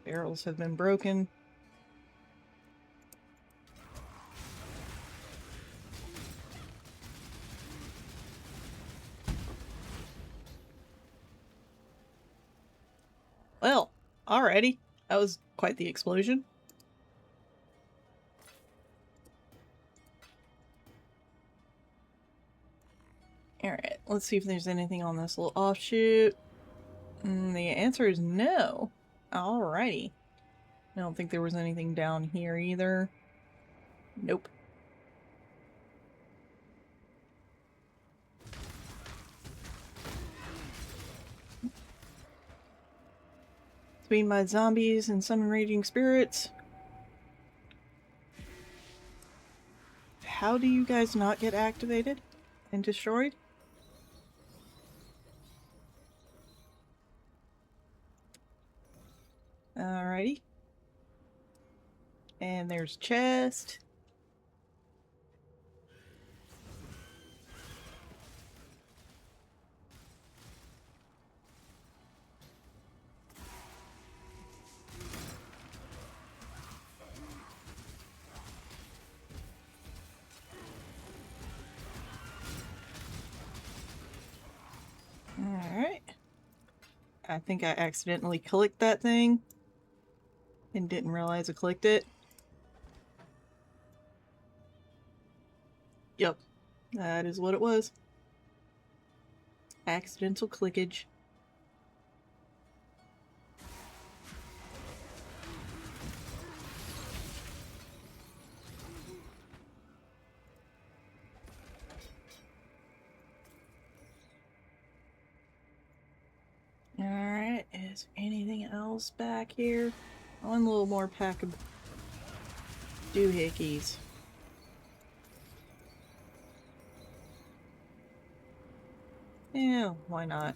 Barrels have been broken. Well, alrighty. That was quite the explosion. Alright, let's see if there's anything on this little offshoot. The answer is no. Alrighty. I don't think there was anything down here either. Nope. Between my zombies and summon raging spirits. How do you guys not get activated and destroyed? Alrighty. And there's chest. Alright. I think I accidentally clicked that thing and didn't realize I clicked it. Yep, that is what it was. Accidental clickage. Alright, is anything else back here? One little more pack of doohickeys. Yeah, why not?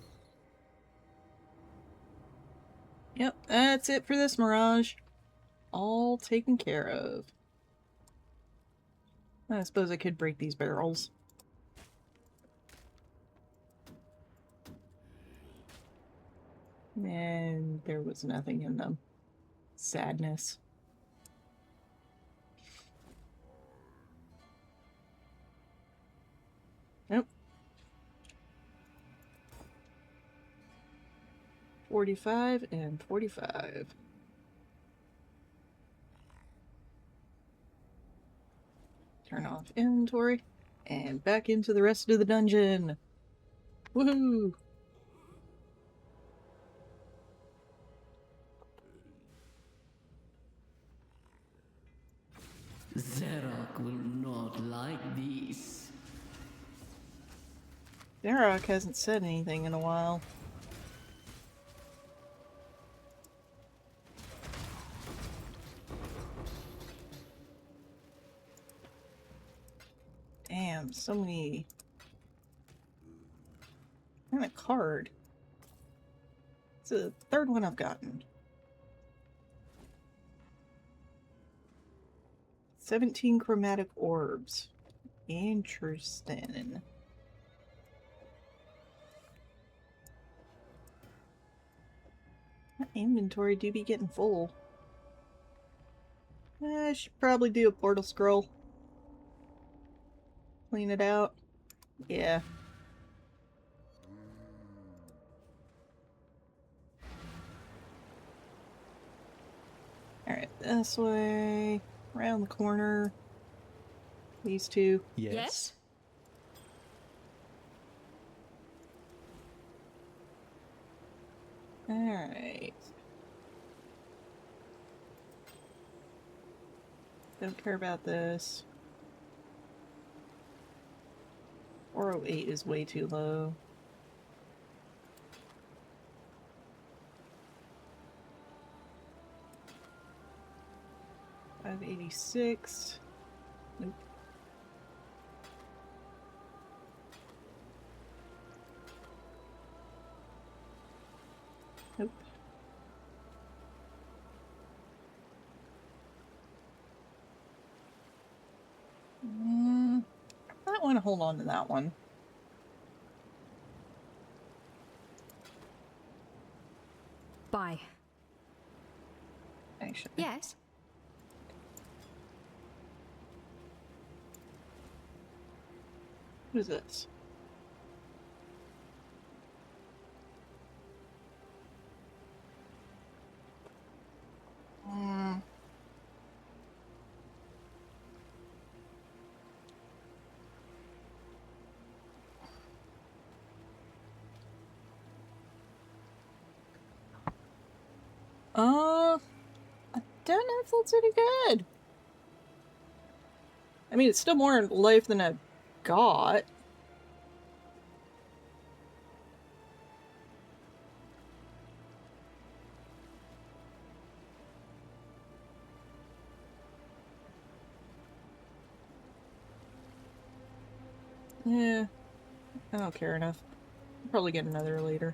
Yep, that's it for this Mirage. All taken care of. I suppose I could break these barrels. And there was nothing in them. Sadness. Nope. 45 and 45. Turn off inventory. And back into the rest of the dungeon. Woohoo! Zerak will not like these. Zerak hasn't said anything in a while. Damn, so many... And a card. It's the third one I've gotten. 17 chromatic orbs. Interesting. My inventory do be getting full. I should probably do a portal scroll. Clean it out. Yeah. Alright, this way. Around the corner. These two. Yes? Alright. Don't care about this. 408 is way too low. $586. Nope. Nope. I want to hold on to that one. Bye. Actually. Yes. What is this? I don't know if that's any good. I mean, it's still more life than I've got. Yeah, I don't care enough. I'll probably get another later.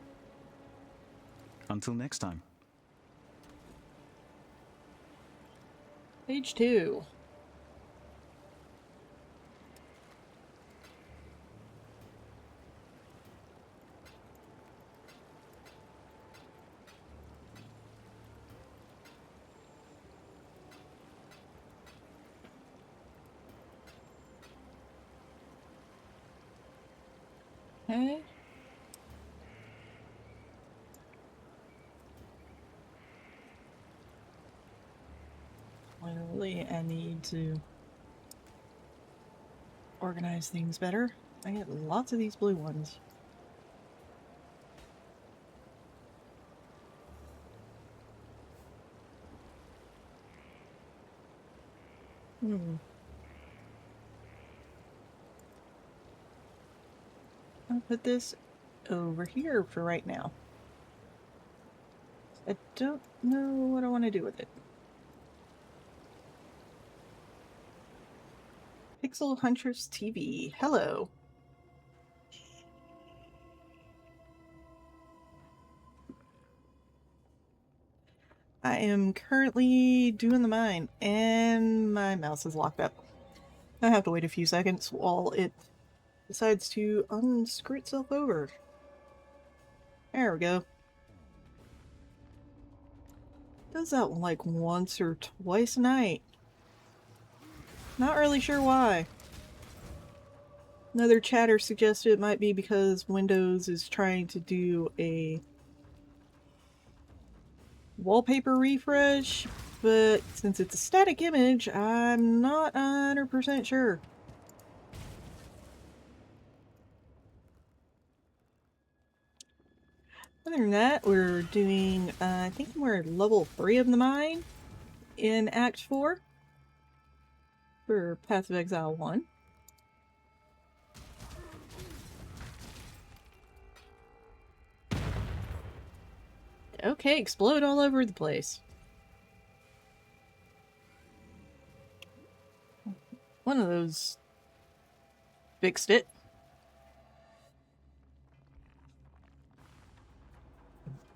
Until next time. Page 2. Okay. Clearly, I need to organize things better. I get lots of these blue ones. I'll put this over here for right now. I don't know what I want to do with it. Pixel Huntress TV. Hello. I am currently doing the mine, and my mouse is locked up. I have to wait a few seconds while it decides to unscrew itself over. There we go. Does that like once or twice a night. Not really sure why. Another chatter suggested it might be because Windows is trying to do a wallpaper refresh, but since it's a static image, I'm not 100% sure. Other than that, we're doing, I think we're at level 3 of the mine in Act 4 for Path of Exile 1. Okay, explode all over the place. One of those fixed it.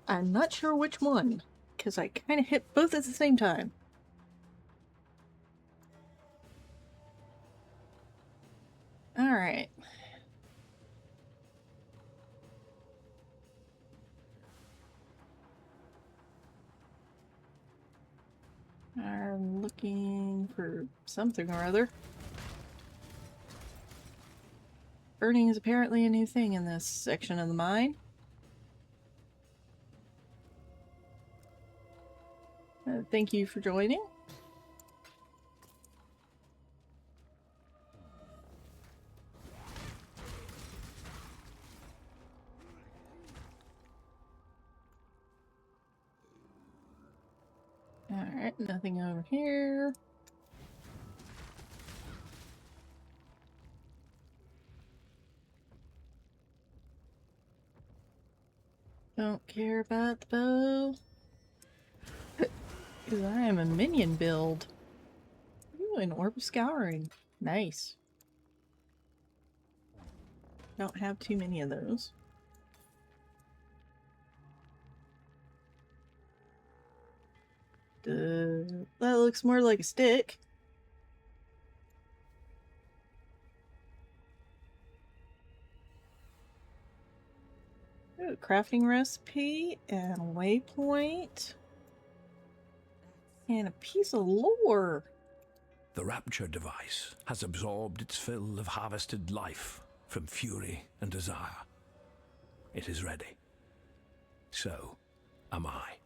I'm not sure which one, because I kind of hit both at the same time. Alright. I'm looking for something or other. Burning is apparently a new thing in this section of the mine. Thank you for joining. Alright, nothing over here. Don't care about the bow. Because I am a minion build. Ooh, an orb of scouring. Nice. Don't have too many of those. That looks more like a stick. Ooh, crafting recipe and waypoint. And a piece of lore. The Rapture device has absorbed its fill of harvested life from fury and desire. It is ready. So am I.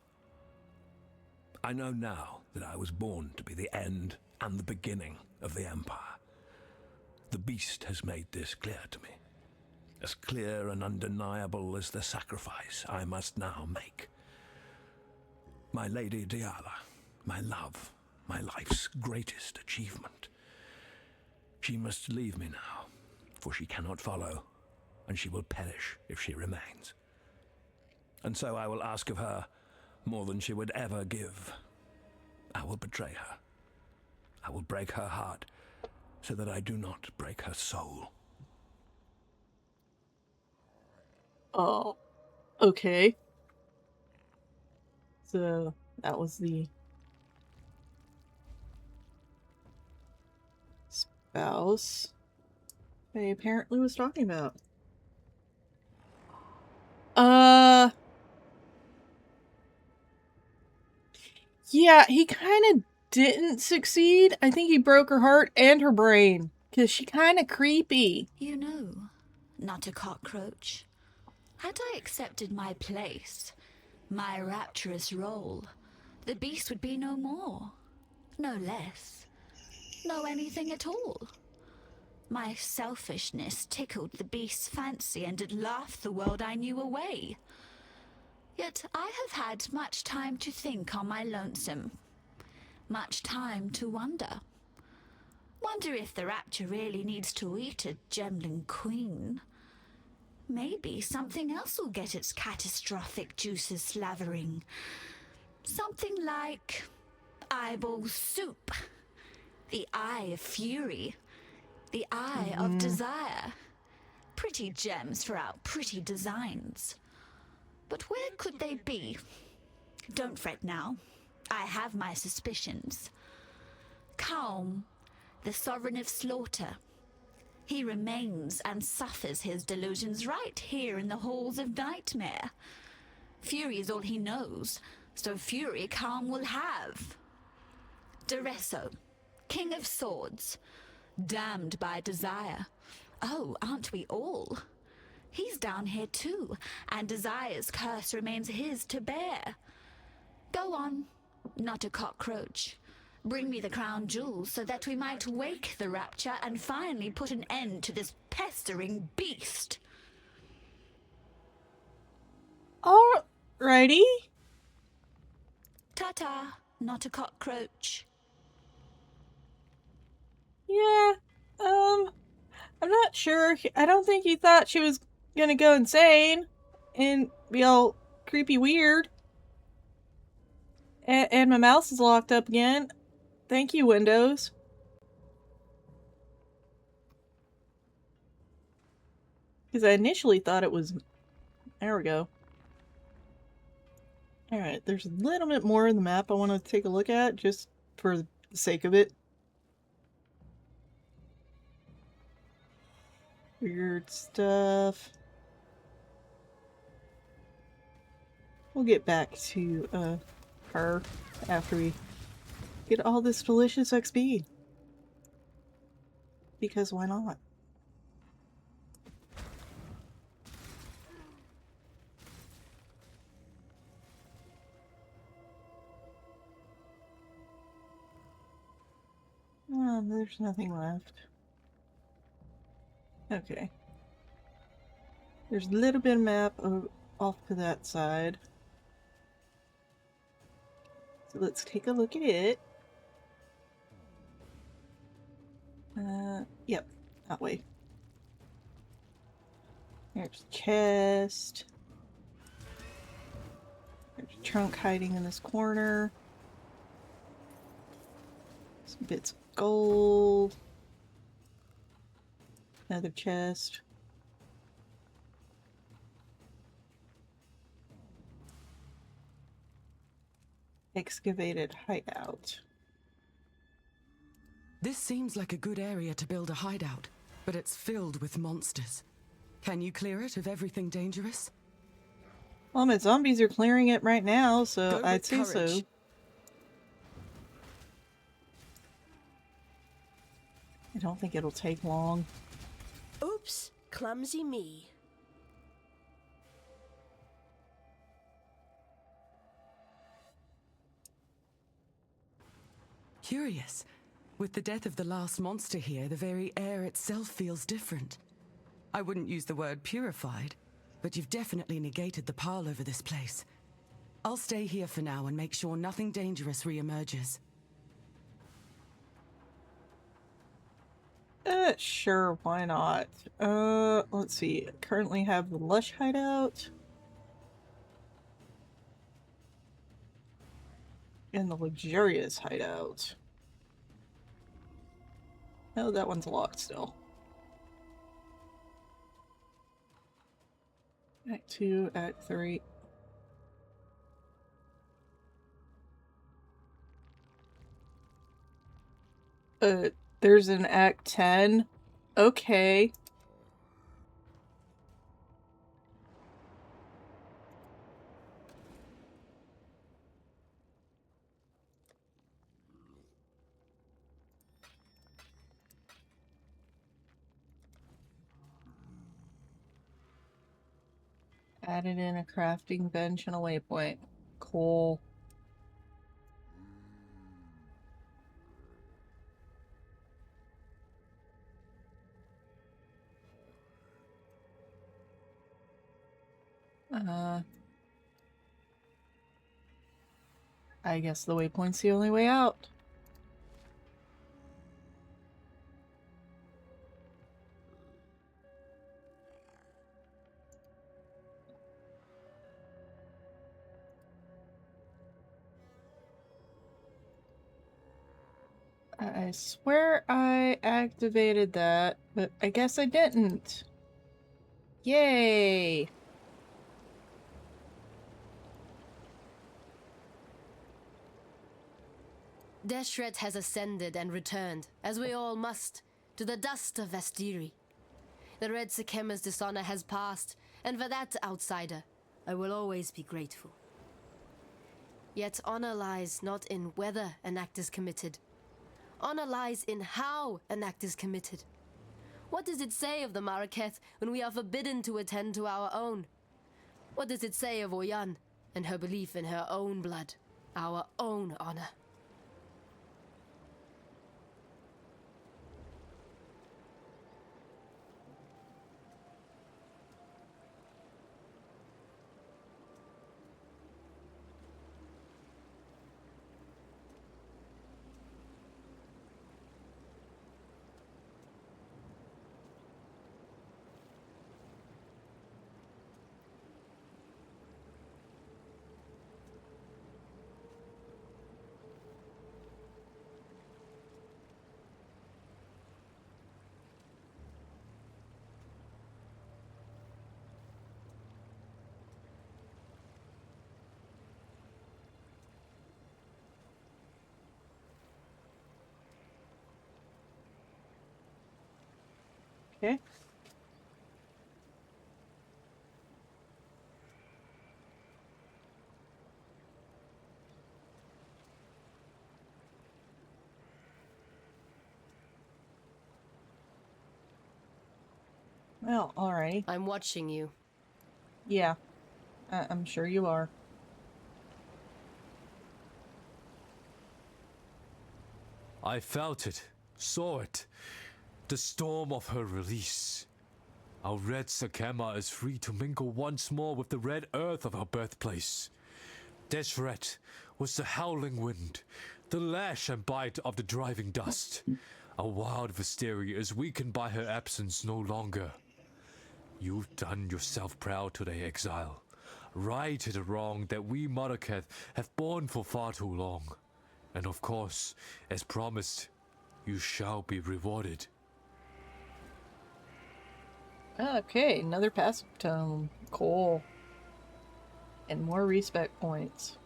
I know now that I was born to be the end and the beginning of the Empire. The beast has made this clear to me. As clear and undeniable as the sacrifice I must now make. My Lady Diala, my love, my life's greatest achievement. She must leave me now, for she cannot follow, and she will perish if she remains. And so I will ask of her more than she would ever give. I will betray her. I will break her heart, so that I do not break her soul. Oh, okay. So, that was the spouse they apparently was talking about. Yeah, he kind of didn't succeed. I think he broke her heart and her brain. Because she kind of creepy. You know, not a cockroach. Had I accepted my place, my rapturous role, the beast would be no more, no less, no anything at all. My selfishness tickled the beast's fancy and it laughed the world I knew away. Yet I have had much time to think on my lonesome, much time to wonder. Wonder if the Rapture really needs to eat a gemling queen. Maybe something else will get its catastrophic juices slavering. Something like eyeball soup, the eye of fury, the eye of desire. Pretty gems for our pretty designs. But where could they be? Don't fret now. I have my suspicions. Calm, the sovereign of slaughter. He remains and suffers his delusions right here in the halls of nightmare. Fury is all he knows, so fury Calm will have. Duresso, king of swords, damned by desire. Oh, aren't we all? He's down here too, and desire's curse remains his to bear. Go on, not a cockroach. Bring me the crown jewels so that we might wake the Rapture and finally put an end to this pestering beast. Alrighty. Ta-ta, not a cockroach. Yeah, I'm not sure. I don't think he thought she was gonna go insane and be all creepy weird. And my mouse is locked up again. Thank you, Windows. Because I initially thought it was... There we go. Alright, there's a little bit more in the map I want to take a look at, just for the sake of it. Weird stuff. We'll get back to her after we get all this delicious XP. Because why not? Oh, there's nothing left. Okay. There's a little bit of map off to that side. So let's take a look at it. Yep, that way. There's chest. trunk hiding in this corner. Some bits of gold. Another chest. Excavated hideout. This seems like a good area to build a hideout, but it's filled with monsters. Can you clear it of everything dangerous? Well, my zombies are clearing it right now, so Go I'd with say so. courage. I don't think it'll take long. Oops, clumsy me. Curious. With the death of the last monster here, the very air itself feels different. I wouldn't use the word purified, but you've definitely negated the pile over this place. I'll stay here for now and make sure nothing dangerous re-emerges. Sure, why not? Let's see. I currently have the Lush hideout. And the Luxurious hideout. Oh, that one's locked still. Act 2, Act 3. There's an Act 10. Okay. Added in a crafting bench and a waypoint. Cool. I guess the waypoint's the only way out. I swear I activated that, but I guess I didn't. Yay! Deshret has ascended and returned, as we all must, to the dust of Vestiri. The Red Sekema's dishonor has passed, and for that, outsider, I will always be grateful. Yet honor lies not in whether an act is committed. Honor lies in how an act is committed. What does it say of the Maraketh when we are forbidden to attend to our own? What does it say of Oyan and her belief in her own blood, our own honor? Okay. Well, alrighty. I'm watching you. Yeah. I'm sure you are. I felt it, saw it. The storm of her release. Our red Sekema is free to mingle once more with the red earth of our birthplace. Deshret was the howling wind, the lash and bite of the driving dust. Our wild Vestiri is weakened by her absence no longer. You've done yourself proud today, Exile. righted a wrong that we Mod Arcas have borne for far too long. And of course, as promised, you shall be rewarded. Okay, another passive tome. Cool. And more respect points.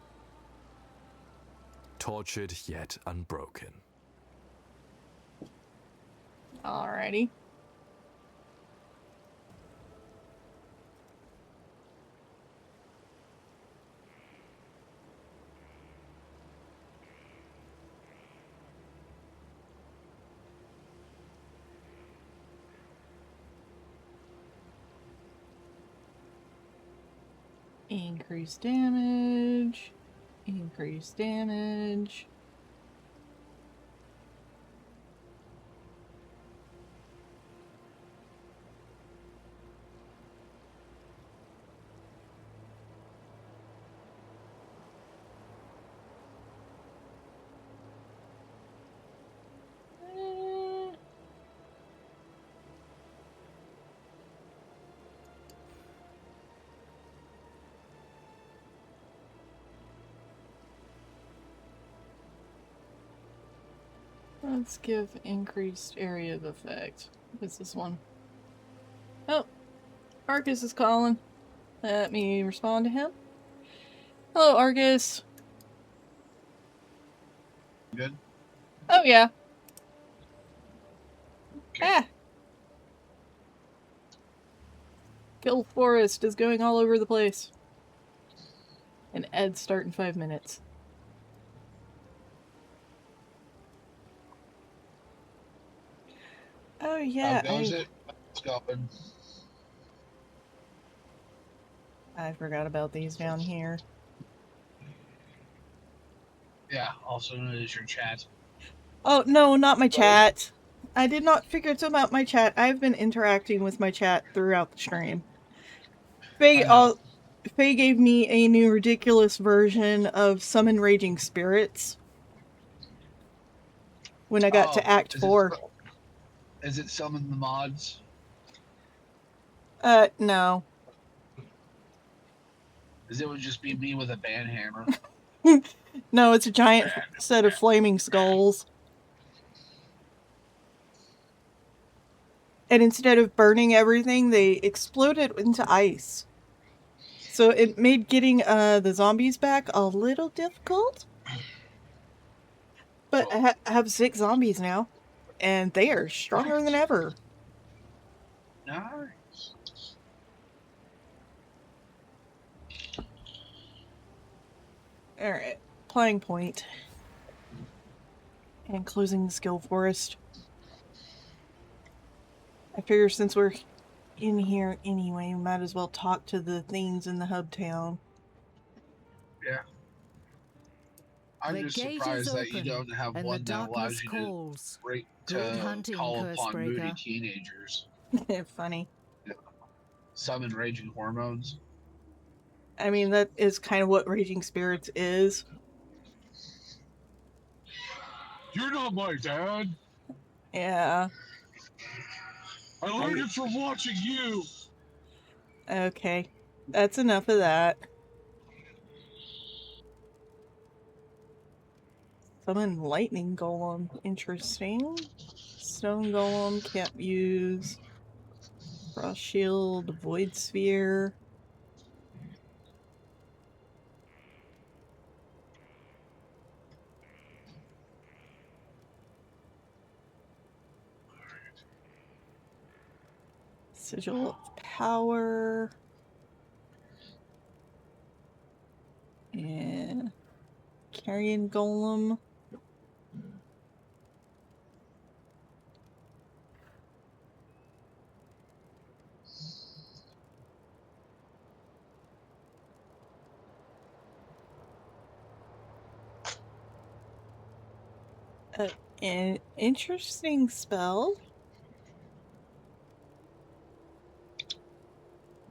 Tortured yet unbroken. Alrighty. Increase damage. Increase damage. Let's give increased area of effect. What's this one? Oh, Arcas is calling. Let me respond to him. Hello, Arcas. Good. Oh, yeah. Ah! Kill Forest is going all over the place. And Ed's start in 5 minutes. Oh, yeah. How goes it? It's going. I forgot about these down here. Yeah, also known as your chat. Oh, no, not my chat. I did not figure it out my chat. I've been interacting with my chat throughout the stream. Faye gave me a new ridiculous version of Summon Raging Spirits when I got to Act 4. Is it Summon the Mods? No. Because it would just be me with a band hammer. No, it's a giant set of flaming skulls. And instead of burning everything, they exploded into ice. So it made getting the zombies back a little difficult. But I have 6 zombies now. And they are stronger than ever. Nice. Alright. Applying point. And closing the skill forest. I figure since we're in here anyway, we might as well talk to the things in the hub town. Yeah. I'm just surprised that you don't have one that allows you to call upon moody teenagers. Funny. Yeah. Summon raging hormones. I mean, that is kind of what Raging Spirits is. You're not my dad. Yeah. I learned it from watching you. Okay. That's enough of that. Summon Lightning Golem. Interesting. Stone Golem. Can't use. Frost Shield. Void Sphere. Sigil of Power. And Carrion Golem. An interesting spell.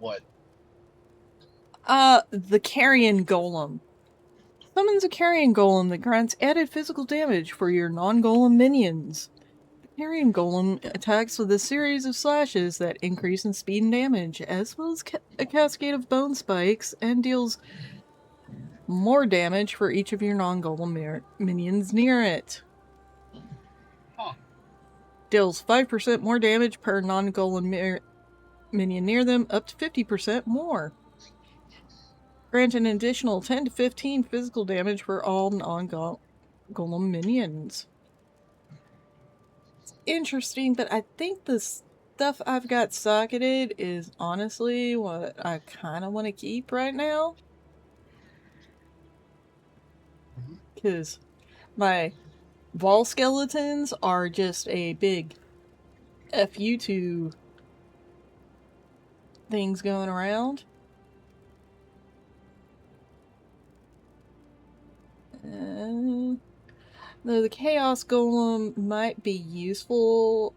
What? The Carrion Golem. Summons a Carrion Golem that grants added physical damage for your non-golem minions. The Carrion Golem attacks with a series of slashes that increase in speed and damage, as well as a cascade of bone spikes, and deals more damage for each of your non-golem minions near it. Huh. Deals 5% more damage per non-golem minion near them, up to 50% more. Grant an additional 10 to 15 physical damage for all non-golem minions. It's interesting, but I think the stuff I've got socketed is honestly what I kind of want to keep right now. Because my Vol skeletons are just a big FU to things going around. Though the Chaos Golem might be useful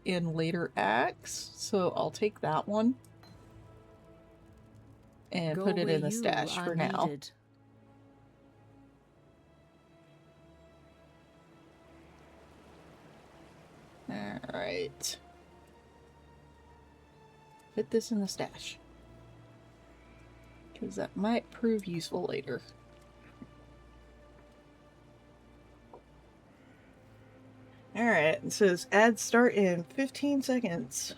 in later acts, so I'll take that one and put it in the stash for now. Alright. Put this in the stash, because that might prove useful later. Alright, it says ads start in 15 seconds.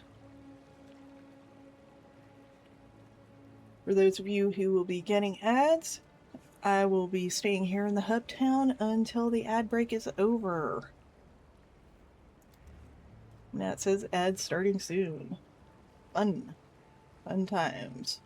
For those of you who will be getting ads, I will be staying here in the hub town until the ad break is over. And that says ads starting soon. Fun times.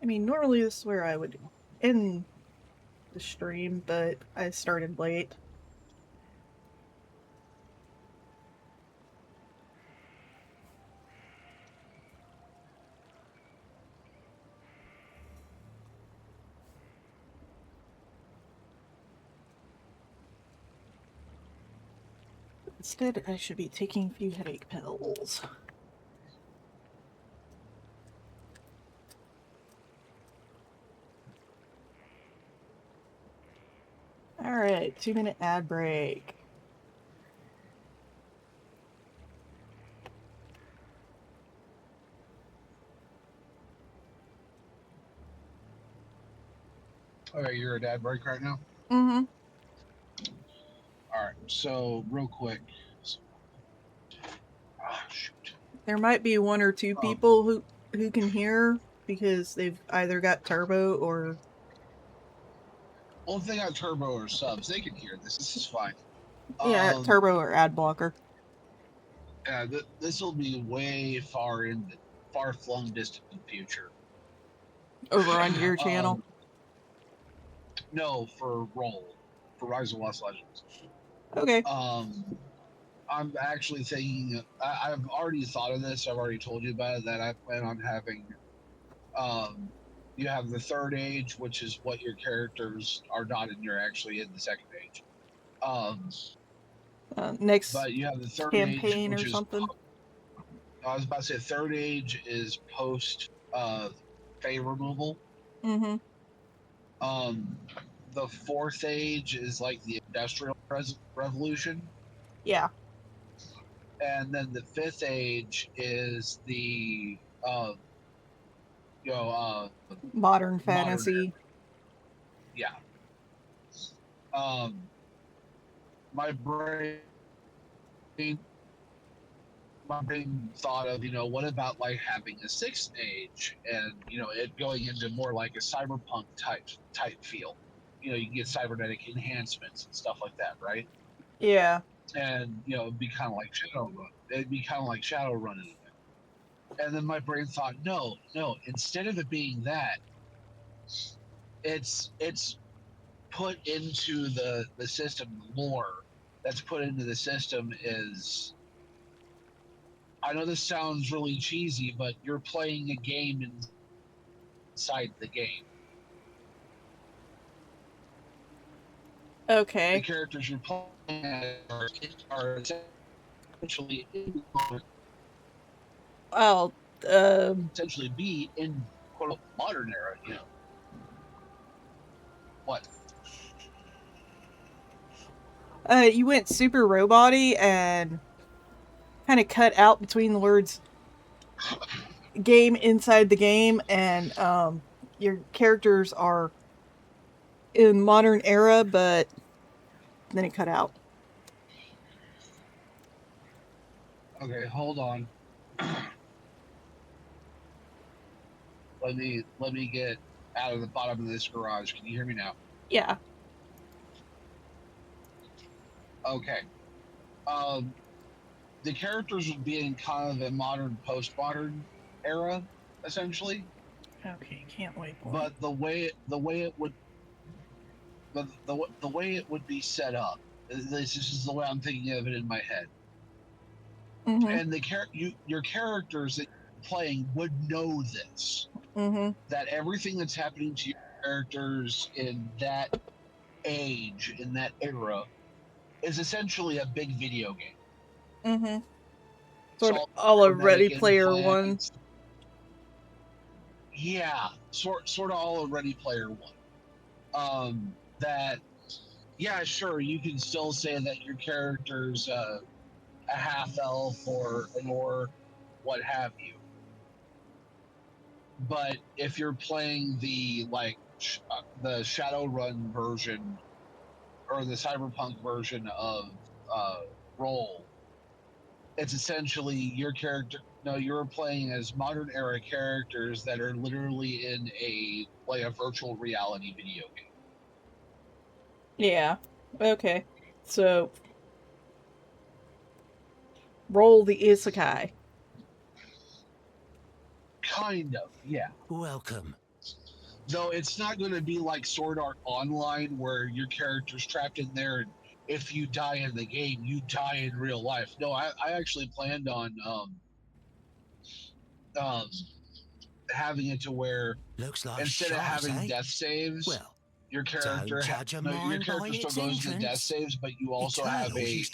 I mean, normally this is where I would end the stream, but I started late. Instead, I should be taking a few headache pills. Alright, 2-minute ad break. Okay, you're at ad break right now? Mm-hmm. Alright, so real quick. Shoot. There might be one or two people who can hear because they've either got turbo or... Well, if they got turbo or subs, they can hear this. This is fine. Yeah, turbo or ad blocker. Yeah, this will be way far-flung distant future. Over on your channel? No, for Rise of Lost Legends. Okay. I'm actually thinking, I've already thought of this, I've already told you about it, that I plan on having, you have the third age, which is what your characters are not in, you're actually in the second age. Next but you have the third campaign age, which or something? I was about to say third age is post Fey removal. Mm-hmm. The fourth age is like the Industrial Revolution. Yeah. And then the fifth age is the modern fantasy. Yeah. My brain thought of, what about like having a sixth age and it going into more like a cyberpunk type feel. You can get cybernetic enhancements and stuff like that, right? Yeah. And it'd be kind of like Shadowrun. It'd be kind of like Shadowrun in it. And then my brain thought, no. Instead of it being that, it's put into the system. Lore that's put into the system is. I know this sounds really cheesy, but you're playing a game inside the game. Okay. The characters you're playing are essentially Well, essentially be in quote modern era, you know. What? You went super robot-y and kind of cut out between the words game inside the game, and your characters are in modern era, but then it cut out. Okay, hold on. Let me get out of the bottom of this garage. Can you hear me now? Yeah. Okay. The characters would be in kind of a modern, postmodern era, essentially. Okay, can't wait. But the way it would, the way it would be set up. This is the way I'm thinking of it in my head. Mm-hmm. And your characters that you're playing would know this. Mm-hmm. That everything that's happening to your characters in that age, in that era, is essentially a big video game. Mm-hmm. Sort of all a Ready Player One. Yeah, sort of all a Ready Player One. That, yeah, sure, you can still say that your character's a half elf or what have you. But if you're playing the the Shadowrun version or the Cyberpunk version of Roll, it's essentially your character. No, you're playing as modern era characters that are literally in a virtual reality video game. Yeah. Okay. So roll the isekai. Kind of, yeah. Welcome. Though it's not going to be like Sword Art Online, where your character's trapped in there, and if you die in the game, you die in real life. No, I actually planned on having it to where looks like instead of having death saves, well, your character still goes to the death saves, but you also have a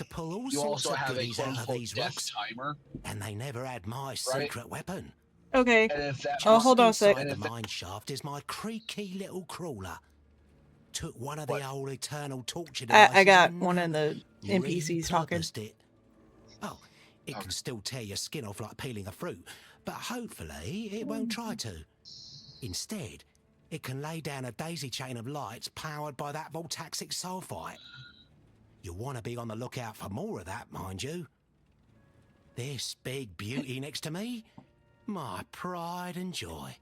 quote unquote death timer, and they never had my secret weapon. Okay. And if that hold on a sec. The mine shaft is my creaky little crawler. Took one of the old eternal torture devices. I got one of the NPCs talking. It. Oh, it can still tear your skin off like peeling a fruit, but hopefully it won't try to. Instead, it can lay down a daisy chain of lights powered by that voltaxic sulfite. You'll want to be on the lookout for more of that, mind you. This big beauty next to me, my pride and joy,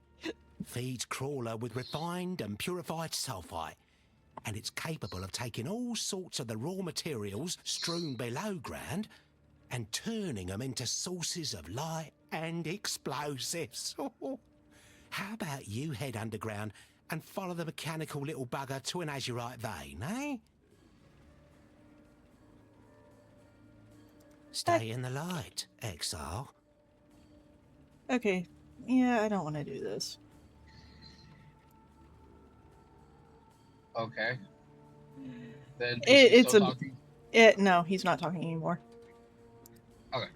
feeds Crawler with refined and purified sulfite, and it's capable of taking all sorts of the raw materials strewn below ground and turning them into sources of light and explosives. How about you head underground and follow the mechanical little bugger to an azurite vein, eh? Stay in the light, Exile. Okay. Yeah, I don't want to do this. Okay. Then it's still talking? No, he's not talking anymore. Okay.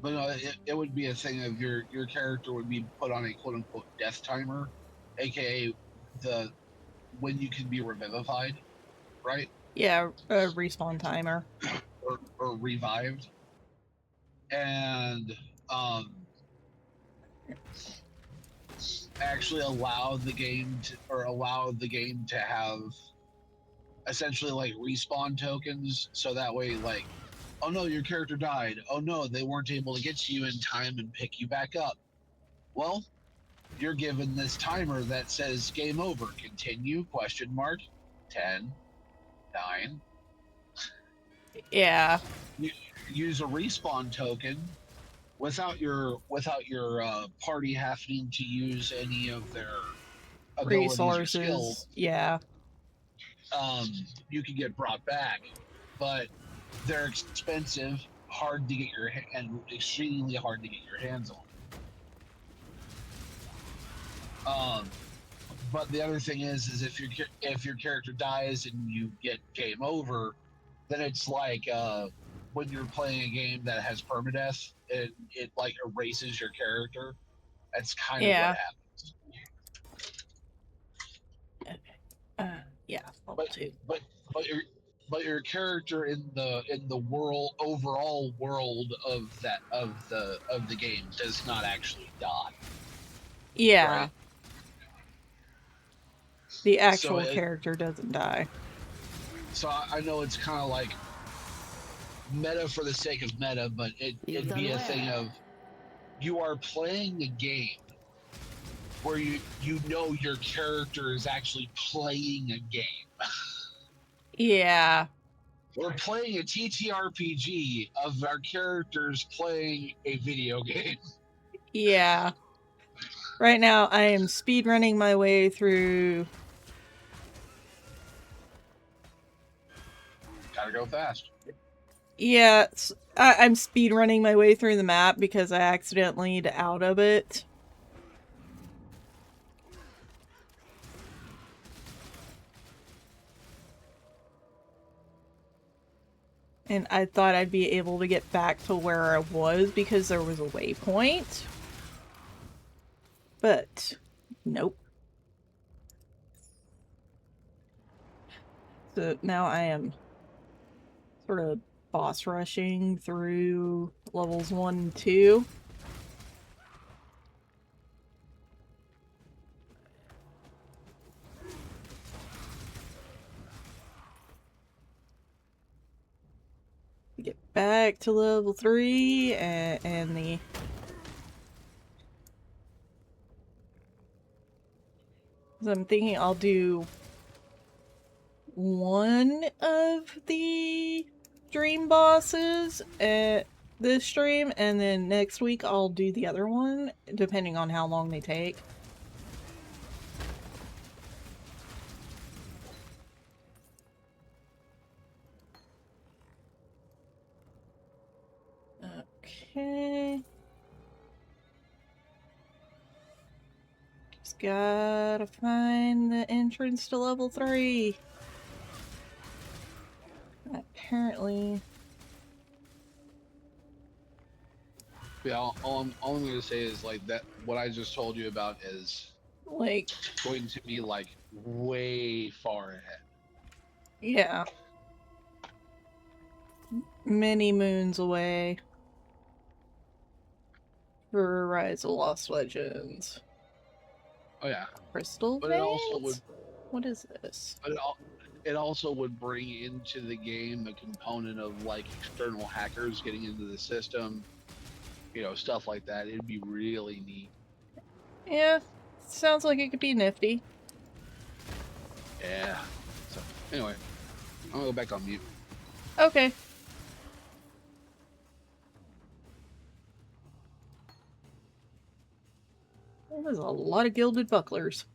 But no, it would be a thing of your character would be put on a quote unquote death timer, aka when you can be revivified, right? Yeah, a respawn timer. or revived. And actually allow the game to have essentially like respawn tokens, so that way, like, oh no, your character died, oh no, they weren't able to get to you in time and pick you back up. Well, you're given this timer that says game over, continue, 10, 9. Yeah. You use a respawn token without your party having to use any of their abilities resources or skills. Yeah. You can get brought back, but they're expensive, hard to get extremely hard to get your hands on. But the other thing is if your character dies and you get game over, then it's like when you're playing a game that has permadeath, it like erases your character. That's kind of what Yeah. happens. Yeah. But but your character in the world overall world of the game does not actually die. Yeah. Right? The actual character doesn't die. So I know it's kind of like meta for the sake of meta, but it'd be a thing of you are playing a game where you know your character is actually playing a game. Yeah. We're playing a TTRPG of our characters playing a video game. Yeah. Right now, I am speedrunning my way through. Gotta go fast. Yeah, I'm speedrunning my way through the map because I accidentally got out of it. And I thought I'd be able to get back to where I was because there was a waypoint. But, nope. So now I am sort of boss rushing through levels 1 and 2. Get back to level 3 and the... So I'm thinking I'll do one of the dream bosses at this stream, and then next week I'll do the other one, depending on how long they take. Okay. Just gotta find the entrance to level 3. Apparently... Yeah, all I'm going to say is like that. What I just told you about is like going to be like way far ahead. Yeah. Many moons away. For Rise of Lost Legends. Oh yeah. Crystal But Veins? it also would. What is this? But it also would bring into the game a component of like external hackers getting into the system. You know, stuff like that. It'd be really neat. Yeah, sounds like it could be nifty. Yeah. So anyway, I'm gonna go back on mute. Okay. There's a lot of gilded bucklers.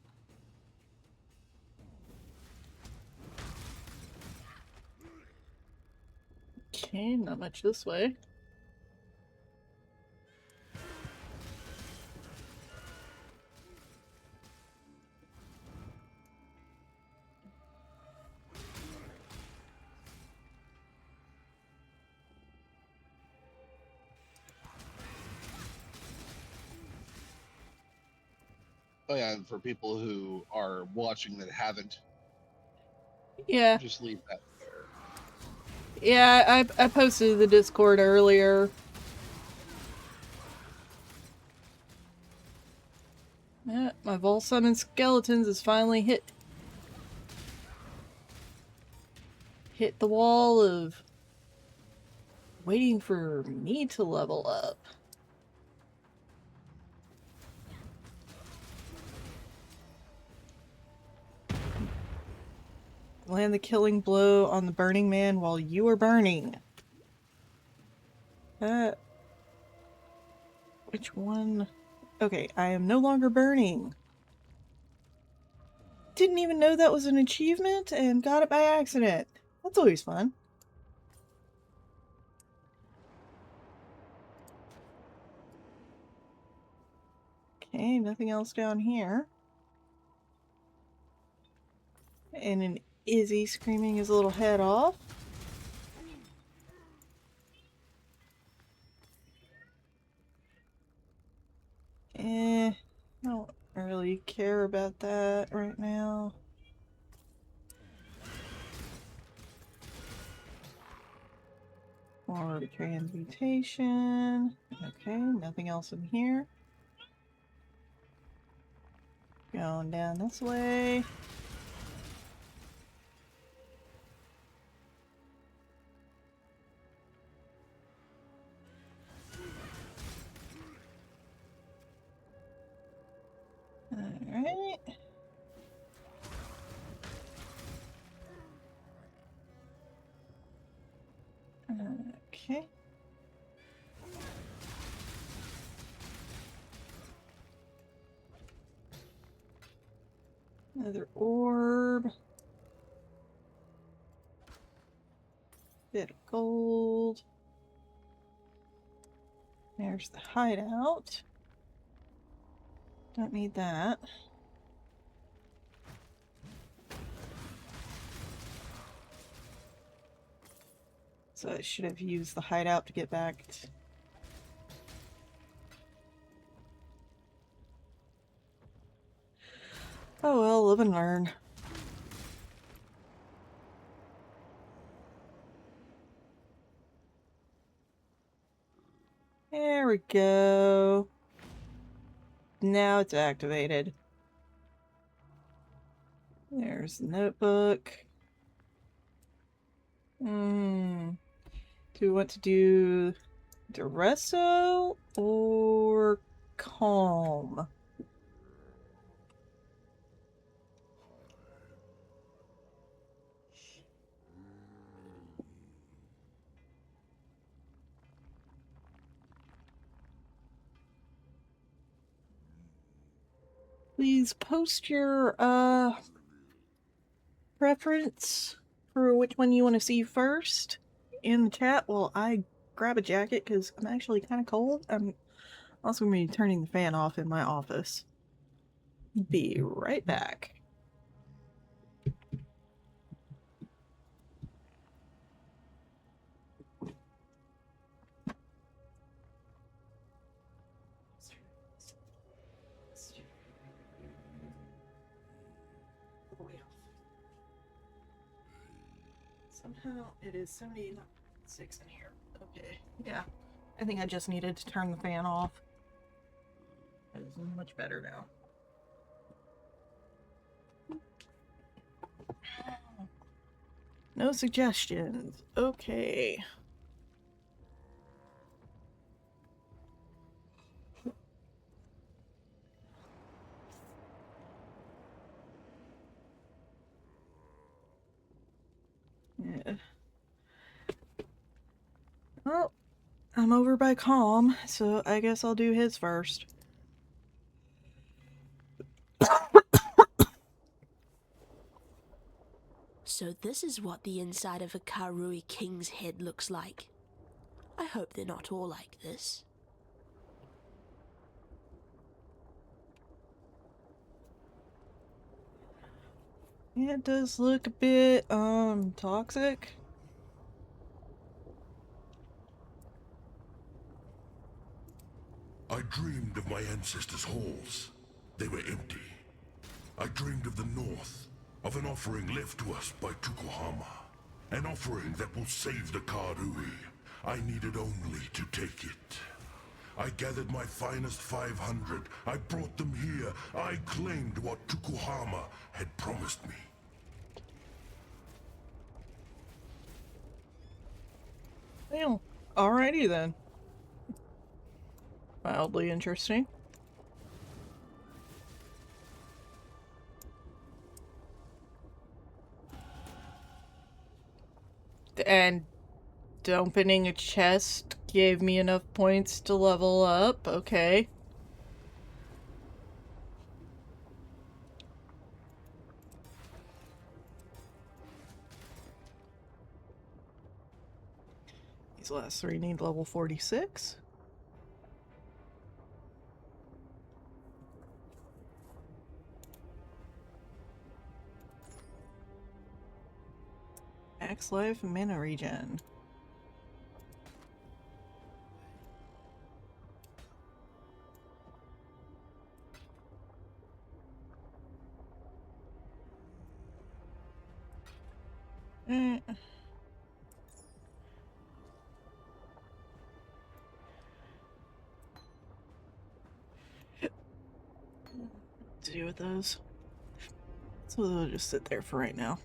Okay, not much this way. Oh yeah, and for people who are watching that haven't, Yeah. just leave that there. Yeah, I posted the Discord earlier. Yeah, my Vol Summon Skeletons is finally hit the wall of waiting for me to level up. Land the killing blow on the burning man while you are burning. Which one? Okay, I am no longer burning. Didn't even know that was an achievement and got it by accident. That's always fun. Okay, nothing else down here. And an Izzy screaming his little head off. care about that right now. More transmutation. Okay, nothing else in here. Going down this way. Alright. Okay. Another orb. Bit of gold. There's the hideout. Don't need that. So I should have used the hideout to get back. Oh well, live and learn. There we go. Now it's activated. There's the notebook. Do we want to do Duresso or Calm? Please post your preference for which one you want to see first in the chat while I grab a jacket because I'm actually kind of cold. I'm also going to be turning the fan off in my office. Be right back. Somehow it is 76 in here. Okay, yeah. I think I just needed to turn the fan off. It is much better now. No suggestions. Okay. Yeah. Well, I'm over by Calm, so I guess I'll do his first. So this is what the inside of a Karui king's head looks like. I hope they're not all like this. Yeah, it does look a bit, toxic. I dreamed of my ancestors' halls. They were empty. I dreamed of the North, of an offering left to us by Tukohama. An offering that will save the Karui. I needed only to take it. I gathered my finest 500. I brought them here. I claimed what Tukohama had promised me. Well, alrighty then. Mildly interesting. And opening a chest gave me enough points to level up. Okay. These last three need level 46. Max life mana regen. Mm. To do with those. So they'll just sit there for right now.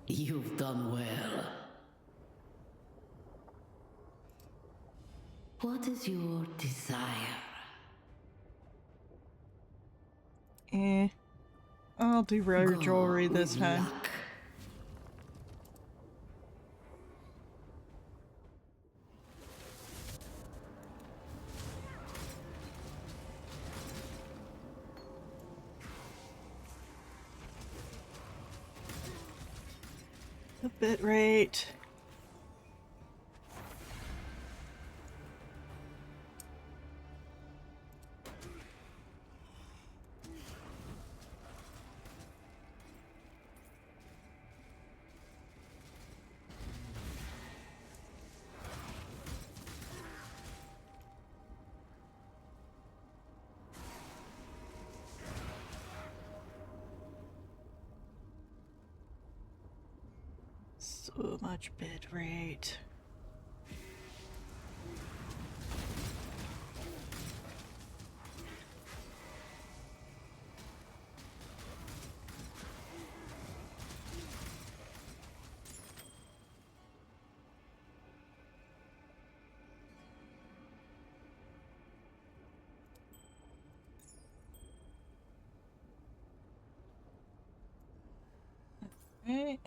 You've done well. What is your desire? I'll do rare jewelry this time. Luck. The bit rate. So much bit rate. Okay.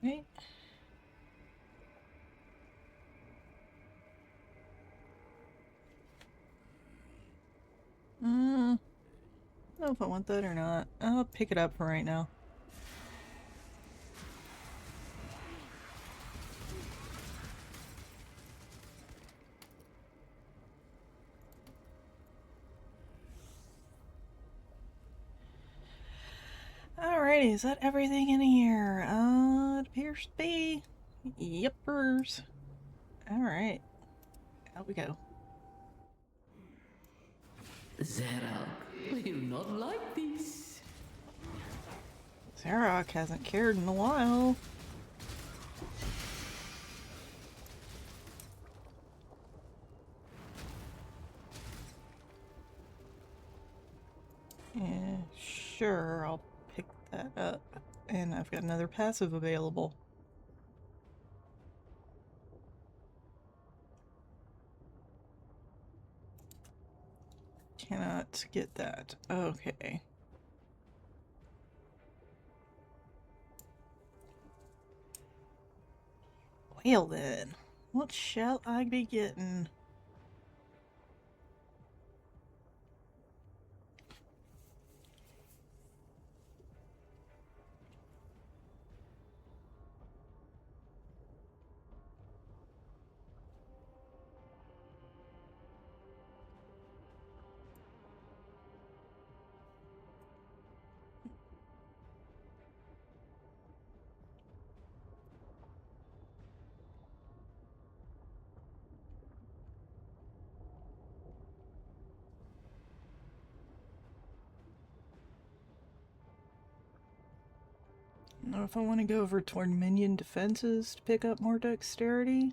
Okay. I don't know if I want that or not. I'll pick it up for right now. Alrighty, is that everything in here? It appears to be. Yepers. Alright. Out we go. Zera, will you not like this? Zarok hasn't cared in a while. Yeah, sure, I'll pick that up. And I've got another passive available. Cannot get that. Okay. Well then, what shall I be getting? I don't know if I want to go over toward minion defenses to pick up more dexterity.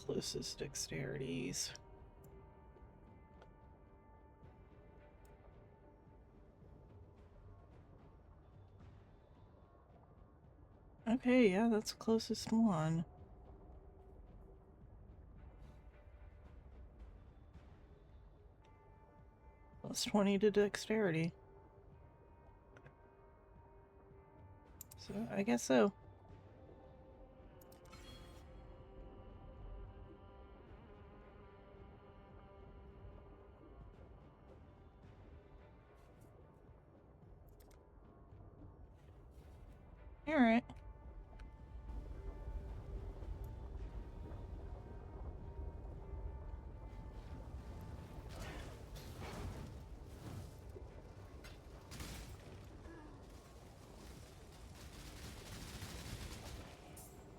Closest dexterities. Okay, yeah, that's the closest one. Plus 20 to dexterity. So, I guess so. Alright.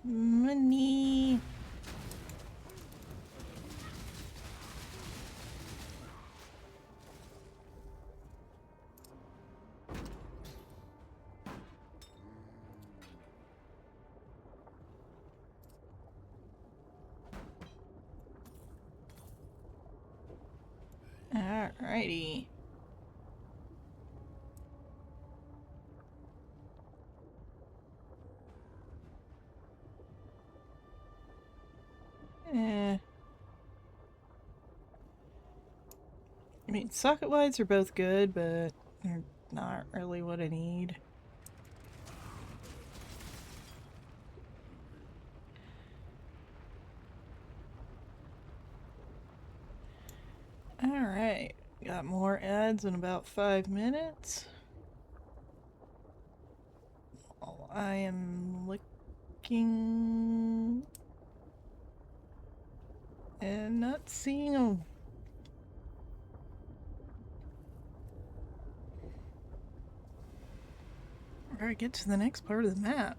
Money. Alrighty. I mean, socket lights are both good, but they're not really what I need. Alright, got more ads in about 5 minutes. While I am looking and not seeing them. Where I get to the next part of the map.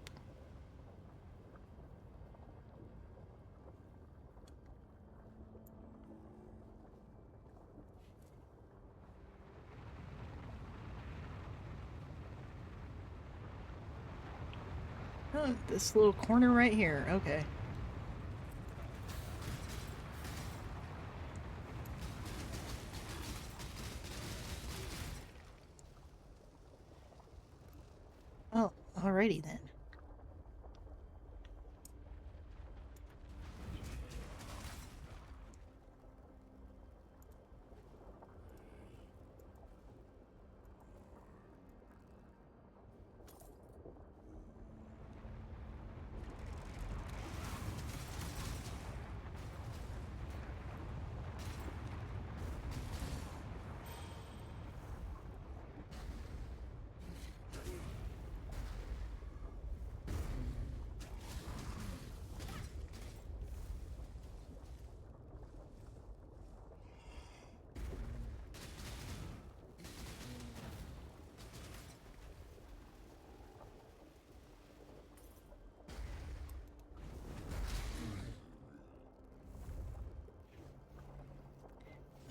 Oh, this little corner right here. Okay. Oh, alrighty then.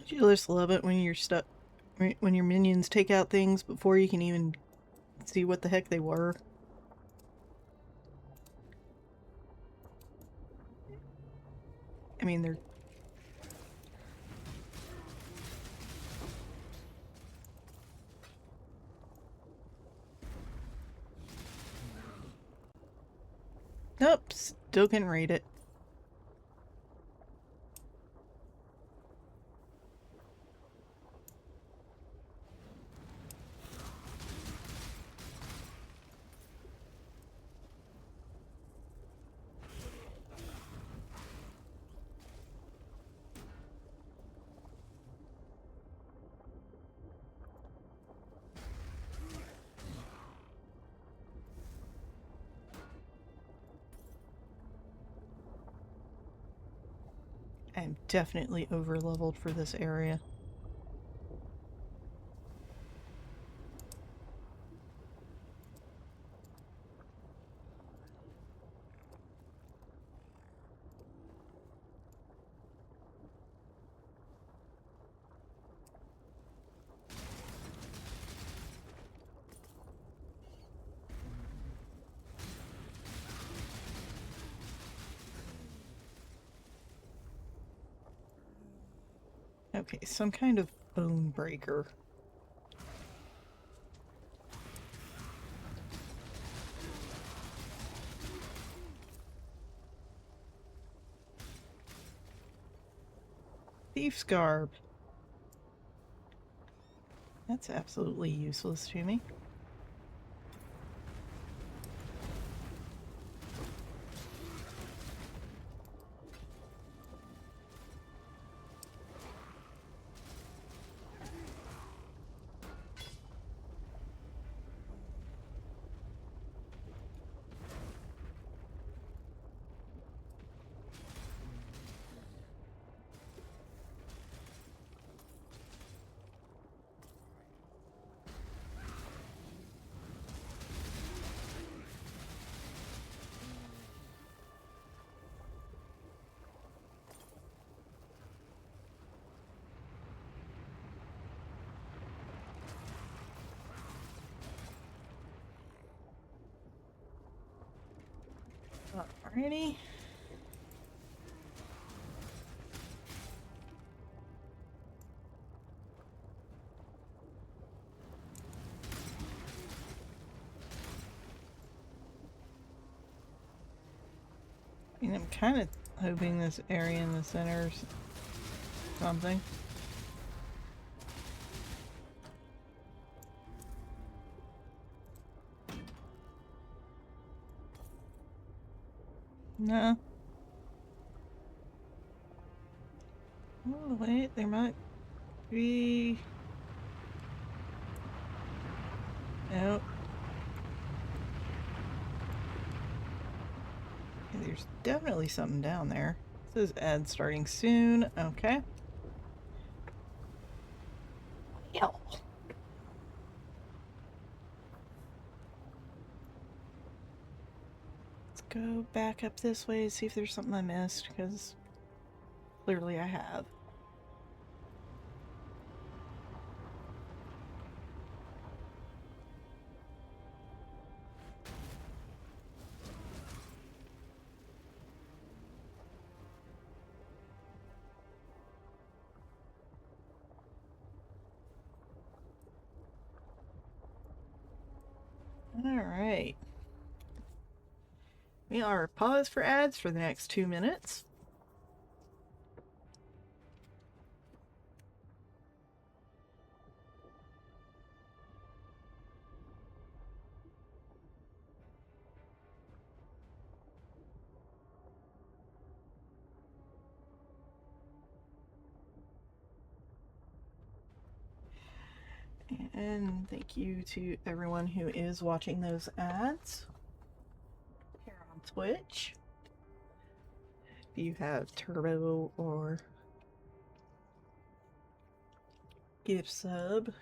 You just love it when you're stuck, when your minions take out things before you can even see what the heck they were. I mean, they're... Nope, still can't read it. I'm definitely over-leveled for this area. Okay, some kind of bone breaker. Thief's Garb. That's absolutely useless to me. Alrighty. I mean, I'm kind of hoping this area in the center is something. No. Oh, wait, there might be... Nope. Okay, there's definitely something down there. It says ad starting soon. Okay. Yo. Let's go back up this way and see if there's something I missed, because clearly I have. Alright. We are paused for ads for the next 2 minutes. And thank you to everyone who is watching those ads here on Twitch. If you have Turbo or gift sub,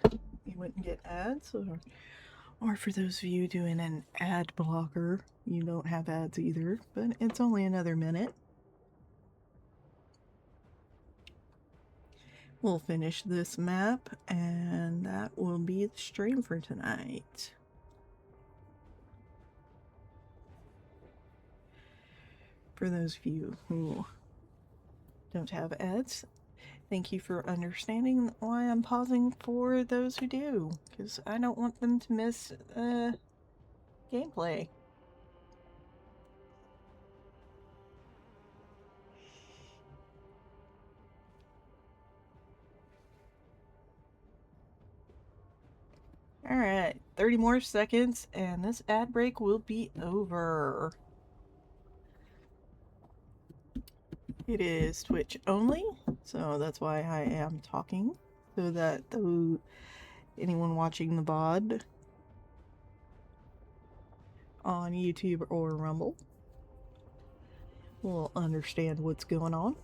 you wouldn't get ads. Or for those of you doing an ad blocker, you don't have ads either, but it's only another minute. We'll finish this map, and that will be the stream for tonight. For those of you who don't have ads, thank you for understanding why I'm pausing for those who do, because I don't want them to miss gameplay. Alright, 30 more seconds and this ad break will be over. It is Twitch only, so that's why I am talking, so that anyone watching the VOD on YouTube or Rumble will understand what's going on.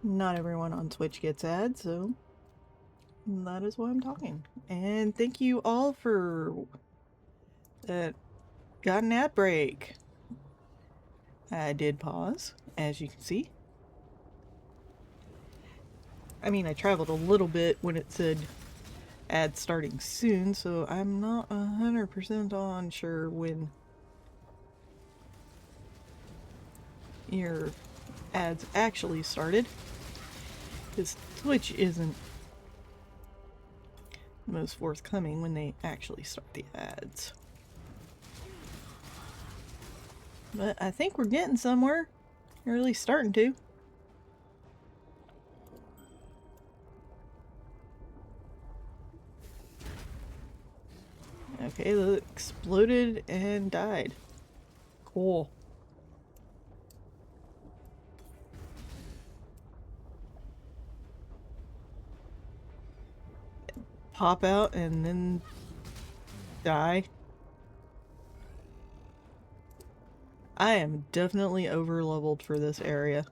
Not everyone on Twitch gets ads, so that is why I'm talking. And thank you all for that. Got an ad break. I did pause, as you can see. I mean, I traveled a little bit when it said ad starting soon, so I'm not 100% on sure when your ads actually started, because Twitch isn't the most forthcoming when they actually start the ads. But I think we're getting somewhere. We're really starting to. Okay, that exploded and died. Cool. Pop out and then die. I am definitely over leveled for this area.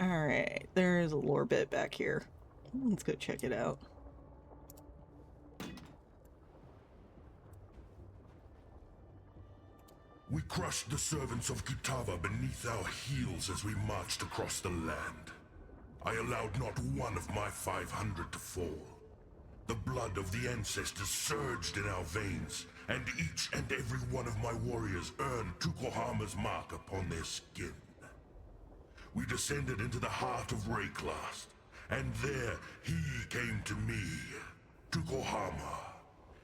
Alright, there's a lore bit back here. Let's go check it out. We crushed the servants of Kitava beneath our heels as we marched across the land. I allowed not one of my 500 to fall. The blood of the ancestors surged in our veins, and each and every one of my warriors earned Tukohama's mark upon their skin. We descended into the heart of Rayclast, and there he came to me, Tukohama.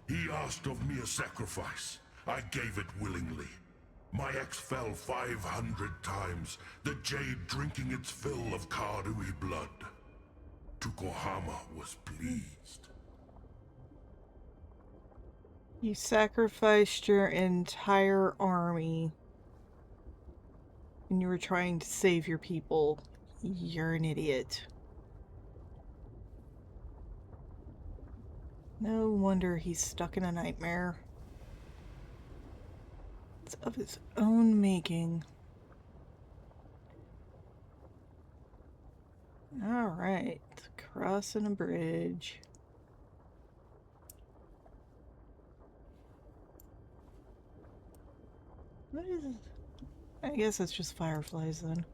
He asked of me a sacrifice. I gave it willingly. My axe fell 500 times, the jade drinking its fill of Karui blood. Tukohama was pleased. You sacrificed your entire army and you were trying to save your people. You're an idiot. No wonder he's stuck in a nightmare. It's of his own making. Alright, crossing a bridge. What is it? I guess it's just fireflies then.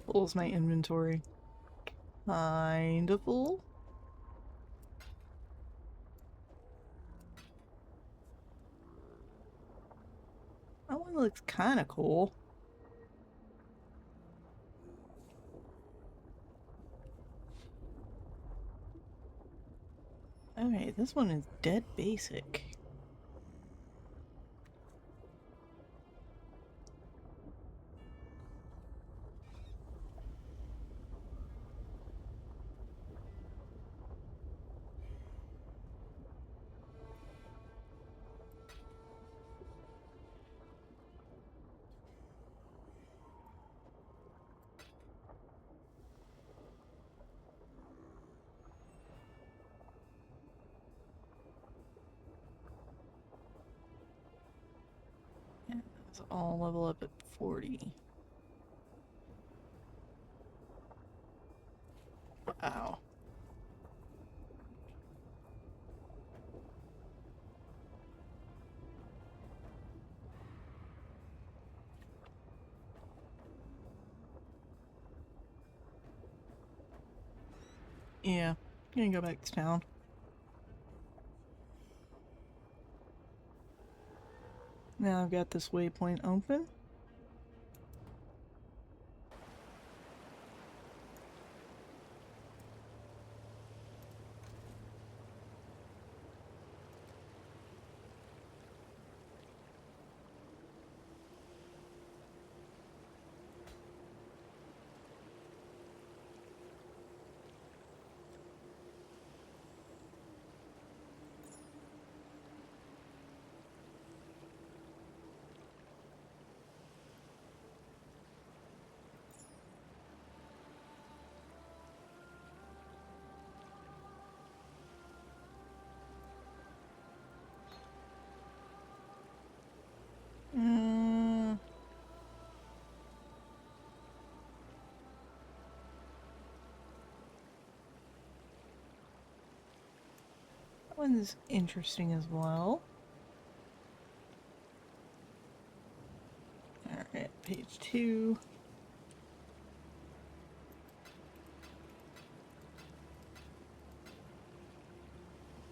Full's my inventory. Kinda full. That one looks kinda cool. Okay, this one is dead basic. Let's all level up at 40. Wow. Yeah, gonna go back to town. Now I've got this waypoint open. That one's interesting as well. Alright, page 2.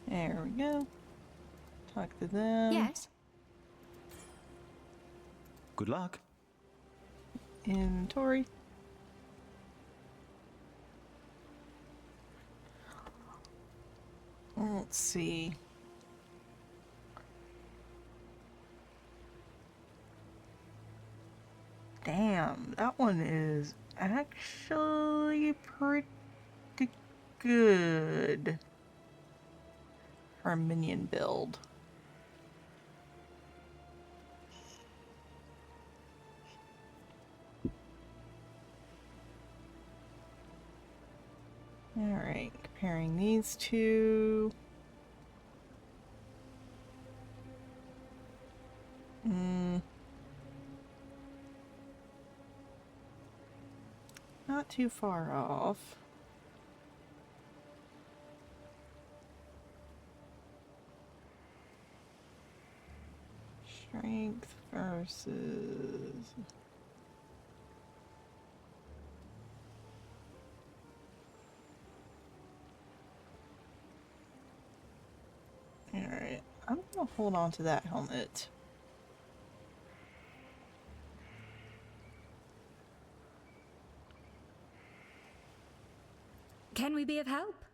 There we go. Talk to them. Yes. Good luck. Inventory. Let's see. Damn, that one is actually pretty good for a minion build. Alright, comparing these two. Not too far off. Strength versus... Alright, I'm gonna hold on to that helmet. Can we be of help?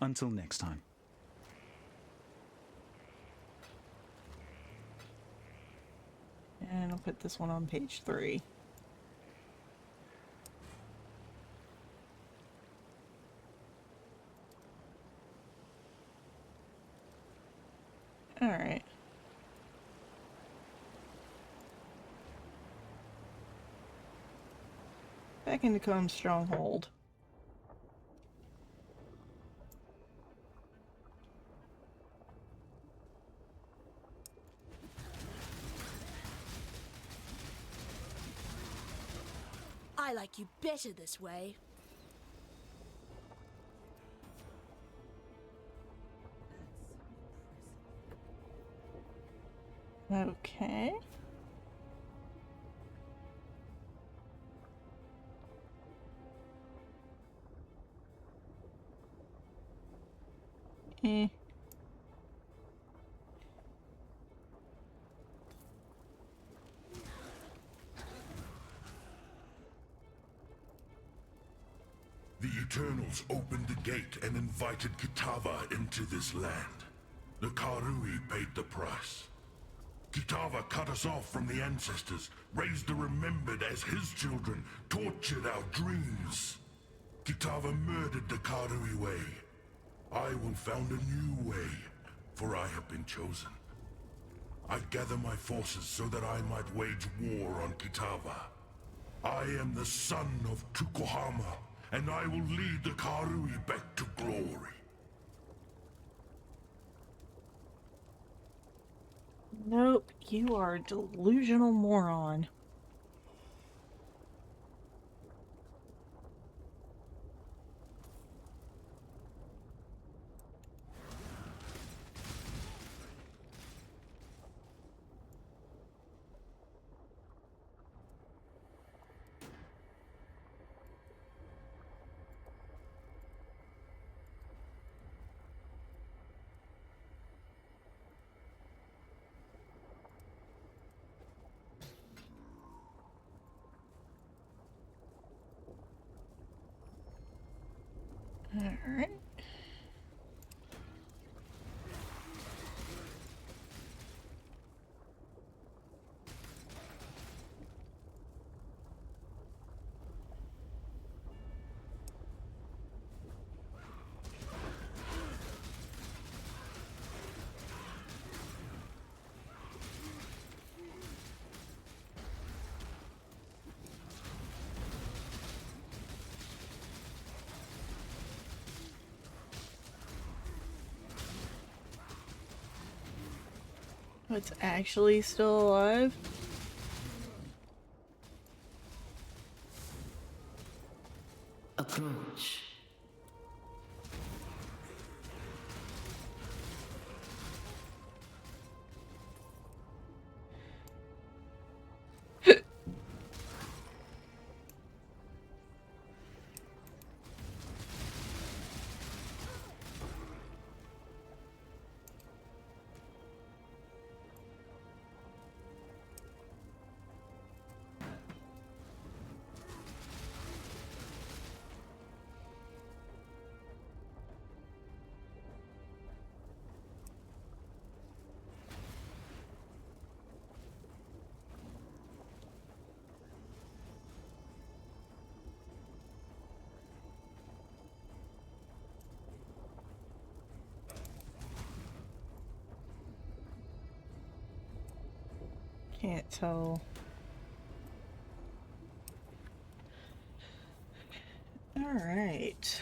Until next time. And I'll put this one on page 3. Alright. Back into Comb's stronghold. I like you better this way. Okay. Eh. The Eternals opened the gate and invited Kitava into this land. The Karui paid the price. Kitava cut us off from the ancestors, raised the remembered as his children, tortured our dreams. Kitava murdered the Karui way. I will found a new way, for I have been chosen. I gather my forces so that I might wage war on Kitava. I am the son of Tukohama, and I will lead the Karui back to glory. Nope, you are a delusional moron. Alright. It's actually still alive? Approach. Can't tell. Alright.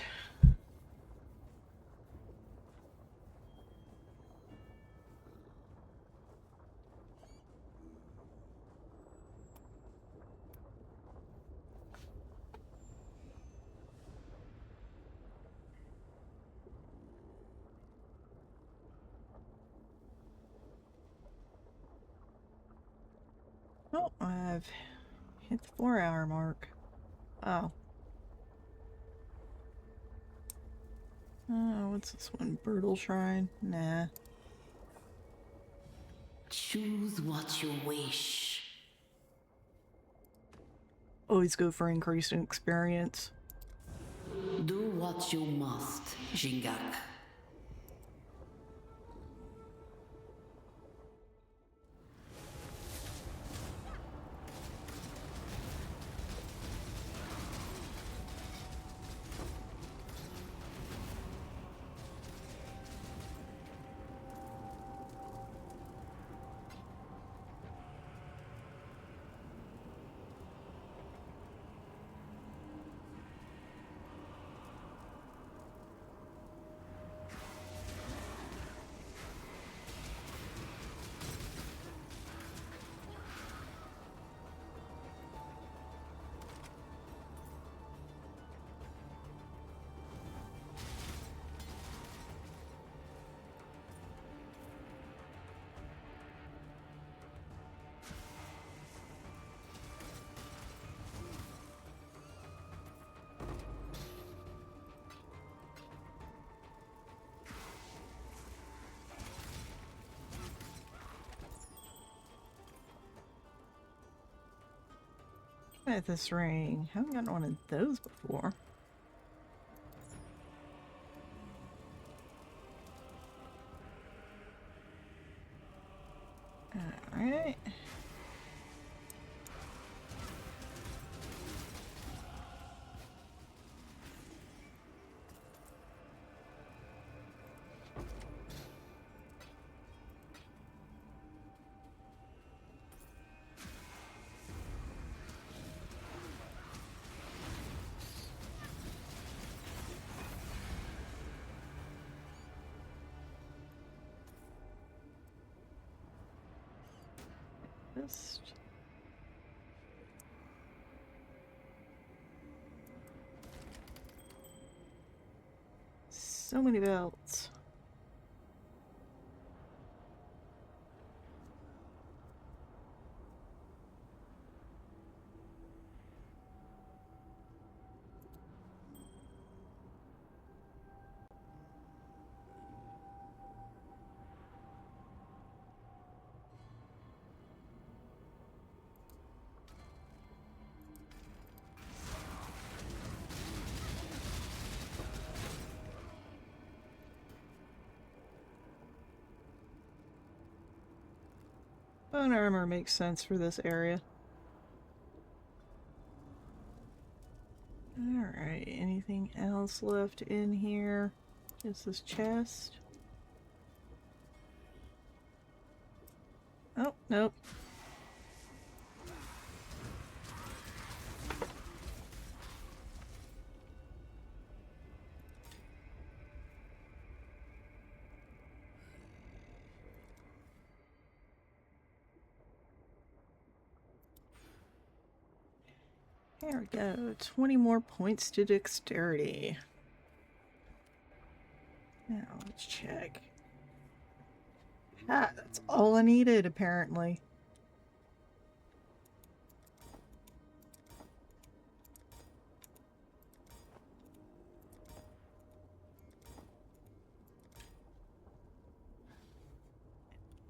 Oh, I've hit the 4-hour mark. Oh. What's this one? Brutal Shrine? Nah. Choose what you wish. Always go for increased experience. Do what you must, Jingak. At this ring. Haven't gotten one of those before. Alright. Just so many belts. Bone armor makes sense for this area. Alright, anything else left in here? Just this chest. Oh, nope. There we go. 20 more points to dexterity. Now let's check. Ah, that's all I needed, apparently.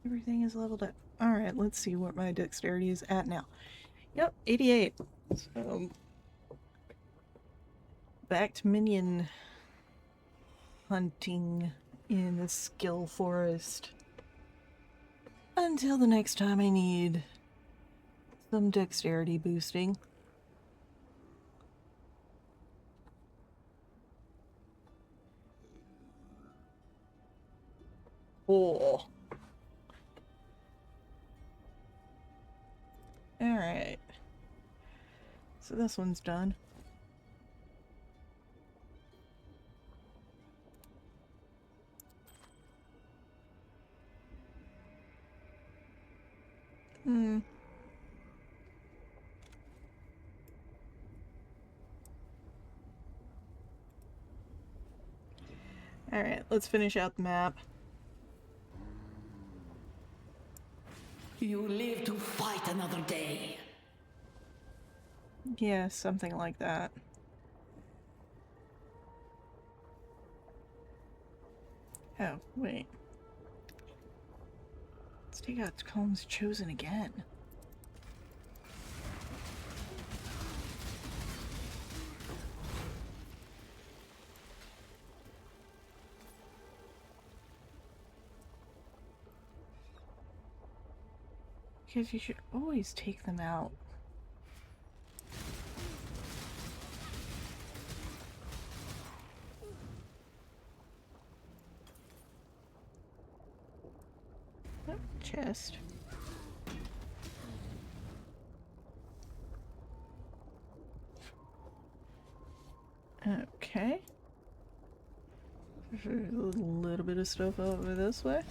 Everything is leveled up. Alright, let's see what my dexterity is at now. Yep, 88. So, back to minion hunting in the skill forest. Until the next time I need some dexterity boosting. Oh. Alright. So this one's done. Alright, let's finish out the map. You live to fight another day. Yeah, something like that. Oh, wait. Let's take out Combs Chosen again. Because you should always take them out. Oh, chest. Okay. A little bit of stuff over this way.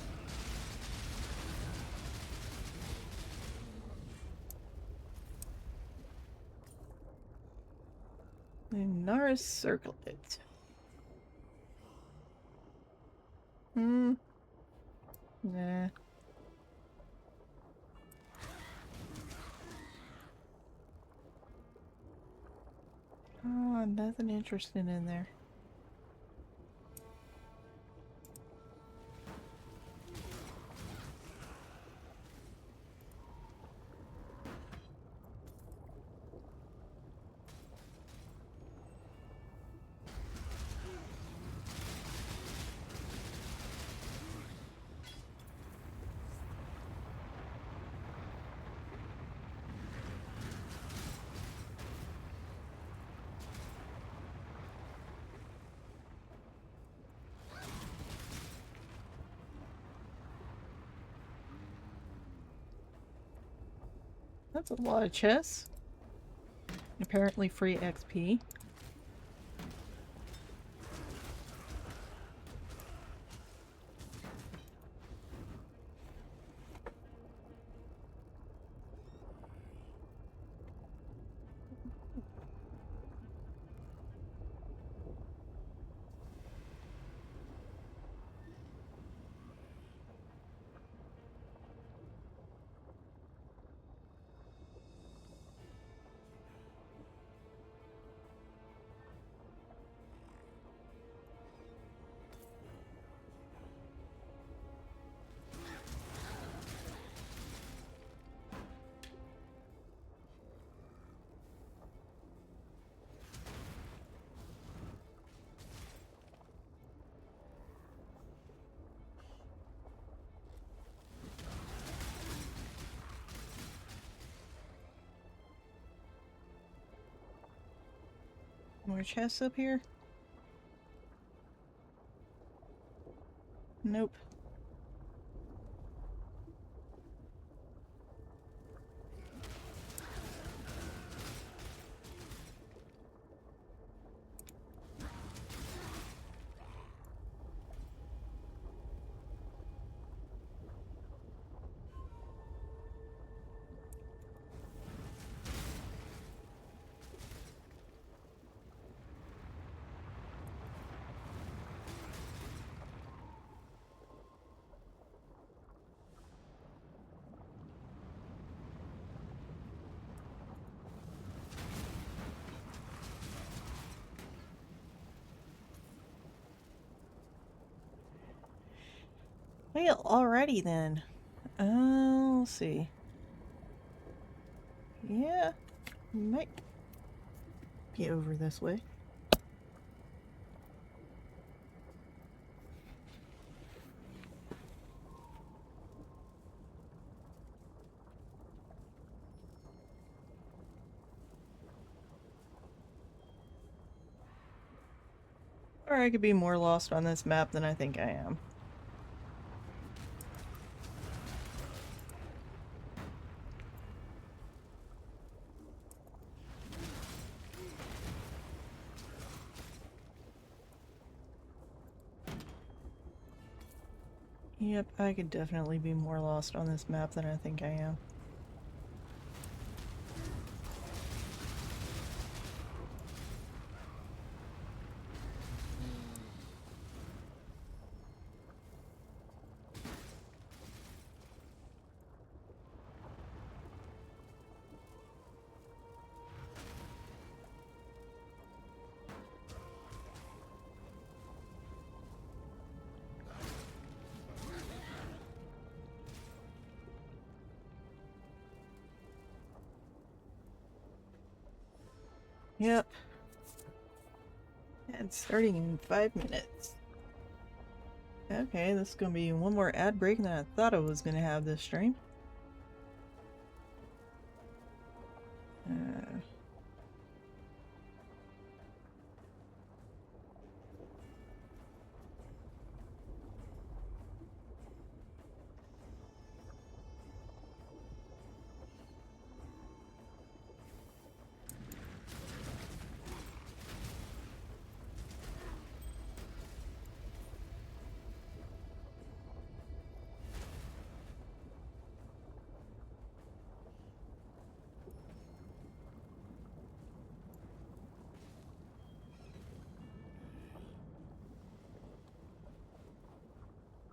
Nara Circlet. Nah. Oh, nothing interesting in there. That's a lot of chests. Apparently free XP. More chests up here? Nope. Well, alrighty then. Let's see. Yeah, might be over this way. Or I could be more lost on this map than I think I am. Yep, I could definitely be more lost on this map than I think I am. Yep. And starting in 5 minutes. Okay, this is gonna be one more ad break than I thought I was gonna have this stream.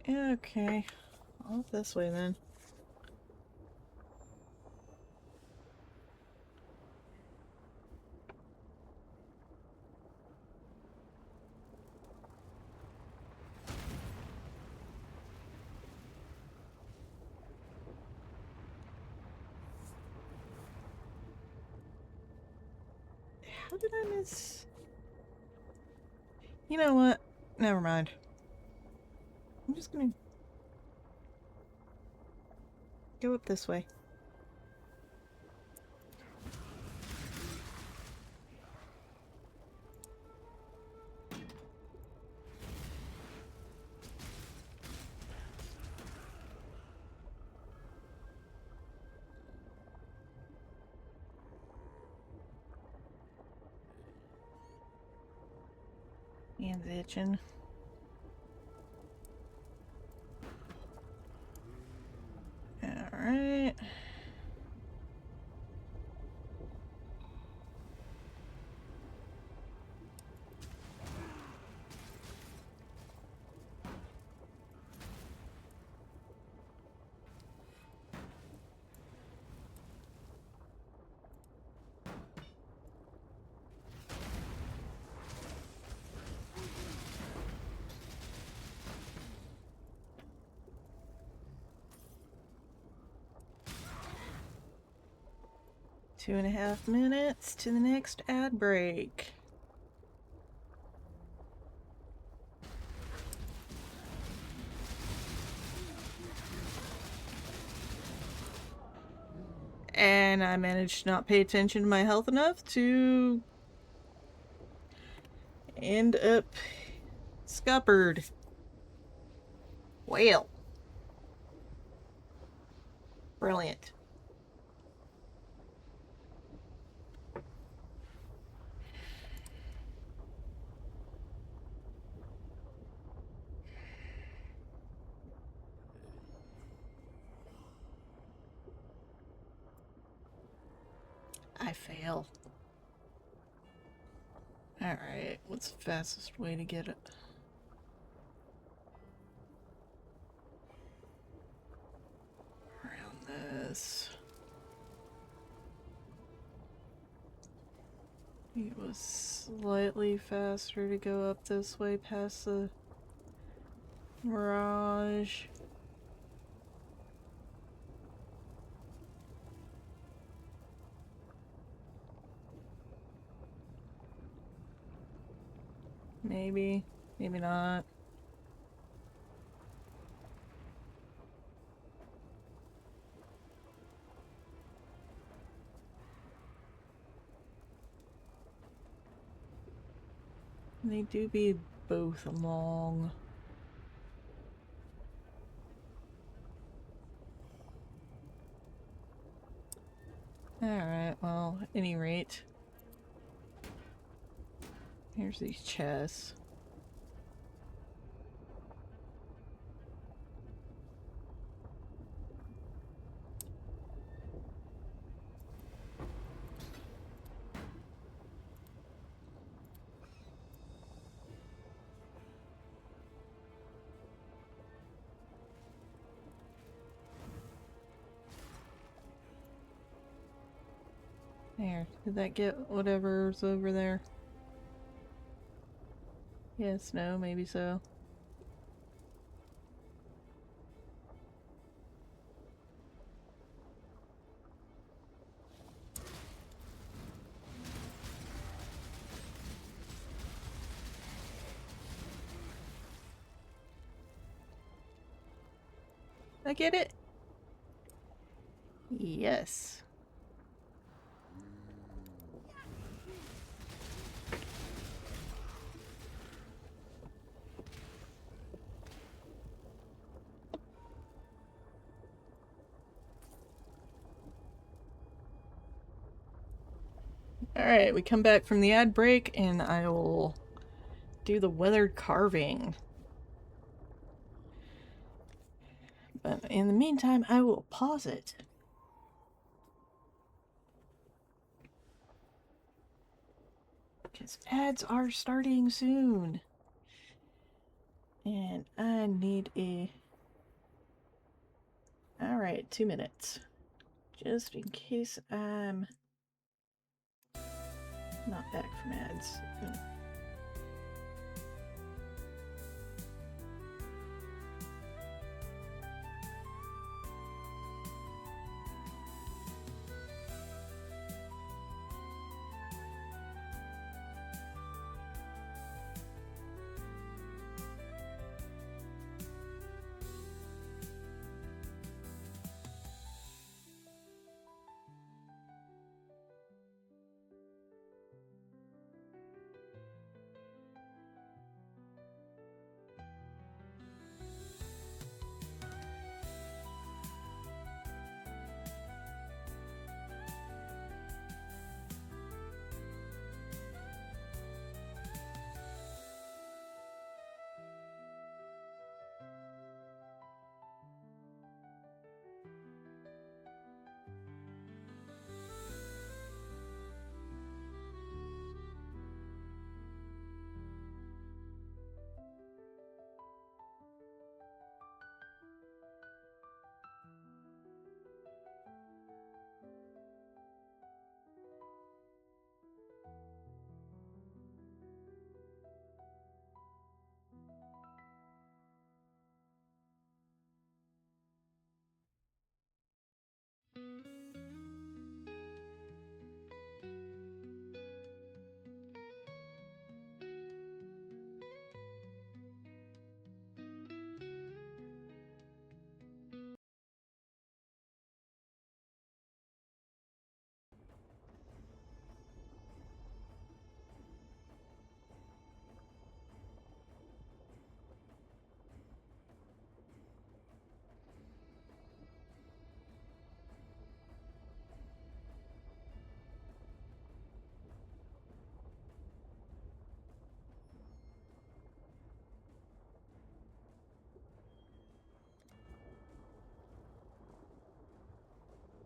Okay, off this way then. How did I miss? You know what? Never mind. I'm just gonna go up this way. Hands itching. Alright. Two and a half minutes to the next ad break. And I managed to not pay attention to my health enough to end up scuppered. Well. Brilliant. I fail. Alright, what's the fastest way to get it? Around this. It was slightly faster to go up this way past the mirage. Maybe, maybe not. They do be both long. Alright, well, at any rate. Here's these chests. There, did that get whatever's over there? Yes, no, maybe so. I get it? Yes. Alright, we come back from the ad break and I will do the weathered carving. But in the meantime, I will pause it. Because ads are starting soon. And I need a... Alright, 2 minutes. Just in case I'm not back from ads.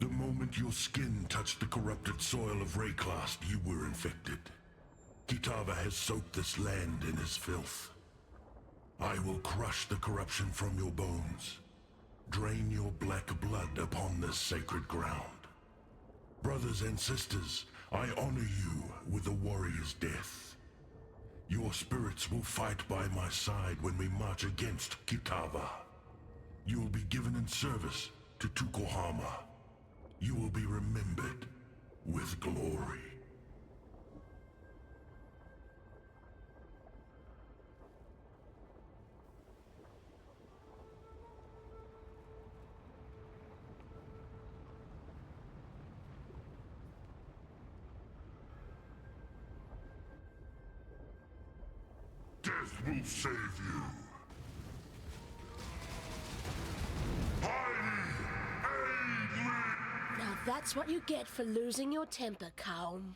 The moment your skin touched the corrupted soil of Rayclast, you were infected. Kitava has soaked this land in his filth. I will crush the corruption from your bones. Drain your black blood upon this sacred ground. Brothers and sisters, I honor you with a warrior's death. Your spirits will fight by my side when we march against Kitava. You will be given in service to Tukohama. You will be remembered with glory. Death will save you. Now that's what you get for losing your temper, Calm.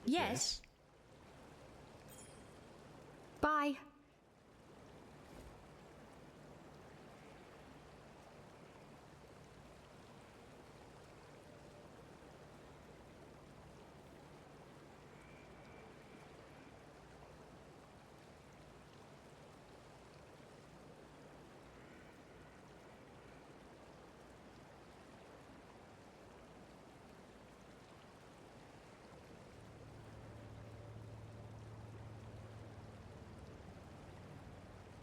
Yes. Bye.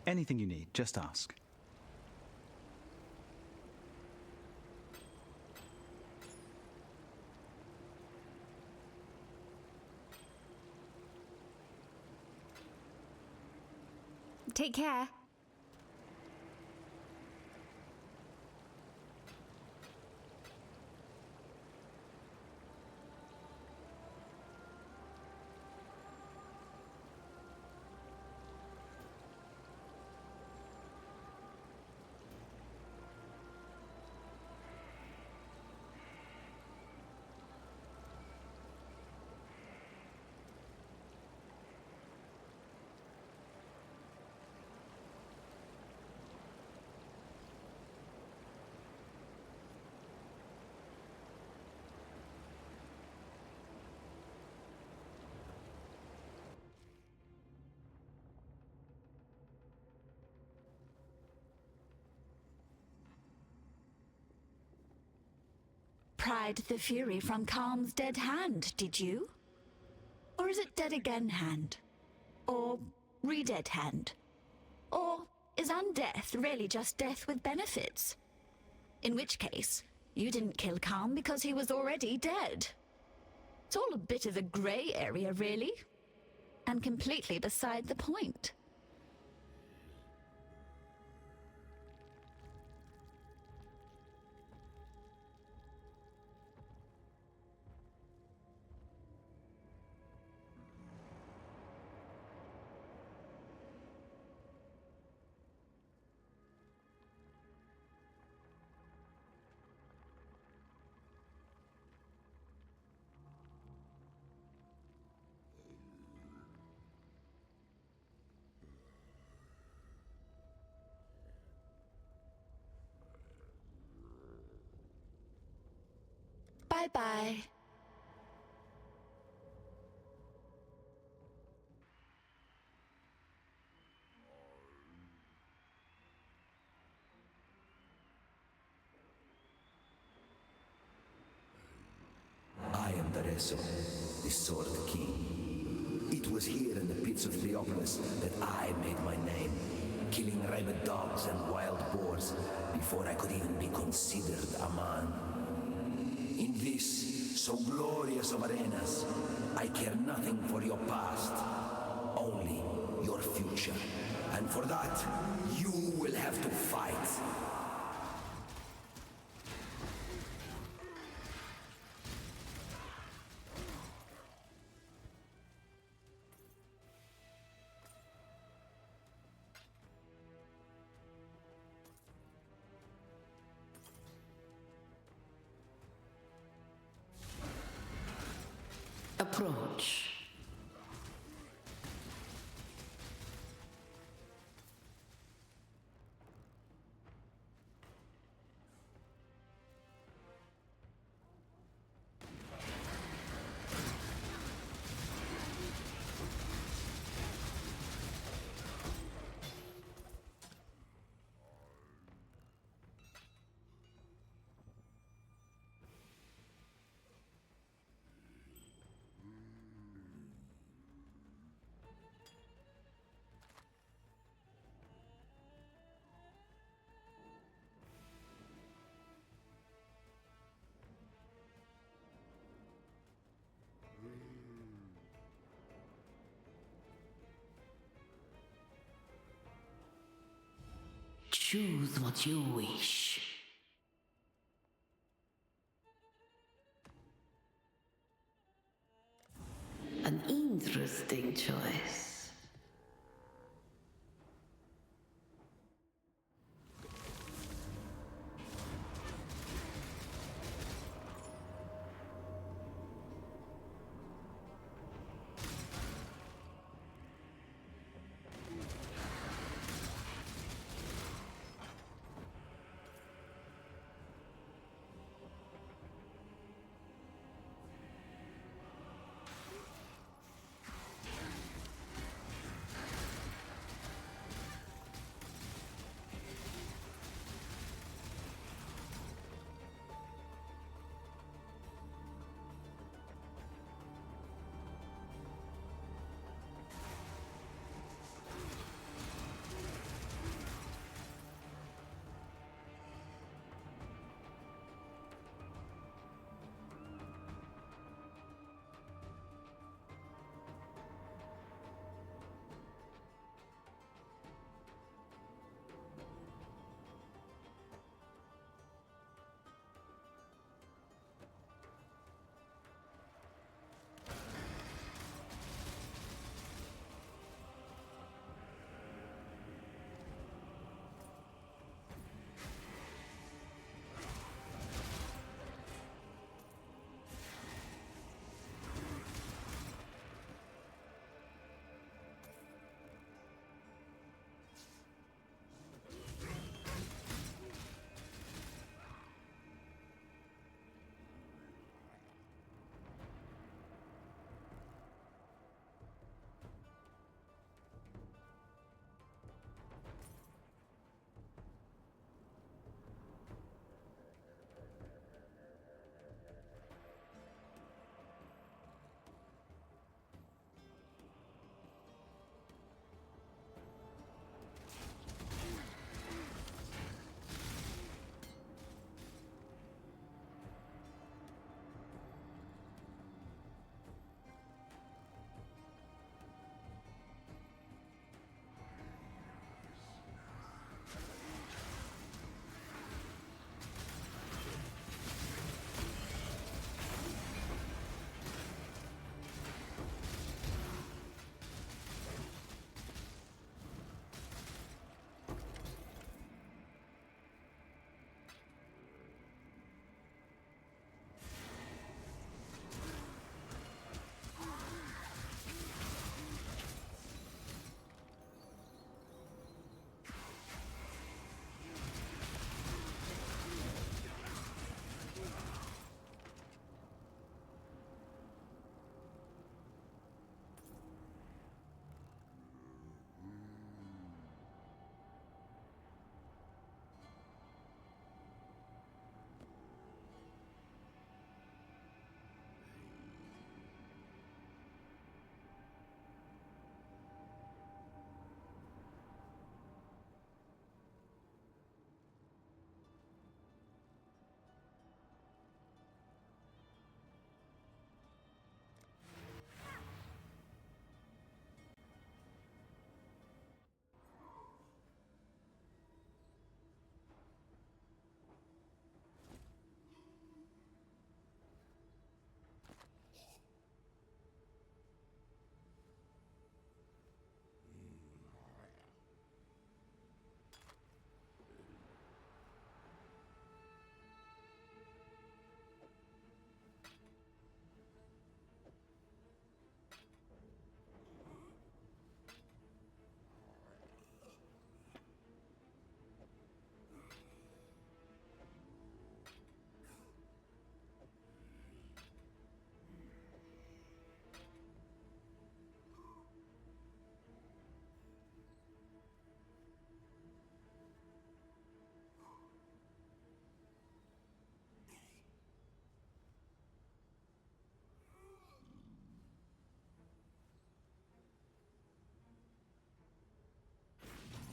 Anything you need, just ask. Take care. Pried the fury from Calm's dead hand, did you? Or is it dead again hand? Or re-dead hand? Or is undeath really just death with benefits? In which case, you didn't kill Calm because he was already dead. It's all a bit of a grey area, really. And completely beside the point. Bye-bye. I am Dareso, the Sword King. It was here in the pits of Theopolis that I made my name, killing rabid dogs and wild boars before I could even be considered a man. In this, so glorious of arenas, I care nothing for your past, only your future. And for that, you will have to fight. Approach. Choose what you wish. An interesting choice.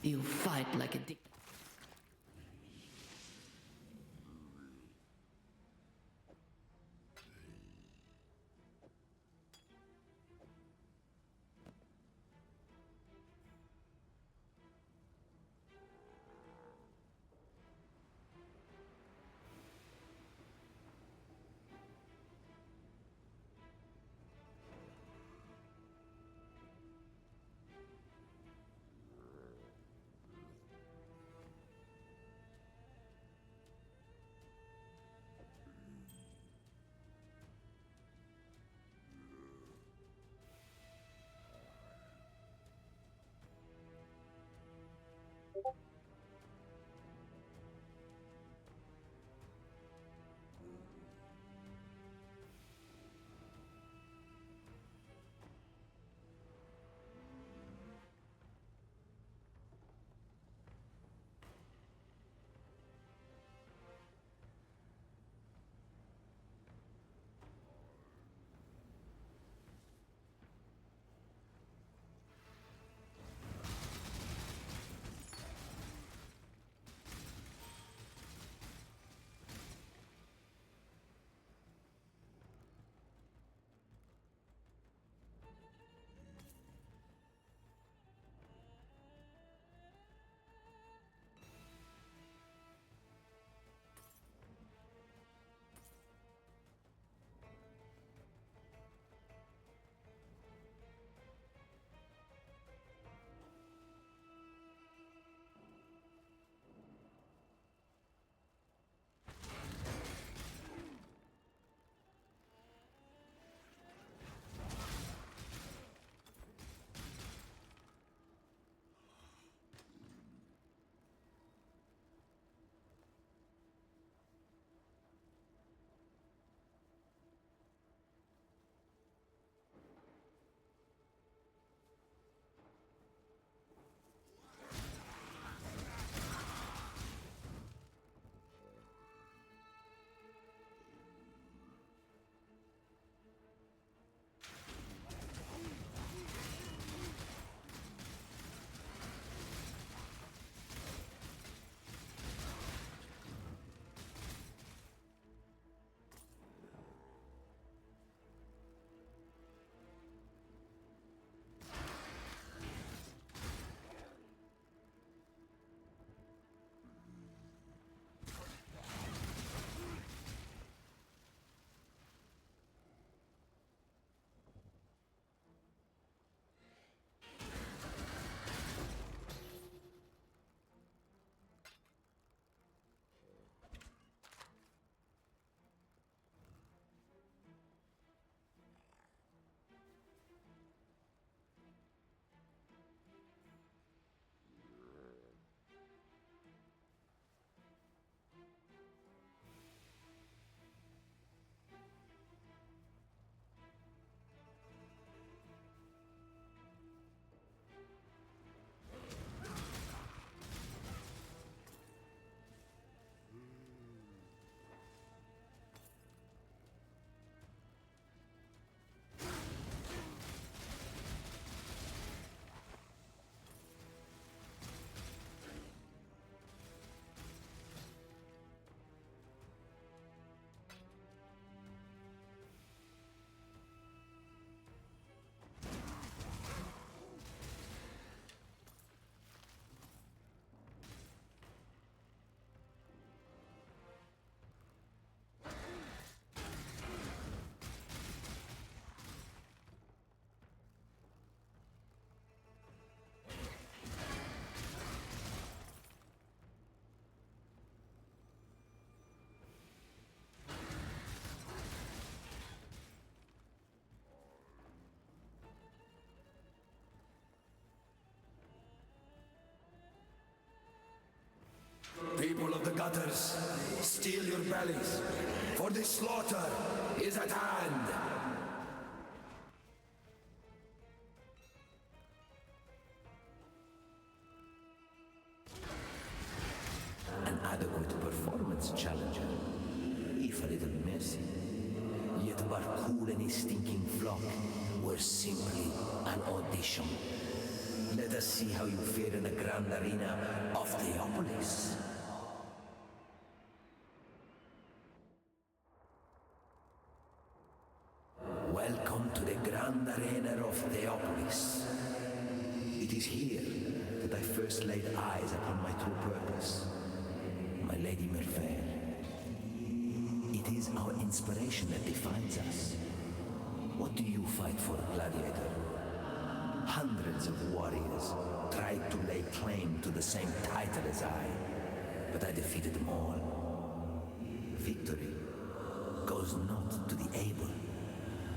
You fight like a dick. People of the gutters, steel your bellies, for the slaughter is at hand. An adequate performance, challenger, if a little messy. Yet Barcool and his stinking flock were simply an audition. let us see how you fare in the grand arena of Theopolis. Welcome to the grand arena of Theopolis. It is here that I first laid eyes upon my true purpose, my Lady Merfair. It is our inspiration that defines us. What do you fight for, gladiator? Hundreds of warriors tried to lay claim to the same title as I, but I defeated them all. Victory goes not to the able,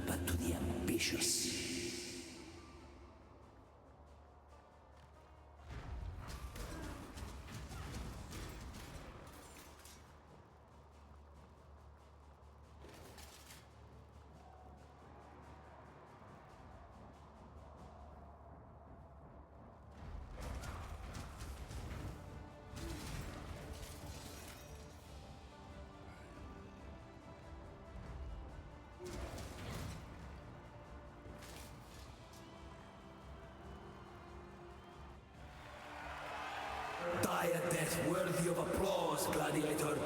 but to the ambitious. Die a death worthy of applause, gladiator.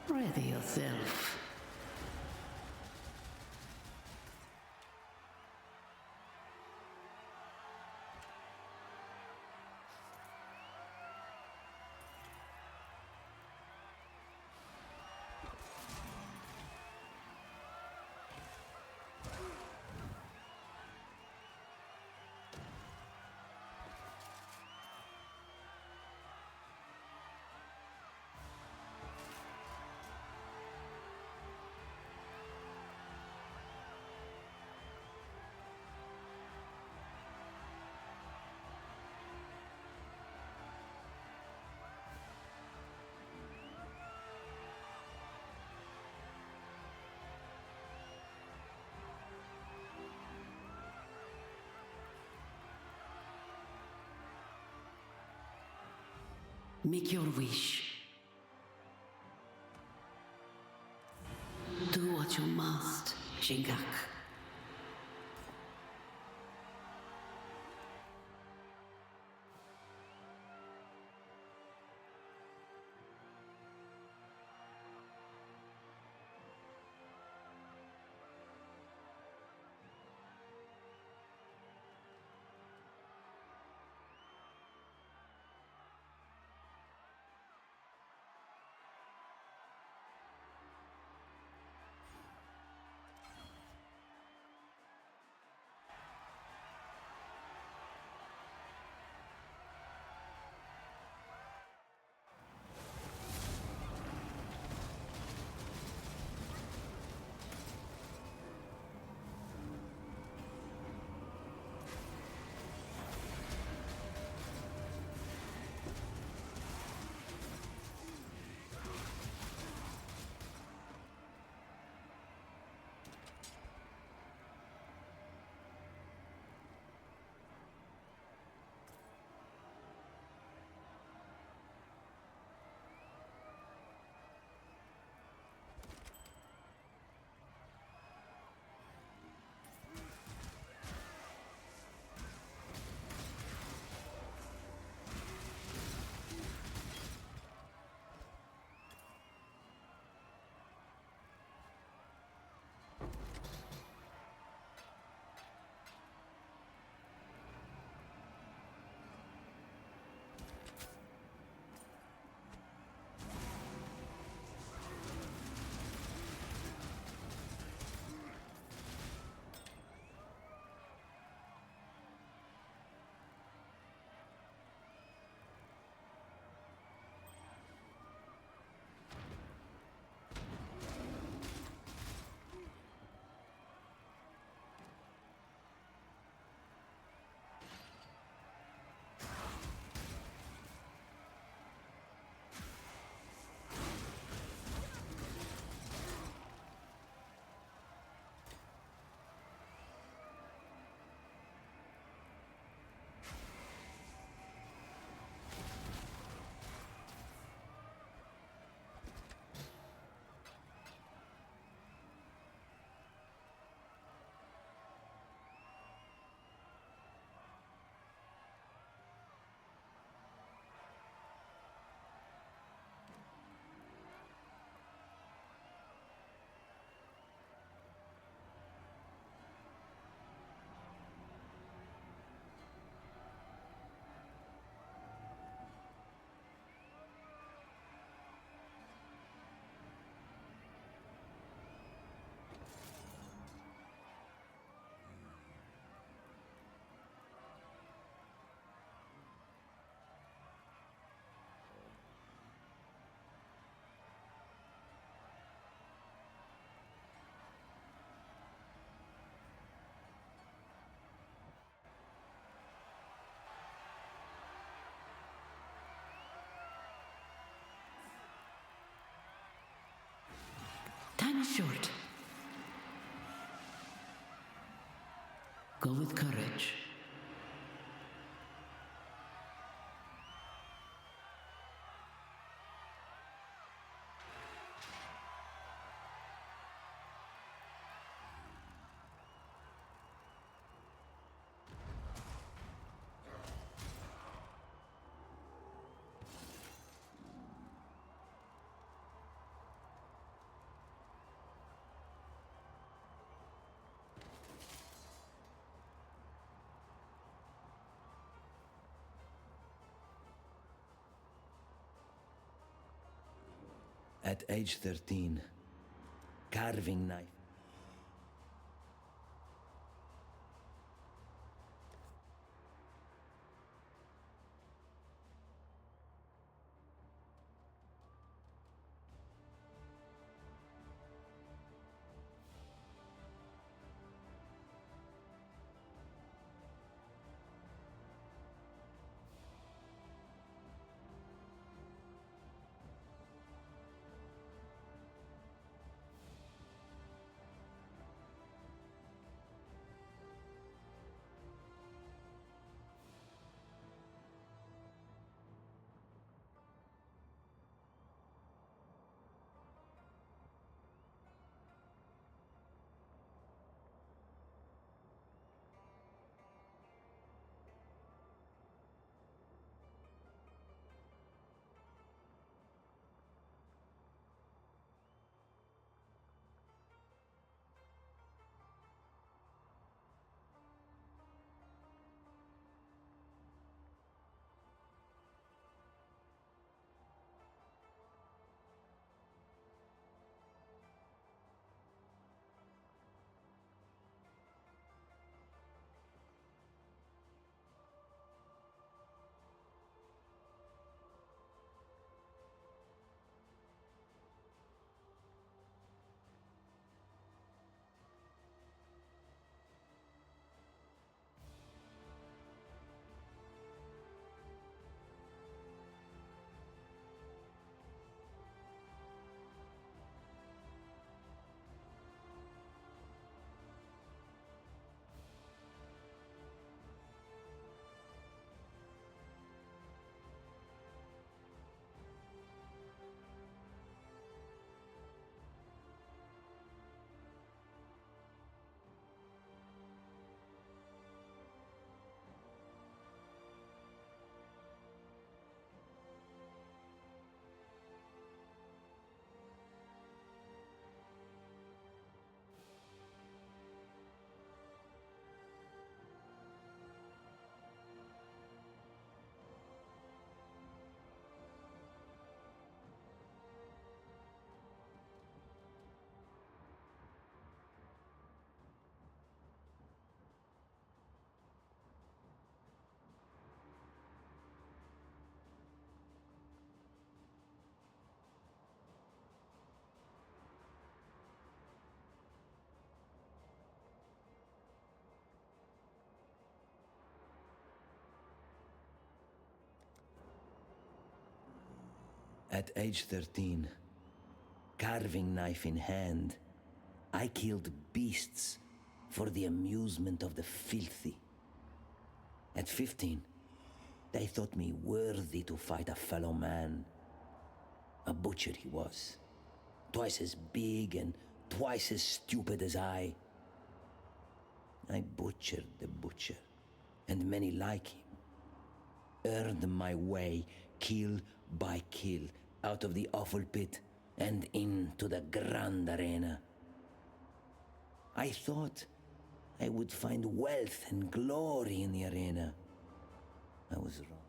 Ready yourself. Make your wish. Do what you must, Shingak. Time is short. Go with courage. At age 13, carving knife. At age 13, carving knife in hand, I killed beasts for the amusement of the filthy. At 15, they thought me worthy to fight a fellow man. A butcher he was, twice as big and twice as stupid as I. I butchered the butcher, and many like him. Earned my way, kill by kill, out of the awful pit and into the grand arena. I thought I would find wealth and glory in the arena. I was wrong.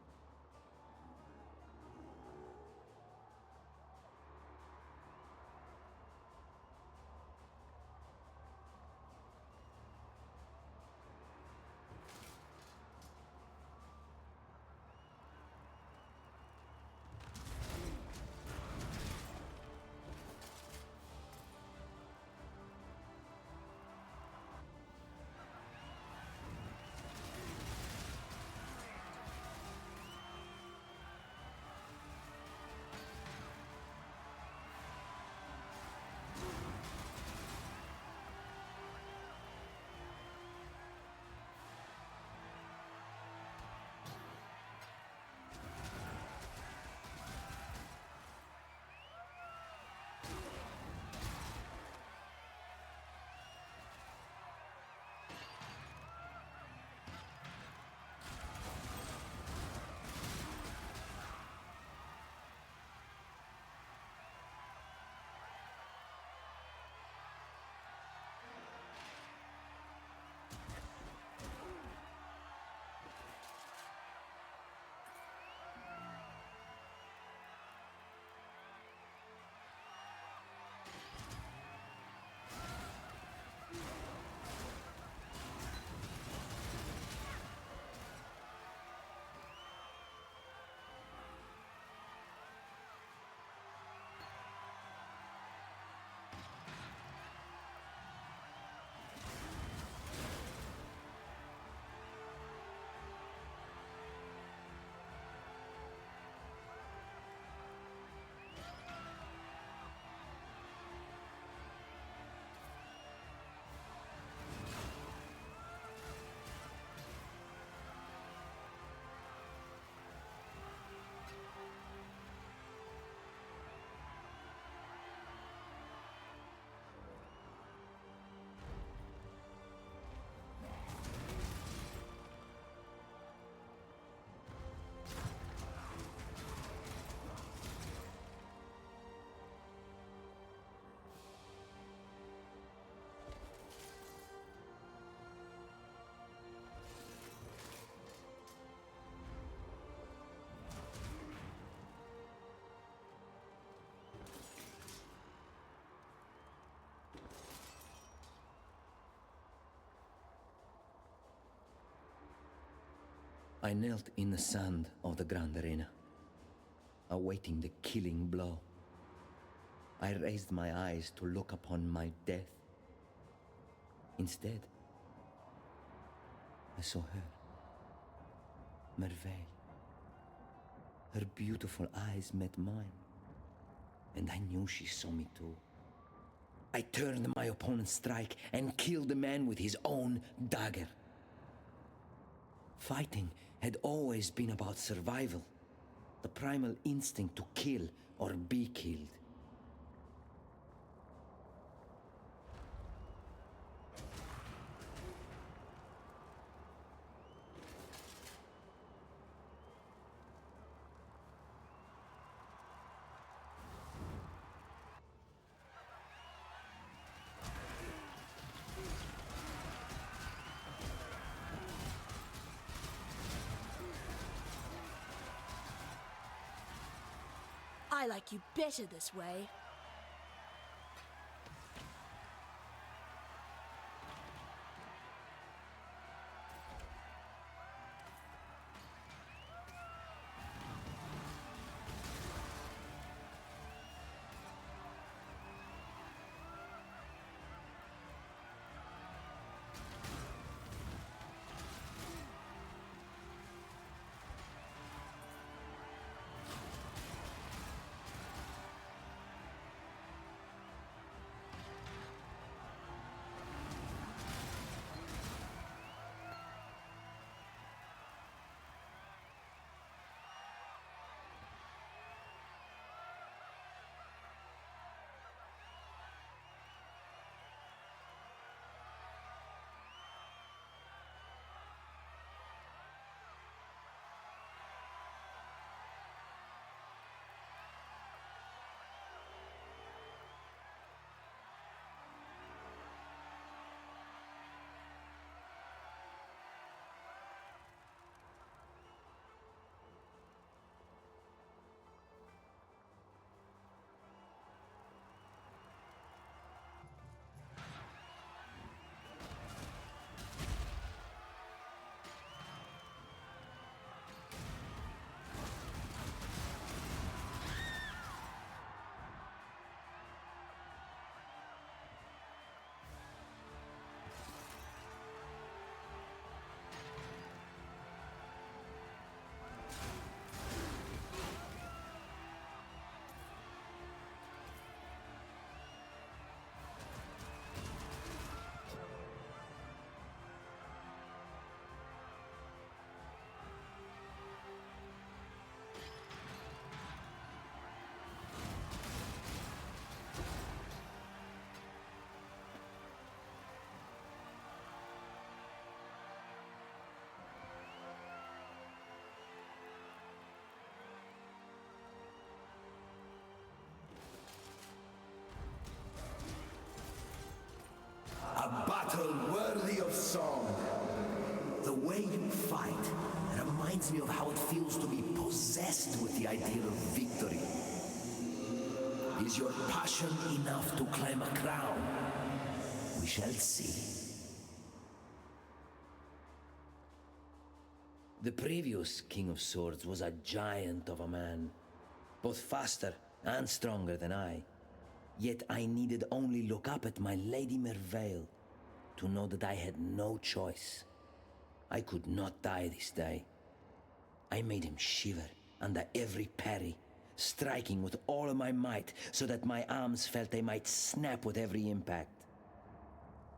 I knelt in the sand of the Grand Arena, awaiting the killing blow. I raised my eyes to look upon my death. Instead, I saw her, Merveille. Her beautiful eyes met mine, and I knew she saw me too. I turned my opponent's strike and killed the man with his own dagger. Fighting had always been about survival, the primal instinct to kill or be killed. I like you better this way. A battle worthy of song. The way you fight reminds me of how it feels to be possessed with the idea of victory. Is your passion enough to claim a crown? We shall see. The previous King of Swords was a giant of a man, both faster and stronger than I. Yet I needed only look up at my Lady Merveille to know that I had no choice. I could not die this day. I made him shiver under every parry, striking with all of my might so that my arms felt they might snap with every impact.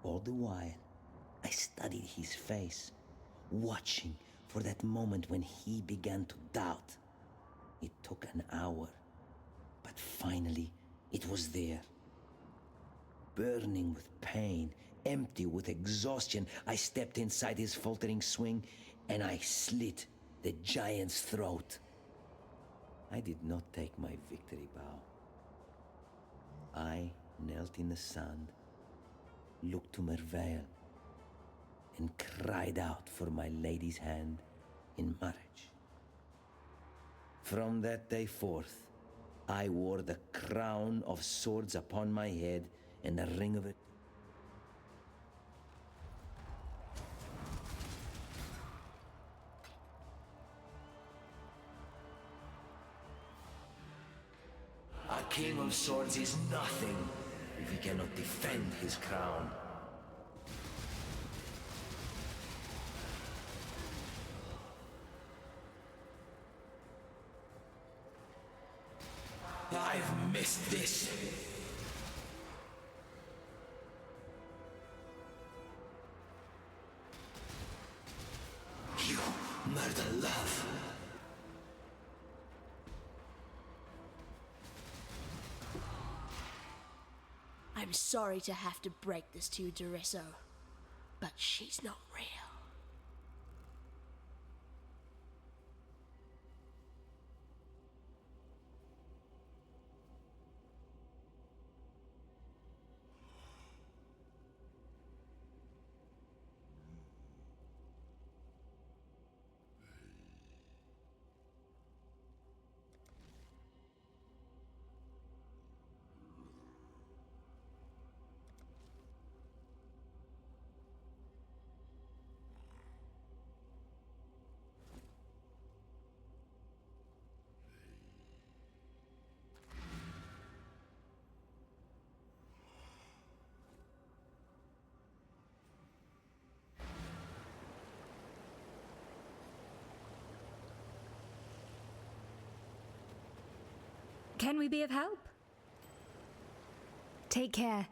All the while, I studied his face, watching for that moment when he began to doubt. It took an hour, but finally, it was there. Burning with pain, empty with exhaustion, I stepped inside his faltering swing and I slit the giant's throat. I did not take my victory bow. I knelt in the sand, looked to Merveille, and cried out for my lady's hand in marriage. From that day forth, I wore the crown of swords upon my head and the ring of it. King of Swords is nothing if he cannot defend his crown. I've missed this. You murder love. I'm sorry to have to break this to you, Deriso, but she's not real. Can we be of help? Take care.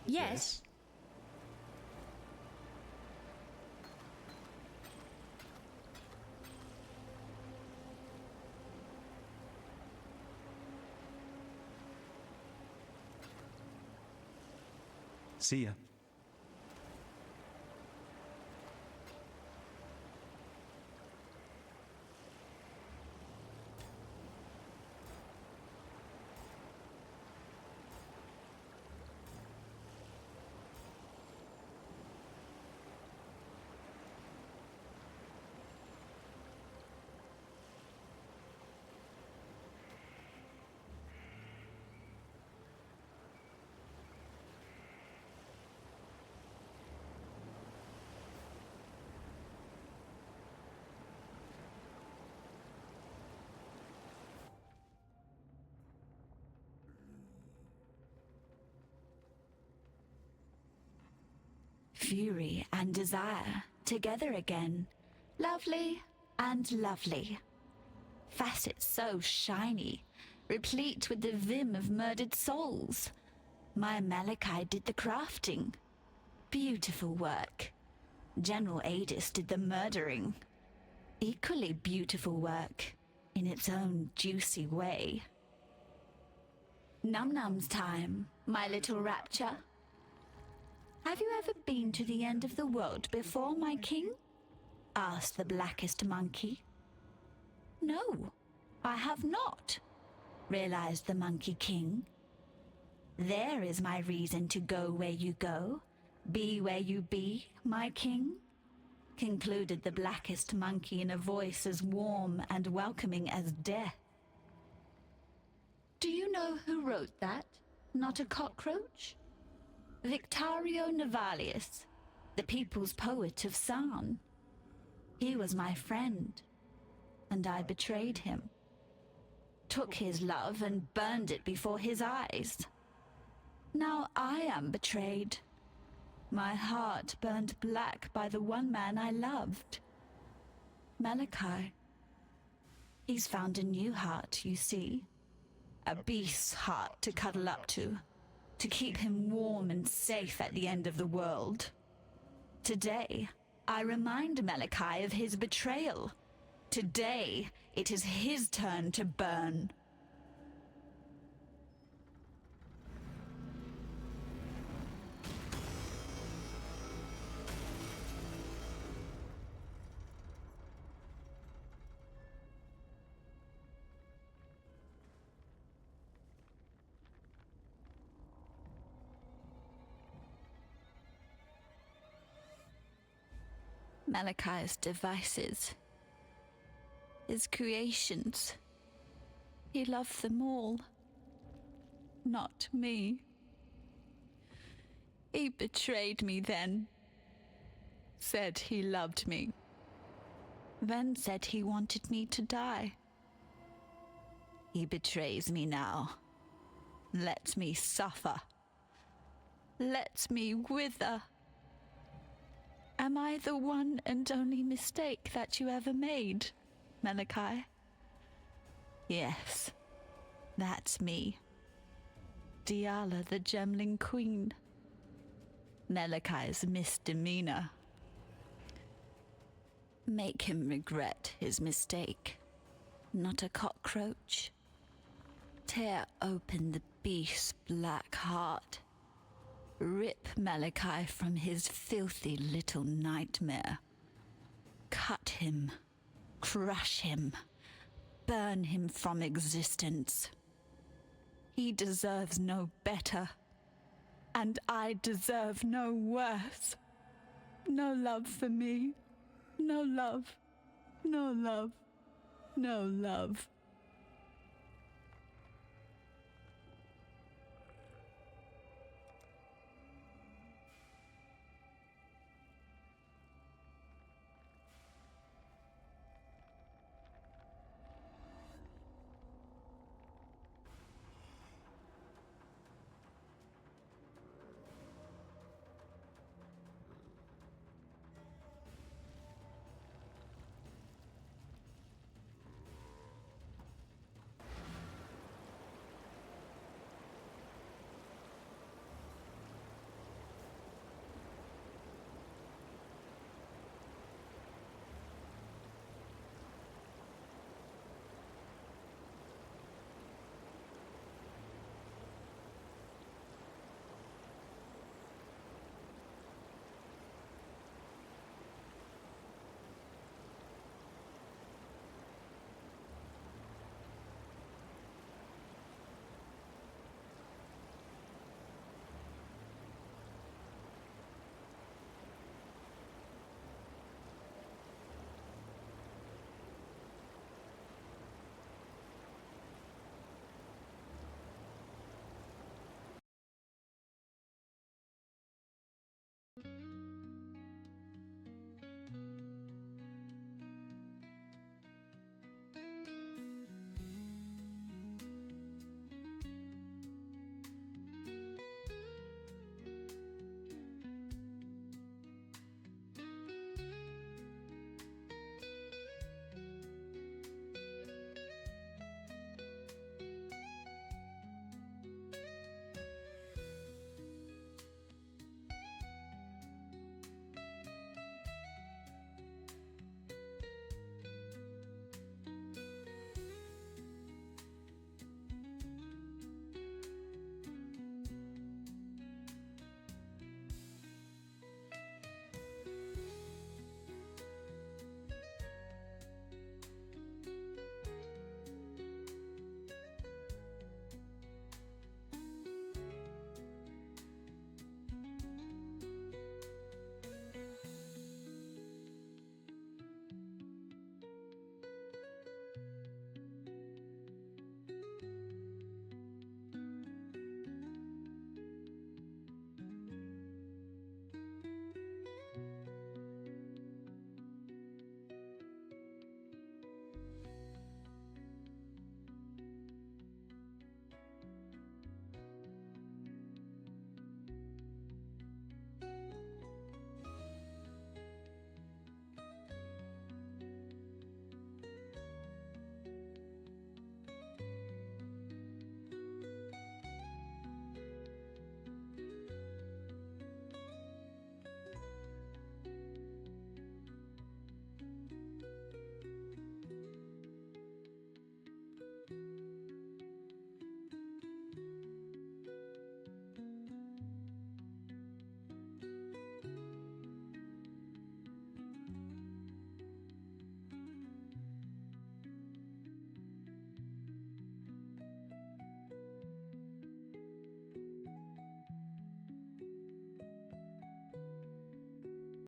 Yes. See ya. Fury and desire together again. Lovely and lovely. Facets so shiny, replete with the vim of murdered souls. My Malachi did the crafting. Beautiful work. General Adis did the murdering. Equally beautiful work, in its own juicy way. Num-nums time, my little rapture. Have you ever been to the end of the world before, my king? Asked the blackest monkey. No, I have not, realized the Monkey King. There is my reason to go where you go, be where you be, my king. concluded the blackest monkey in a voice as warm and welcoming as death. Do you know who wrote that? Not a cockroach? Victario Navalius, the people's poet of Sarn. He was my friend, and I betrayed him. Took his love and burned it before his eyes. Now I am betrayed. My heart burned black by the one man I loved. Malachi. He's found a new heart, you see. A beast's heart to cuddle up to keep him warm and safe at the end of the world. Today, I remind Malachi of his betrayal. Today, it is his turn to burn. Malachi's devices, his creations. He loved them all, not me. He betrayed me then, said he loved me, then said he wanted me to die. He betrays me now, lets me suffer, lets me wither. Am I the one and only mistake that you ever made, Malachi? Yes, that's me. Diala the Gemling Queen. Malachi's misdemeanor. Make him regret his mistake. Not a cockroach. Tear open the beast's black heart. Rip Malachi from his filthy little nightmare. Cut him, crush him, burn him from existence. He deserves no better, and I deserve no worse. No love for me, no love, no love, no love.